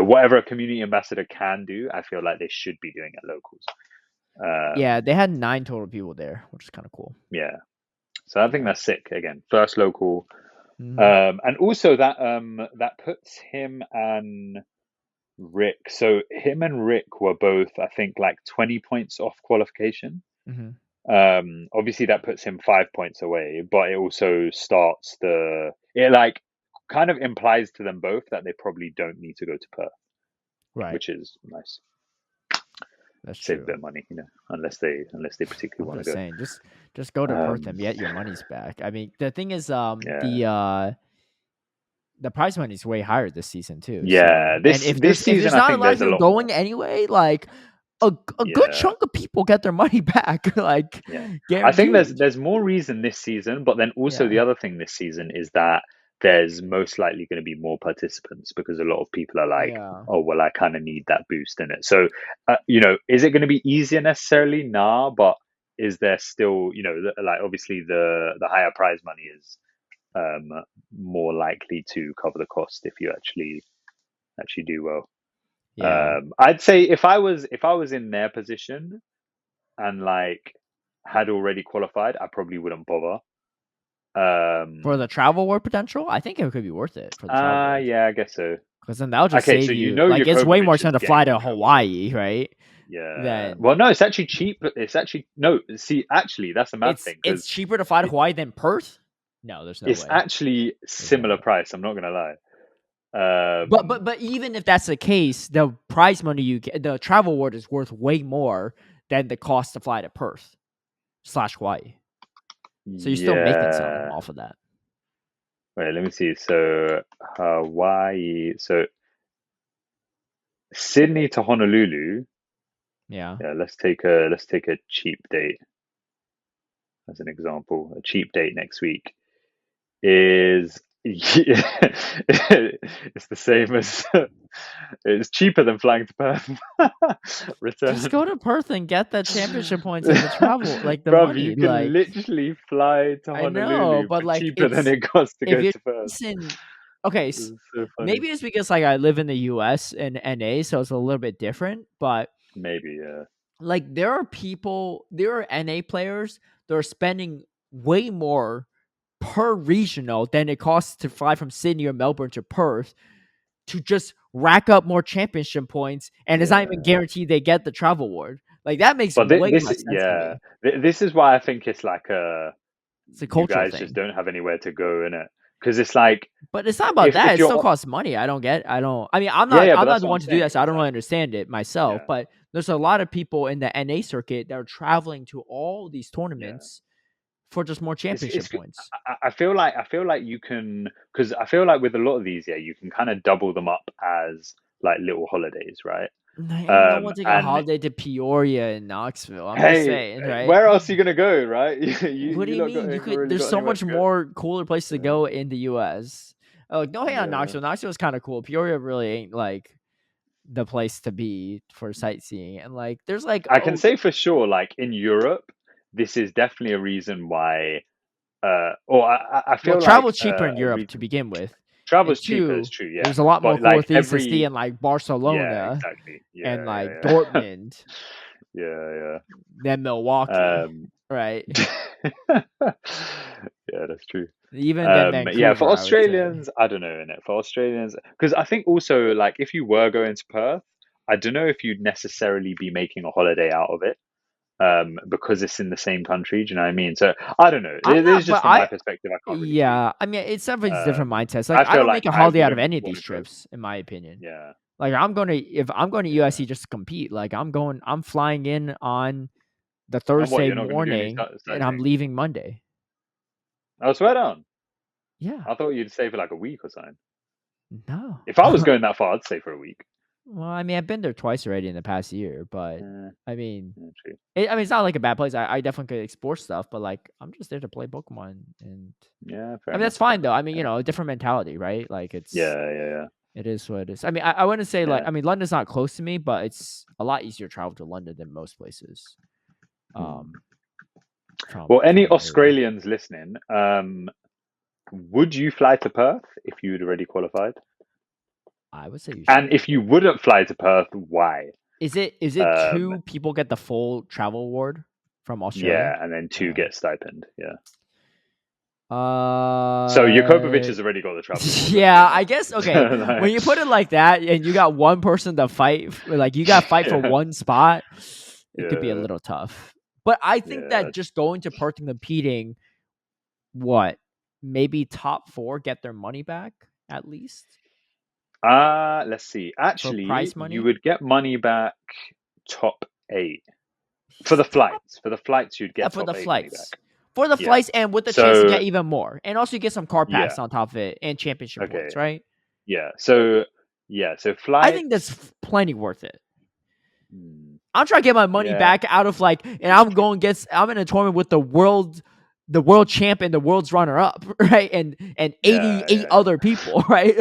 Whatever a community ambassador can do, I feel like they should be doing at locals. yeah. They had 9 total people there, which is kind of cool. Yeah, so I think Yeah. that's sick. Again, first local, Mm-hmm. and also that puts him and Rick. So him and Rick were both, I think, like 20 points off qualification. Obviously that puts him 5 points away, but it also starts it like kind of implies to them both that they probably don't need to go to Perth, Right. which is nice. That's Save true. a bit of money, unless they particularly want to go. Saying, just go to Perth and get your money's back. I mean, the thing is, the prize money is way higher this season too. Yeah, so, and if this season, there's I not a think lot of there's a people lot going more. anyway, like a good chunk of people get their money back. Like, I think there's more reason this season, but then also the other thing this season is that there's most likely going to be more participants because a lot of people are like, oh, well, I kind of need that boost in it. So, is it going to be easier necessarily? Nah, but is there still, like obviously the higher prize money is more likely to cover the cost if you actually do well. I'd say if I was in their position and like had already qualified, I probably wouldn't bother. For the travel war potential, I think it could be worth it for the travel war. Yeah, I guess so. Because then that'll just save so you. Like, it's way more expensive to fly to Hawaii, right? Yeah. Well, no, it's actually cheap. It's actually no. See, actually, that's a mad thing. It's cheaper to fly to Hawaii than Perth. No, there's no way. It's actually similar price. I'm not gonna lie. But even if that's the case, the prize money you get, the travel award is worth way more than the cost to fly to Perth / Hawaii. So you're still making something off of that. Wait, let me see. So Hawaii. So Sydney to Honolulu. Yeah. Let's take a cheap date as an example. A cheap date next week is it's the same as it's cheaper than flying to Perth. Return. Just go to Perth and get the championship points and the travel, like the Bruv, money. You can literally fly to Honolulu. I know, but like cheaper than it costs to go to Perth. Okay, so maybe it's because like I live in the US and NA, so it's a little bit different. But maybe, yeah. Like there are NA players that are spending way more per regional than it costs to fly from Sydney or Melbourne to Perth to just rack up more championship points, and it's not even guaranteed they get the travel award. Like that makes way more sense to me. This is why I think it's like it's a cultural you guys thing. just don't have anywhere to go in it. Because it's like, but it's not about that. It still costs money. I mean, I'm not the one to do that, so I don't really understand it myself. Yeah. But there's a lot of people in the NA circuit that are traveling to all these tournaments for just more championship points. I feel like you can, because I feel like with a lot of these, you can kind of double them up as like little holidays, right? No one take a holiday to Peoria and Knoxville. I'm just saying, right? Where else are you gonna go, right? What do you mean? There's so much more cooler places to go in the U.S. No hate on Knoxville. Knoxville is kind of cool. Peoria really ain't like the place to be for sightseeing. And like, there's like, I can say for sure, like in Europe, this is definitely a reason why. I feel travel's cheaper in Europe to begin with. Travel's cheaper, is true. Yeah, there's a lot more cool things to see in like Barcelona, yeah, exactly. and like Dortmund, than Milwaukee, right? Yeah, that's true. Even then, Vancouver, for Australians, I don't know, innit? For Australians, because I think also like if you were going to Perth, I don't know if you'd necessarily be making a holiday out of it. Because it's in the same country, do you know what I mean? So I don't know. This is just from my perspective. I can't. Really I mean, it's definitely different mindsets. Like I don't make a holiday out of any of these trips, in my opinion. Yeah. Like if I'm going to USC just to compete, like I'm flying in on the Thursday morning, and I'm leaving Monday. Oh, swear down. Yeah. I thought you'd stay for like a week or something. No. If I was going that far, I'd stay for a week. Well, I mean, I've been there twice already in the past year, but I mean, it's not like a bad place. I definitely could explore stuff, but like, I'm just there to play Pokemon, and I mean, that's fine though. I mean, a different mentality, right? Like it's yeah. It is what it is. I mean, I wouldn't say like, I mean, London's not close to me, but it's a lot easier to travel to London than most places. Any Australians listening, would you fly to Perth if you'd already qualified? I would say you should. And if you wouldn't fly to Perth, why? Is it 2 people get the full travel award from Australia? Yeah, and then 2 get stipend. Yeah. So Jakobovic has already got the travel award. Yeah, I guess. Okay, when you put it like that, and you got one person to fight, like you got to fight for one spot, it could be a little tough. But I think that just going to Perth and competing, maybe top 4 get their money back at least. Let's see. For Actually, prize money? you would get money back top 8 for the flights. For the flights, you'd get for top the 8 money flights. back. For the flights, and with the chance to get even more, and also you get some car packs on top of it and championship points, right? Yeah. So flights. I think that's plenty worth it. I'm trying to get my money back out of and I'm going against. I'm in a tournament with the world champ and the world's runner up, right? And 88 other people, right?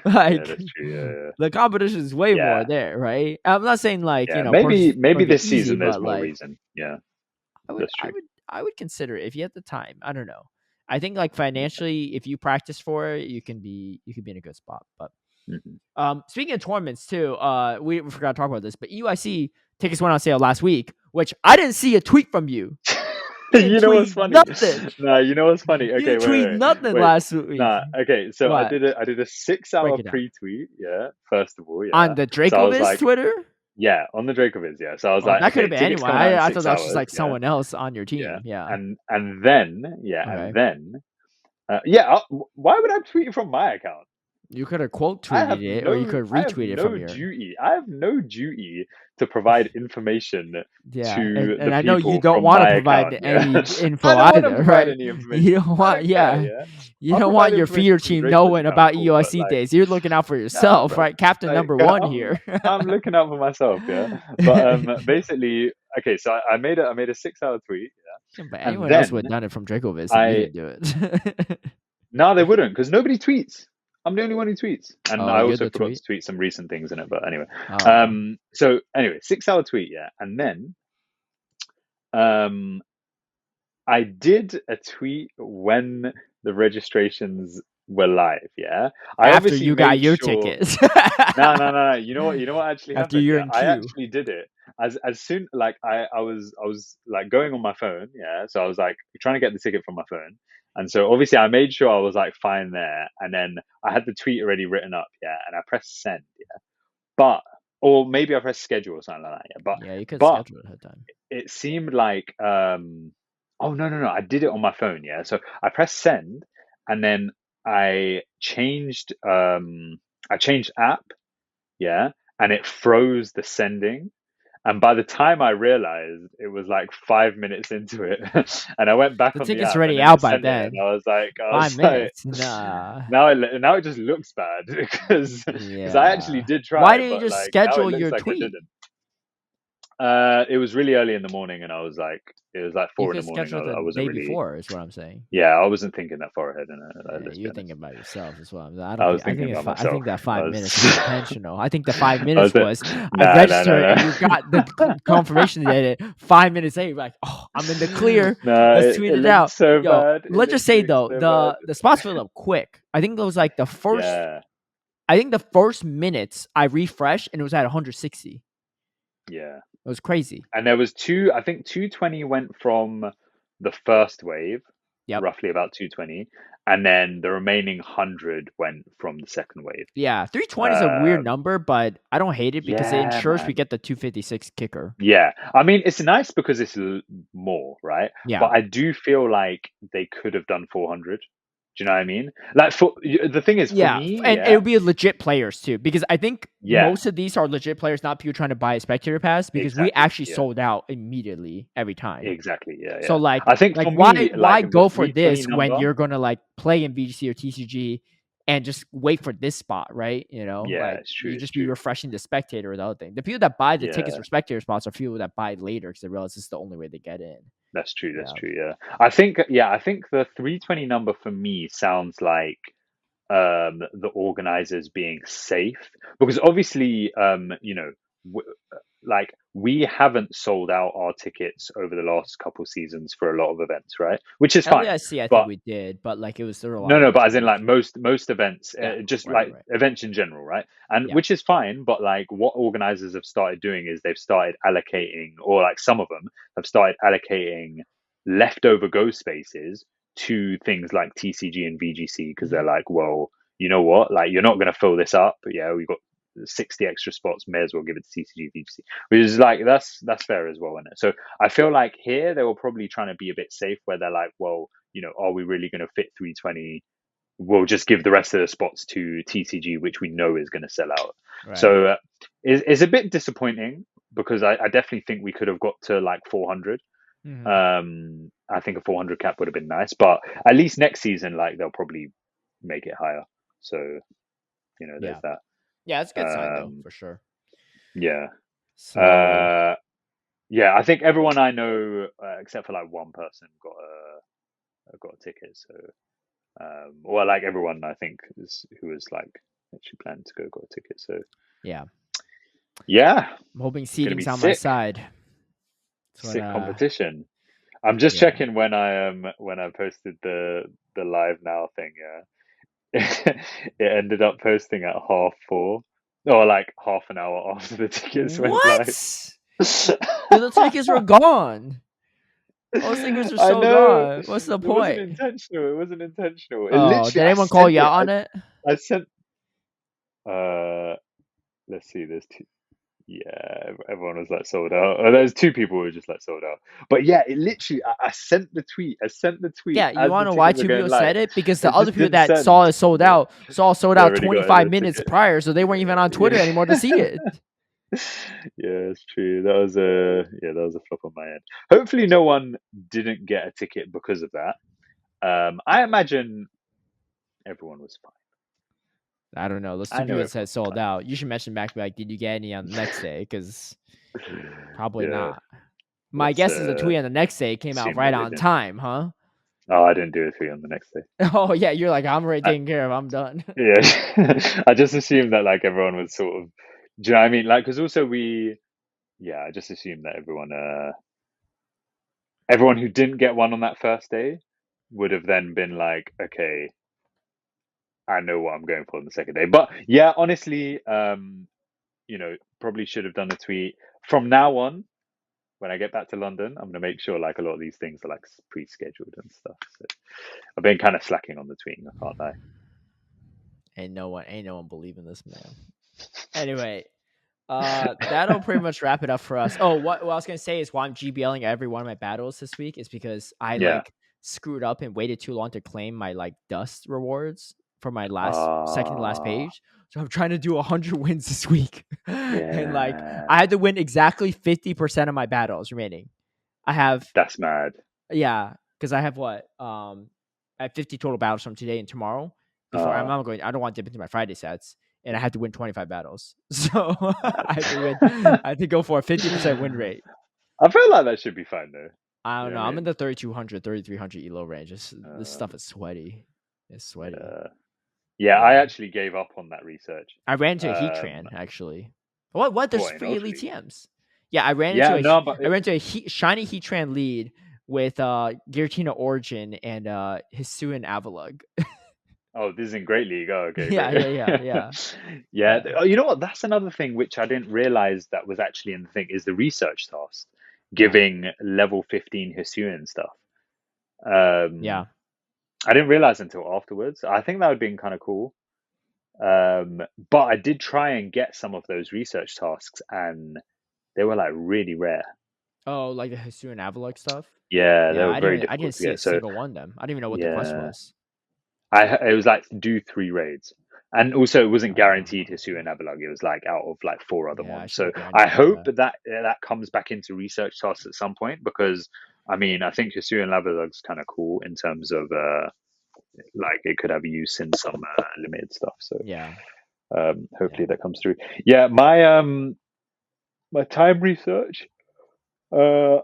That's true. The competition is way more there, right? I'm not saying maybe this easy, season there's more but reason. Yeah, that's true. I would consider it if you had the time. I don't know. I think financially, if you practice for it, you can be in a good spot. But speaking of tournaments too, we forgot to talk about this, but EUIC tickets went on sale last week, which I didn't see a tweet from you. You know what's funny? Nothing. Nah, you know what's funny? Okay, you tweet nothing last week. Nah, okay. So what? I did a 6-hour pre-tweet. Yeah, first of all, on the Dracoviz Twitter. Yeah, on the Dracoviz. Yeah, so I was like, that could have been anyone. I thought that was just someone else on your team. Yeah. And then why would I tweet from my account? You could have quote tweeted it, or you could retweet it from your. I have no duty to provide information to the and I know people you don't want to provide any info either, right? Any information. You don't want, you don't want your feeder team knowing about EUIC days. You're looking out for yourself, right? Captain number 1 here. I'm looking out for myself, But basically, okay. So I made a 6-hour tweet. But anyone else would have done it from Dracoviz. You didn't do it. No, they wouldn't, because nobody tweets. I'm the only one who tweets, and I also forgot to tweet some recent things in it. But anyway, so anyway, 6-hour tweet, and then, I did a tweet when the registrations were live. Yeah, after you got your tickets. No. You know what actually happened? After you're in queue. I actually did it as soon I was going on my phone. Yeah, so I was trying to get the ticket from my phone. And so obviously I made sure I was fine there, and then I had the tweet already written up, and I pressed send, or maybe I pressed schedule or something like that, But you could schedule it ahead of time. It seemed like oh no, I did it on my phone, so I pressed send, and then I changed app, and it froze the sending. And by the time I realized, it was 5 minutes into it, and I went back on the ticket's app, already out by then. And I was like, 5 minutes. Nah. Now it just looks bad because I actually did try. Why didn't you just schedule your tweet? It was really early in the morning, and I was it was 4 in the morning. I wasn't really. Before is what I'm saying. Yeah, I wasn't thinking that far ahead. You're thinking about yourself as well. I was thinking about myself. I think that 5 minutes was intentional. I think the 5 minutes was I registered and you got the confirmation that it 5 minutes later. You're like, oh, I'm in the clear. Let's tweet it out. So bad. Let's just say though, the spots filled up quick. I think it was the first. Yeah. I think the first minutes I refreshed and it was at 160. Yeah. It was crazy. And there was 220 went from the first wave, roughly about 220, and then the remaining 100 went from the second wave. Yeah, 320 is a weird number, but I don't hate it because it ensures we get the 256 kicker. Yeah, I mean, it's nice because it's more, right? Yeah. But I do feel like they could have done 400. Do you know what I mean? The thing is, for me, and it would be legit players too, because I think most of these are legit players, not people trying to buy a spectator pass. Because we actually sold out immediately every time. Exactly. Yeah. So I think why go for this when you're gonna play in VGC or TCG and just wait for this spot, right? It's true. You just be refreshing the spectator or the other thing. The people that buy the tickets for spectator spots are people that buy later because they realize it's the only way they get in. That's true. Yeah. I think the 320 number for me sounds like the organizers being safe, because obviously we haven't sold out our tickets over the last couple of seasons for a lot of events, right? Which is fine. I think we did, but it was a lot. No, but as in most events, events in general, right? And which is fine, but what organizers have started doing is they've started allocating, or some of them have started allocating leftover go spaces to things like TCG and VGC, because they're well, you know what, you're not going to fill this up, but we've got 60 extra spots, may as well give it to TCG VGC, which is like that's fair as well, isn't it? So I feel like here they were probably trying to be a bit safe, where they're like, well, are we really going to fit 320? We'll just give the rest of the spots to TCG, which we know is going to sell out. Right. So it's a bit disappointing, because I definitely think we could have got to like 400. Mm-hmm. I think a 400 cap would have been nice, but at least next season, like, they'll probably make it higher. So, there's that. Yeah, it's a good sign though, for sure. Yeah. So yeah, I think everyone I know, except for like one person, got a ticket. So, well, like everyone I think who was like actually planning to go got a ticket. So yeah. I'm hoping seating's on my side. Sick competition. I'm just checking when I posted the live now thing. Yeah, it ended up posting at 4:30, or like half an hour after the tickets went live. The tickets were gone. Those tickets are so gone. What's the point? It wasn't intentional. Oh, did anyone call you out on it? I sent. Let's see. There's two. Yeah, everyone was like sold out. There's two people who were just like sold out. But yeah, it literally, I sent the tweet. Yeah, you want to know why two people said it? Because the other people that saw it sold out 25 minutes prior, so they weren't even on Twitter anymore to see it. Yeah, it's true. That was a flop on my end. Hopefully, no one didn't get a ticket because of that. I imagine everyone was fine. I don't know. Those two people said sold out. You should mention back, like, did you get any on the next day? Because probably not. My guess is the tweet on the next day came out right on time, huh? Oh, I didn't do a tweet on the next day. Oh yeah, you're like, I'm already taken care of. I'm done. Yeah, I just assumed that like everyone was sort of. Do you know what I mean? Like, because also I just assumed that everyone who didn't get one on that first day would have then been like, okay, I know what I'm going for on the second day. But yeah, honestly, probably should have done a tweet. From now on, when I get back to London, I'm gonna make sure like a lot of these things are like pre-scheduled and stuff. So I've been kind of slacking on the tweeting, I can't lie. Ain't no one believing this man. Anyway, that'll pretty much wrap it up for us. Oh, what I was gonna say is, why I'm GBLing every one of my battles this week is because I like screwed up and waited too long to claim my like dust rewards for my second to last page. So I'm trying to do 100 wins this week. And like, I had to win exactly 50% of my battles remaining. That's mad. Yeah, because I have I have 50 total battles from today and tomorrow. Before I don't want to dip into my Friday sets, and I had to win 25 battles. So I had to go for a 50% win rate. I feel like that should be fine though. I don't know. I'm in the 3,200, 3,300 elo range. This stuff is sweaty. It's sweaty. Yeah, I actually gave up on that research. I ran into a Heatran, actually. What? There's free elite TMs. Yeah, I ran into a shiny Heatran lead with Giratina Origin and Hisuian Avalugg. Oh, this is in Great League. Oh, okay. Yeah. Yeah. Oh, you know what? That's another thing which I didn't realize that was actually in the thing, is the research task giving level 15 Hisuian stuff. I didn't realize until afterwards. I think that would have been kind of cool. But I did try and get some of those research tasks, and they were like really rare. Oh, like the Hisuian Avalugg stuff? Yeah, they were very difficult. I didn't see a single one of them. I didn't even know what the quest was. It was like do 3 raids, and also it wasn't guaranteed Hisuian Avalugg. It was like out of like 4 other ones. So I hope that comes back into research tasks at some point, because I mean, I think Hisuian Avalugg's kind of cool in terms of like it could have use in some limited stuff. So hopefully that comes through. Yeah, my time research, I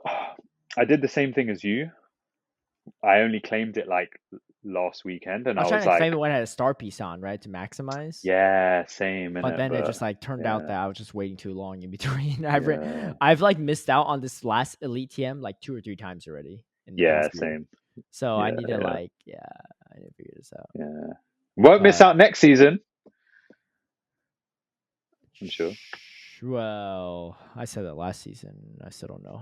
did the same thing as you. I only claimed it like last weekend, and I was trying to like, claim it when I had a star piece on, right, to maximize. Yeah, same. But then it just like turned out that I was just waiting too long in between. I've like missed out on this last elite TM like 2 or 3 times already. Same. So I need to I need to figure this out. Yeah, won't miss out next season, I'm sure. Well, I said that last season. I still don't know.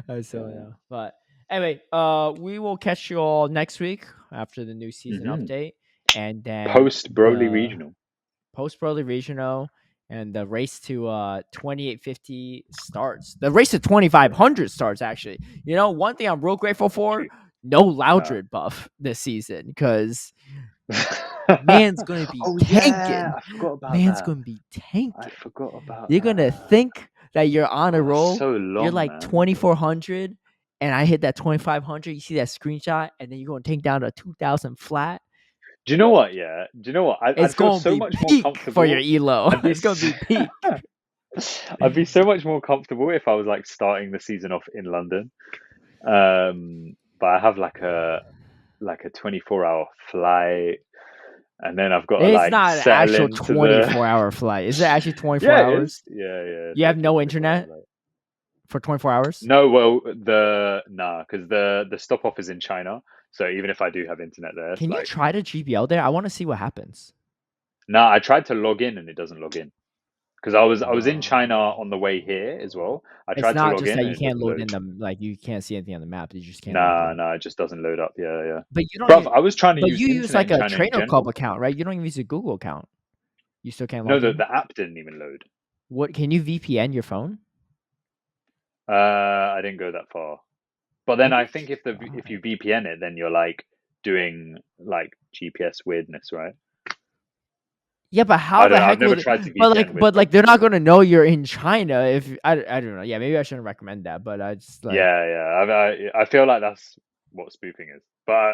I still don't know. But anyway, we will catch you all next week after the new season update, and then post Broly Regional. Post Pro Regional, and the race to 2850 starts. The race to 2500 starts, actually. You know, one thing I'm real grateful for, no Loudred buff this season, because man's going to be tanking. I forgot about Man's that. going to be tanking. I forgot about You're going to think that you're on a roll. So long, you're like man. 2400, and I hit that 2500. You see that screenshot, and then you're going to take down a 2000 flat. Do you know what? Yeah. Do you know what? I'd feel so much more comfortable for your elo. It's going to be peak. I'd be so much more comfortable if I was like starting the season off in London. But I have like a 24-hour flight, and then I've got to it's like not an actual 24-hour flight. Is it actually 24 hours? Yeah. You have no internet for 24 hours? No, well, because the stop off is in China. So even if I do have internet there, can you try to GBL there? I want to see what happens. I tried to log in and it doesn't log in. Because I was in China on the way here as well. I tried to log in. It's not just that you can't load in them, like you can't see anything on the map. You just can't. No, it just doesn't load up. Yeah. But you don't. Bruv, I was trying to but use. You use like a Trainer Club account, right? You don't even use a Google account. You still can't log in. No, the app didn't even load. What can you VPN your phone? I didn't go that far. But then I think if you VPN it, then you're like doing like GPS weirdness, right? Yeah, but how the heck would but like they're not going to know you're in China if I don't know. Yeah, maybe I shouldn't recommend that, but I just like I feel like that's what spoofing is. But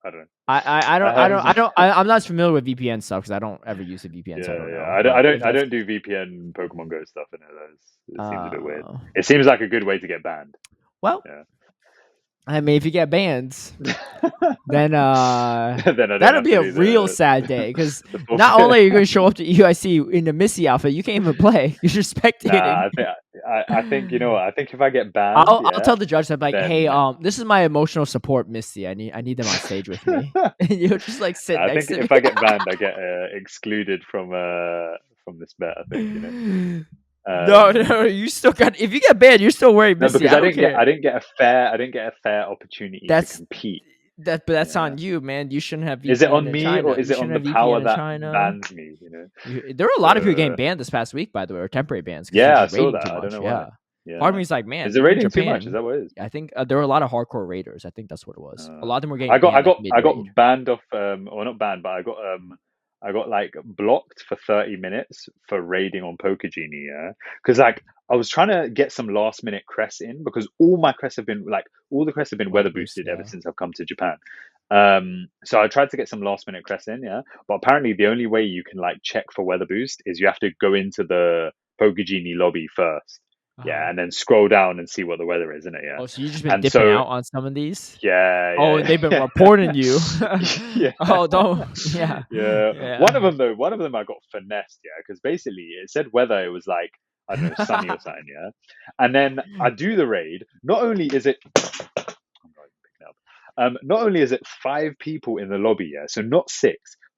I don't know. I'm not as familiar with VPN stuff because I don't ever use a VPN. So I don't do VPN Pokemon Go stuff. It seems a bit weird. It seems like a good way to get banned. Well, I mean, if you get banned, then that'll be a real sad day because not only are you going to show up to UIC in the Missy outfit, you can't even play. You're just spectating. I think you know what? I think if I get banned, I'll tell the judge that like, hey, this is my emotional support, Misty. I need them on stage with me. And you'll just like sit next to me. I think if I get banned, I get excluded from this bet. I think you know. No, you still got. If you get banned, you're still wearing Misty. Because I didn't get a fair opportunity to compete. But that's on you, man. You shouldn't have. VPN is it on me or is it on the power that bans me? You know, there were a lot of people getting banned this past week, by the way, or temporary bans. Yeah, I saw that. I don't know why. Yeah. Part of me is like, man, is it rating too much? Is that what it is? I think there were a lot of hardcore raiders. I think that's what it was. A lot of them were getting. I got banned off. Or not banned, but I got like blocked for 30 minutes for raiding on Poker Genie. Yeah, because like I was trying to get some last minute crests in because all the crests have been weather boosted ever since I've come to Japan. So I tried to get some last minute crests in, but apparently the only way you can like check for weather boost is you have to go into the Poker Genie lobby first. And then scroll down and see what the weather is, isn't it? Yeah. Oh, so you've just been dipping out on some of these? Yeah. Oh, they've been reporting you. Yeah. Oh, don't. Yeah. One of them I got finessed, because basically it said weather. It was like, I don't know, sunny or something, And then I do the raid. Not only is it, not only is it 5 people in the lobby, so not 6,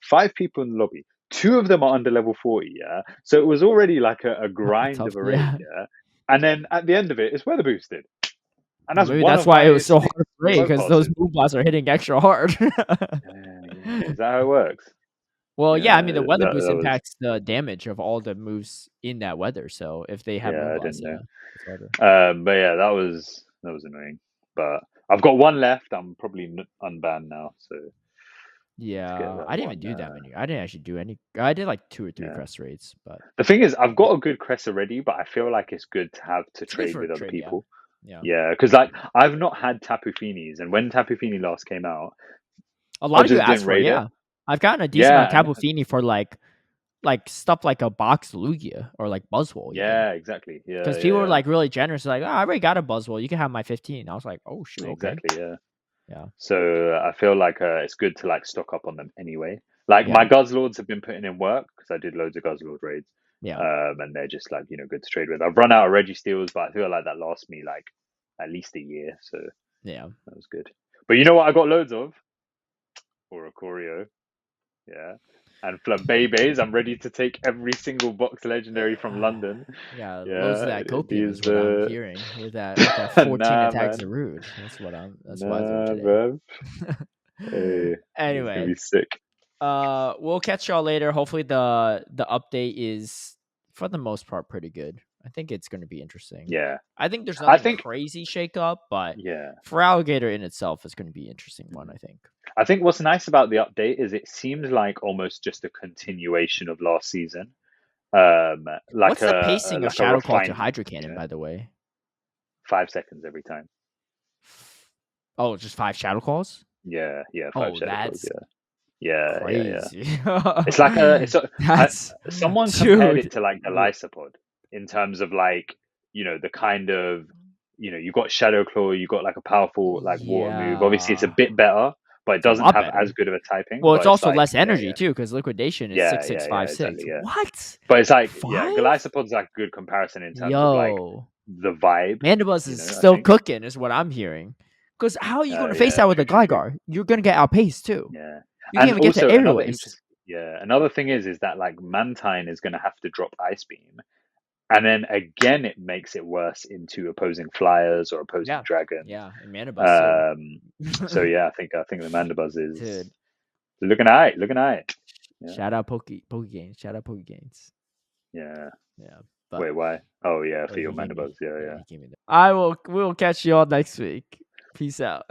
5 people in the lobby. 2 of them are under level 40, So it was already like a grind of a raid, And then at the end of it, it's weather boosted. And that's why it was so hard to raid, because those move bots are hitting extra hard. Is that how it works? Well, I mean, the weather boost impacts the damage of all the moves in that weather. So if they have move bots, but yeah, that was annoying. But I've got one left. I'm probably unbanned now. So yeah, I didn't even do that many. I didn't actually do any. I did like 2 or 3 crest raids. But the thing is, I've got a good crest already, but I feel like it's good to have to trade with other people. Yeah, because like I've not had Tapu Finis, and when Tapu Fini last came out, a lot of you asked for it. I've gotten a decent amount of Tapu Fini for like stuff like a box Lugia or like Buzzwole. Yeah, exactly. Yeah, because people were like really generous. Like, I already got a Buzzwole. You can have my 15. I was like, oh shoot, exactly. Okay. Yeah. So I feel like it's good to like stock up on them anyway. Like my Guzzlords have been putting in work because I did loads of Guzzlord raids. Yeah. And they're just like, good to trade with. I've run out of Registeals, but I feel like that lasts me like at least a year. So yeah, that was good. But you know what I got loads of? Oricorio. Yeah. And Flabébés. I'm ready to take every single box legendary from London. Yeah, loads of that copium is what I'm hearing. With that 14 attacks Zarude. That's why I took today. Hey, anyway, it's gonna be sick. We'll catch y'all later. Hopefully the update is for the most part pretty good. I think it's going to be interesting. Yeah. I think there's nothing crazy shake up, but yeah, Feraligatr in itself is going to be an interesting one, I think. I think what's nice about the update is it seems like almost just a continuation of last season. Like what's the pacing of Shadow Claw to Hydro Cannon, by the way? 5 seconds every time. Oh, just 5 Shadow Claws? Yeah, 5 Shadow Claws, yeah. Crazy. It's like someone compared it to like the Lysopod in terms of like, the kind of, you got Shadow Claw, you got like a powerful like water move. Obviously it's a bit better, but it doesn't have as good of a typing. Well, it's but also less energy too, because liquidation is 6656. Exactly, What? But it's like Galysopod's like good comparison in terms of like the vibe. Mandibuzz is still cooking, is what I'm hearing. Because how are you going to face that with a Gligar? You're going to get outpaced too. Yeah. You can't even get to aerial waste. Another thing is that like Mantine is going to have to drop Ice Beam. And then again, it makes it worse into opposing flyers or opposing dragons. Yeah, and Mandibuzz. So yeah, I think the Mandibuzz is looking at it. Yeah. Shout out Pokegames. Shout out Pokegames. Yeah. Yeah. Wait, why? Oh yeah, for your Mandibuzz. Yeah. We'll catch you all next week. Peace out.